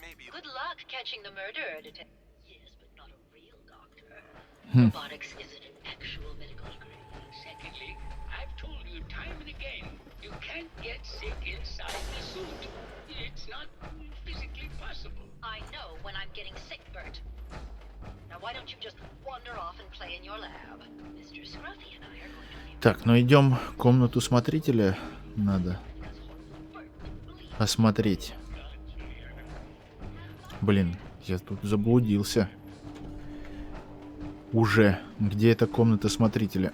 Maybe... Good luck catching the murderer, Detective. Yes, but not a real doctor. Robotics isn't an actual medical degree. Secondly, I've told you time and again, you can't get sick inside the suit. It's not physically possible. I know when I'm getting sick, Bert. Now why don't you just wander off and play in your lab? Mr. Scruffy and I are going to be... Так, ну идем в комнату смотрителя. Надо осмотреть. Блин, я тут заблудился. Уже. Где эта комната смотрителя?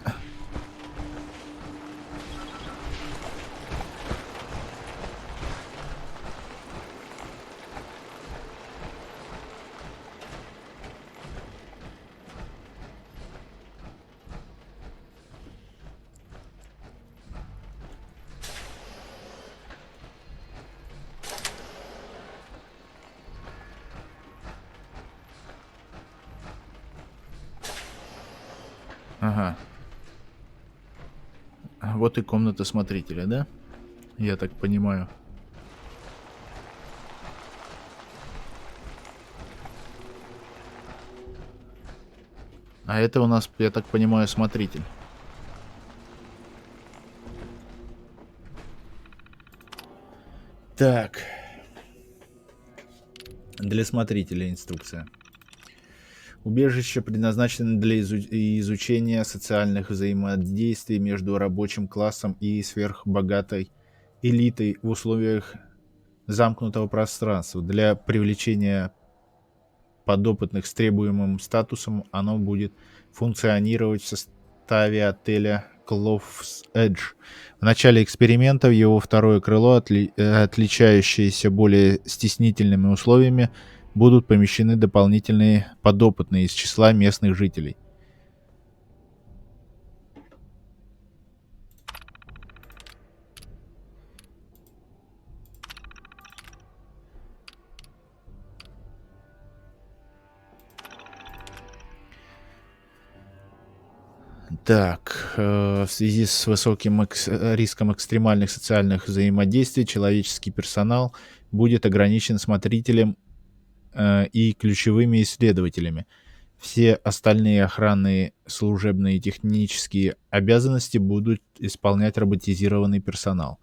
Ага. вот и комната смотрителя, да? Я так понимаю. А это у нас, я так понимаю, смотритель. Так. Для смотрителя инструкция. Убежище предназначено для изучения социальных взаимодействий между рабочим классом и сверхбогатой элитой в условиях замкнутого пространства. Для привлечения подопытных с требуемым статусом оно будет функционировать в составе отеля Клоффс Эдж. В начале эксперимента его второе крыло, отличающееся более стеснительными условиями, будут помещены дополнительные подопытные из числа местных жителей. Так, в связи с высоким риском экстремальных социальных взаимодействий человеческий персонал будет ограничен смотрителем и ключевыми исследователями. Все остальные охранные, служебные и технические обязанности будут исполнять роботизированный персонал.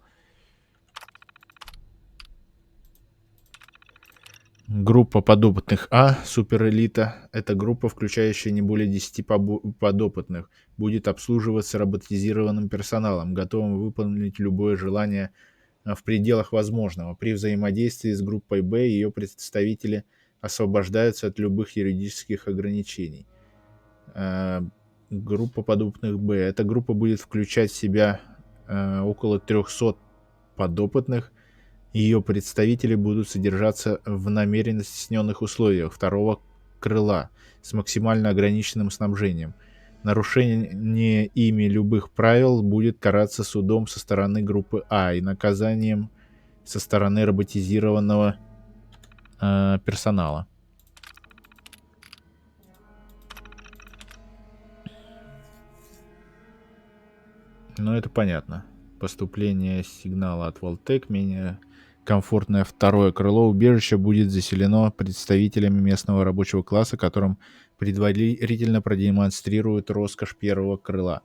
Группа подопытных А, суперэлита, это группа, включающая не более 10 подопытных, будет обслуживаться роботизированным персоналом, готовым выполнить любое желание в пределах возможного. При взаимодействии с группой Б ее представители освобождаются от любых юридических ограничений. Группа подопытных Б. Эта группа будет включать в себя около 300 подопытных. Ее представители будут содержаться в намеренно стесненных условиях второго крыла с максимально ограниченным снабжением. Нарушение ими любых правил будет караться судом со стороны группы А и наказанием со стороны роботизированного персонала. Ну, это понятно. Поступление сигнала от Волтек менее комфортное второе крыло убежища будет заселено представителями местного рабочего класса, которым предварительно продемонстрируют роскошь первого крыла.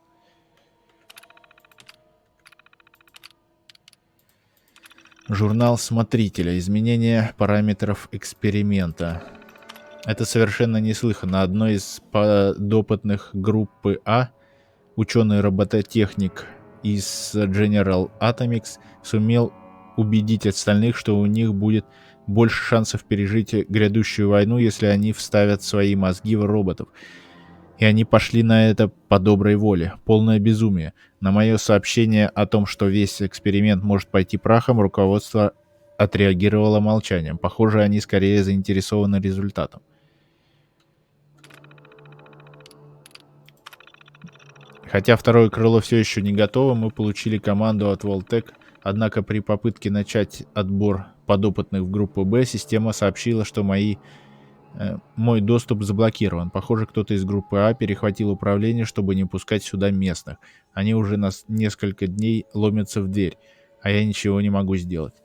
Журнал смотрителя. Изменение параметров эксперимента. Это совершенно неслыханно. Одной из подопытных группы А, ученый-робототехник из General Atomics, сумел убедить остальных, что у них будет больше шансов пережить грядущую войну, если они вставят свои мозги в роботов. И они пошли на это по доброй воле. Полное безумие. На мое сообщение о том, что весь эксперимент может пойти прахом, руководство отреагировало молчанием. Похоже, они скорее заинтересованы результатом. Хотя второе крыло все еще не готово, мы получили команду от Волтек, однако при попытке начать отбор подопытных в группу Б система сообщила, что мой доступ заблокирован. Похоже, кто-то из группы А перехватил управление, чтобы не пускать сюда местных. Они уже несколько дней ломятся в дверь, а я ничего не могу сделать.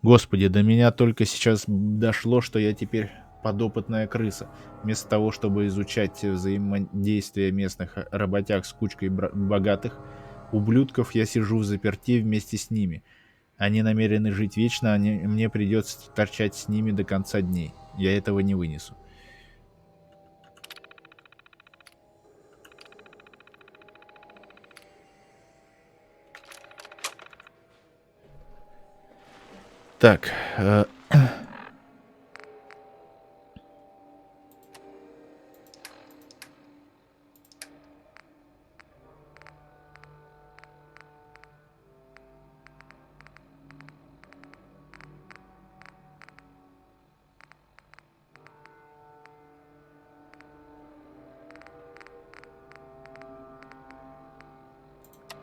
Господи, до меня только сейчас дошло, что я теперь подопытная крыса. Вместо того, чтобы изучать взаимодействие местных работяг с кучкой богатых ублюдков, я сижу взаперти вместе с ними. Они намерены жить вечно, а мне придется торчать с ними до конца дней. Я этого не вынесу. Так.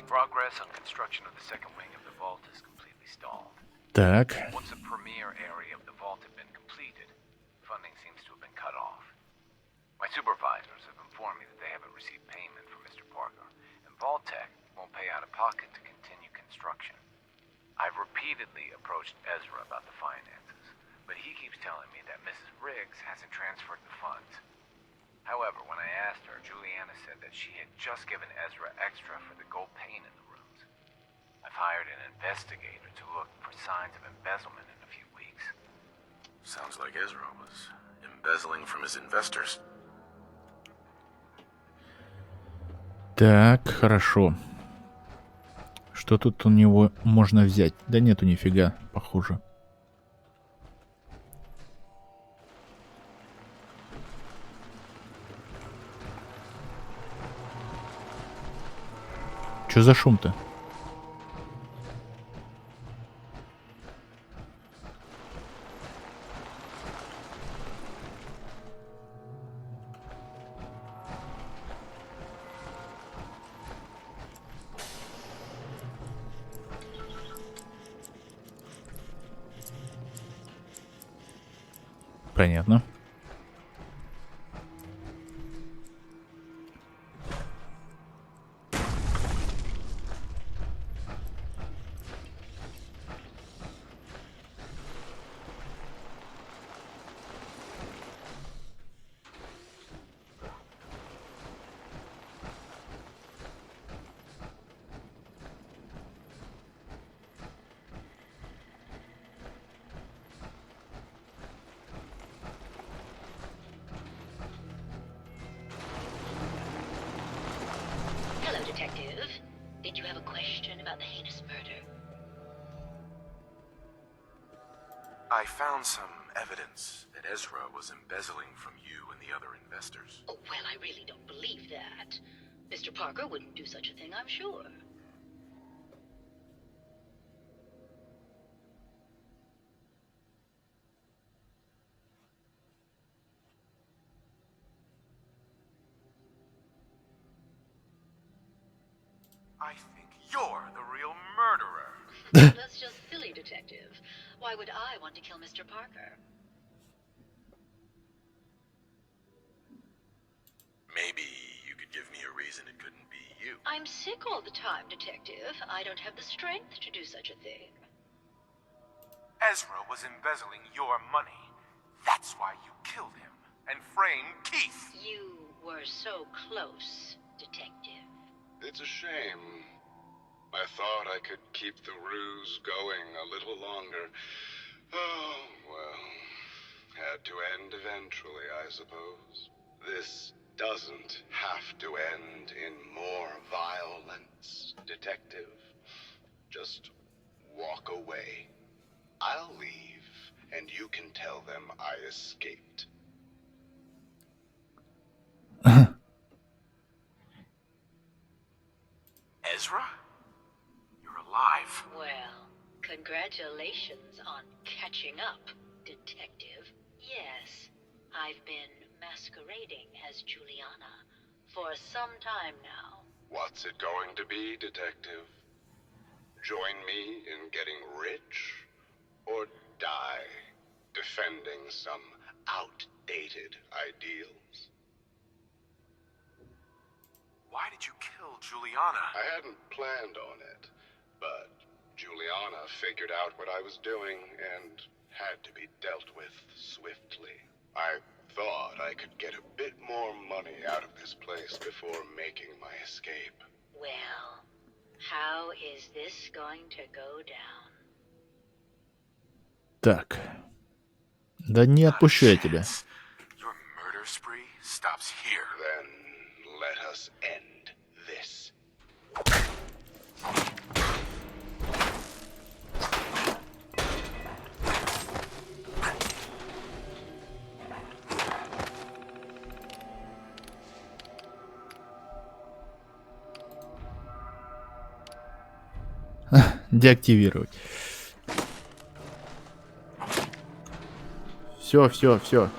Progress on construction of the second wing of the vault is completely stalled. Так. Once the premier area of the vault had been completed, funding seems to have been cut off. My supervisors have informed me that they haven't received payment from Mr. Parker, and Vault-Tec won't pay out of pocket to continue construction. I've repeatedly approached Ezra about the finances, but he keeps telling me that Mrs. Riggs hasn't transferred the funds. However, when I asked her, Juliana said that she had just given Ezra extra for the gold paint in the rooms. I've hired an investigator to look for signs of embezzlement in a few weeks. Sounds like Ezra was embezzling from his investors. Так, хорошо. Что тут у него можно взять? Да нету нифига, похоже. Чё за шум-то? Понятно. Hello, Detective. Did you have a question about the heinous murder? I found some evidence that Ezra was embezzling from you and the other investors. Oh, well, I really don't believe that. Mr. Parker wouldn't do such a thing, I'm sure. I think you're the real murderer. That's just silly, Detective. Why would I want to kill Mr. Parker? Maybe you could give me a reason it couldn't be you. I'm sick all the time, Detective. I don't have the strength to do such a thing. Ezra was embezzling your money. That's why you killed him and framed Keith. You were so close, Detective. It's a shame. I thought I could keep the ruse going a little longer. Oh, well. Had to end eventually, I suppose. This doesn't have to end in more violence, Detective. Just walk away. I'll leave, and you can tell them I escaped. Ezra? You're alive. Well, congratulations on catching up, Detective. Yes, I've been masquerading as Juliana for some time now. What's it going to be, Detective? Join me in getting rich? Or die defending some outdated ideals? Why did you kill Juliana? I hadn't planned on it, but Juliana figured out what I was doing and had to be dealt with swiftly. I thought I could get a bit more money out of this place before making my escape. Well, how is this going to go down? Так. Да не отпущу я тебя. Your murder spree stops here. Then let us end this. Деактивировать. Все, все, все.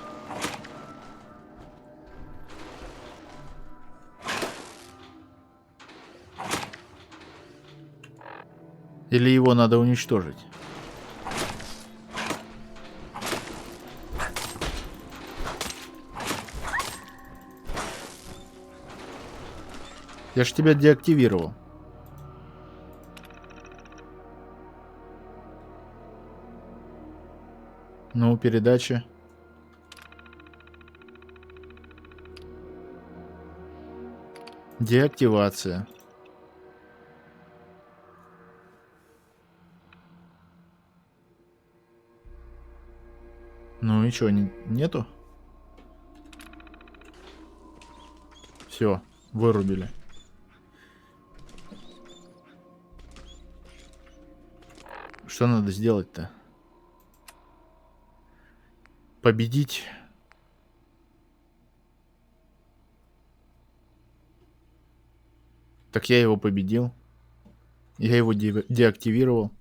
Или его надо уничтожить? Я ж тебя деактивировал. Ну, передача. Деактивация. Ну и чё, нету? Все, вырубили. Что надо сделать-то? Победить. Так я его победил. Я его деактивировал.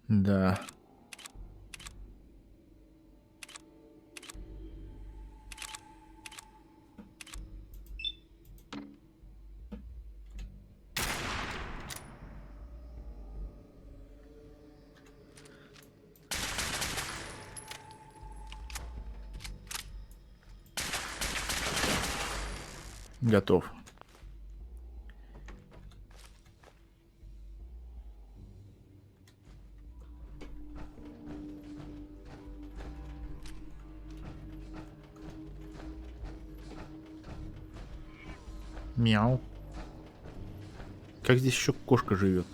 Да. Готов. Мяу. Как здесь еще кошка живет?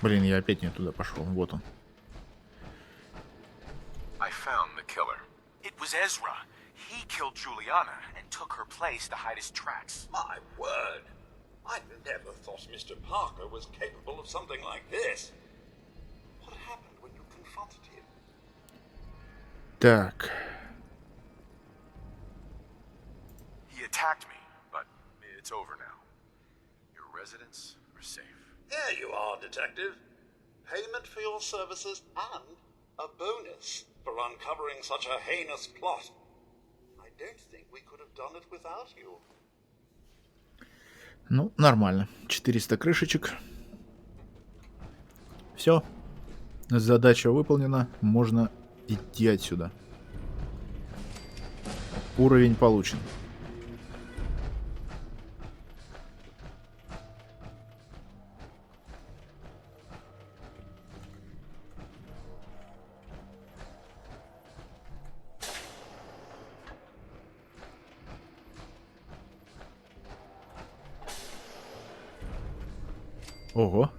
Блин, я опять не туда пошел. Вот он. I found the killer. It was Ezra. He killed Juliana and took her place to hide his tracks. My word! I never thought Mr. Parker was capable of something like this. What happened when you confronted him? Так. He attacked me, but it's over now. Your residents are safe. There you are, Detective. Payment for your services and a bonus for uncovering such a heinous plot. I don't think we could have done it without you. Ну, нормально. 400 крышечек. Все. Задача выполнена. Можно идти отсюда. Уровень получен. Ого.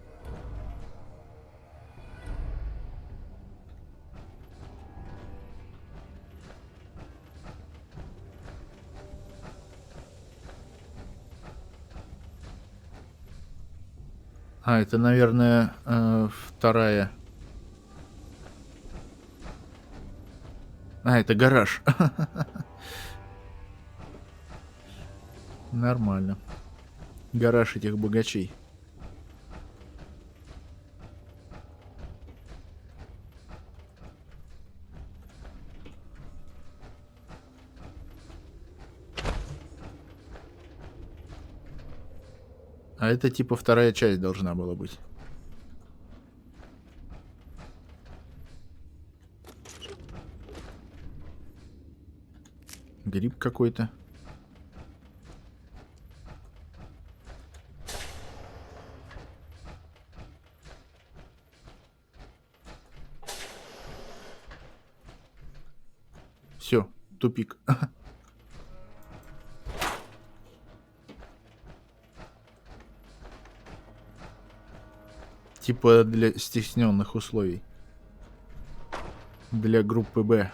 А, это, наверное, вторая. А, это гараж. Нормально. Гараж этих богачей. А это типа вторая часть должна была быть. Гриб какой-то. Все, тупик. Типа для стесненных условий. Для группы Б.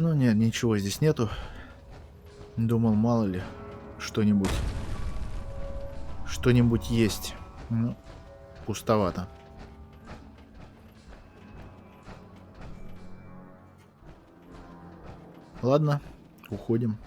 Ну нет, ничего здесь нету. Думал, мало ли, что-нибудь есть. Ну, пустовато. Ладно, уходим.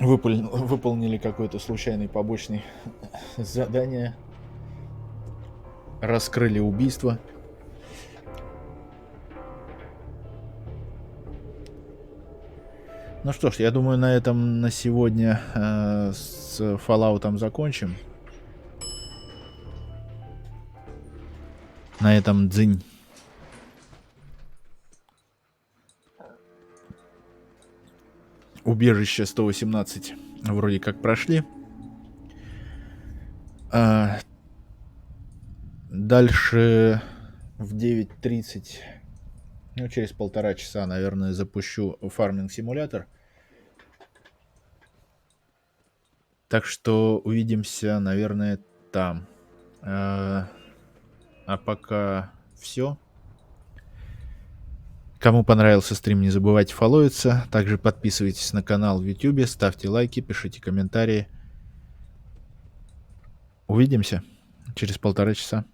Выполнили какое-то случайное побочное задание. Раскрыли убийство. Ну что ж, я думаю, на этом на сегодня с Fallout закончим. На этом дзынь. Убежище 118 вроде как прошли. Дальше в 9:30, ну, через 1,5 часа, наверное, запущу фарминг-симулятор. Так что увидимся, наверное, там. А пока все. Кому понравился стрим, не забывайте фолловиться. Также подписывайтесь на канал в YouTube, ставьте лайки, пишите комментарии. Увидимся через 1,5 часа.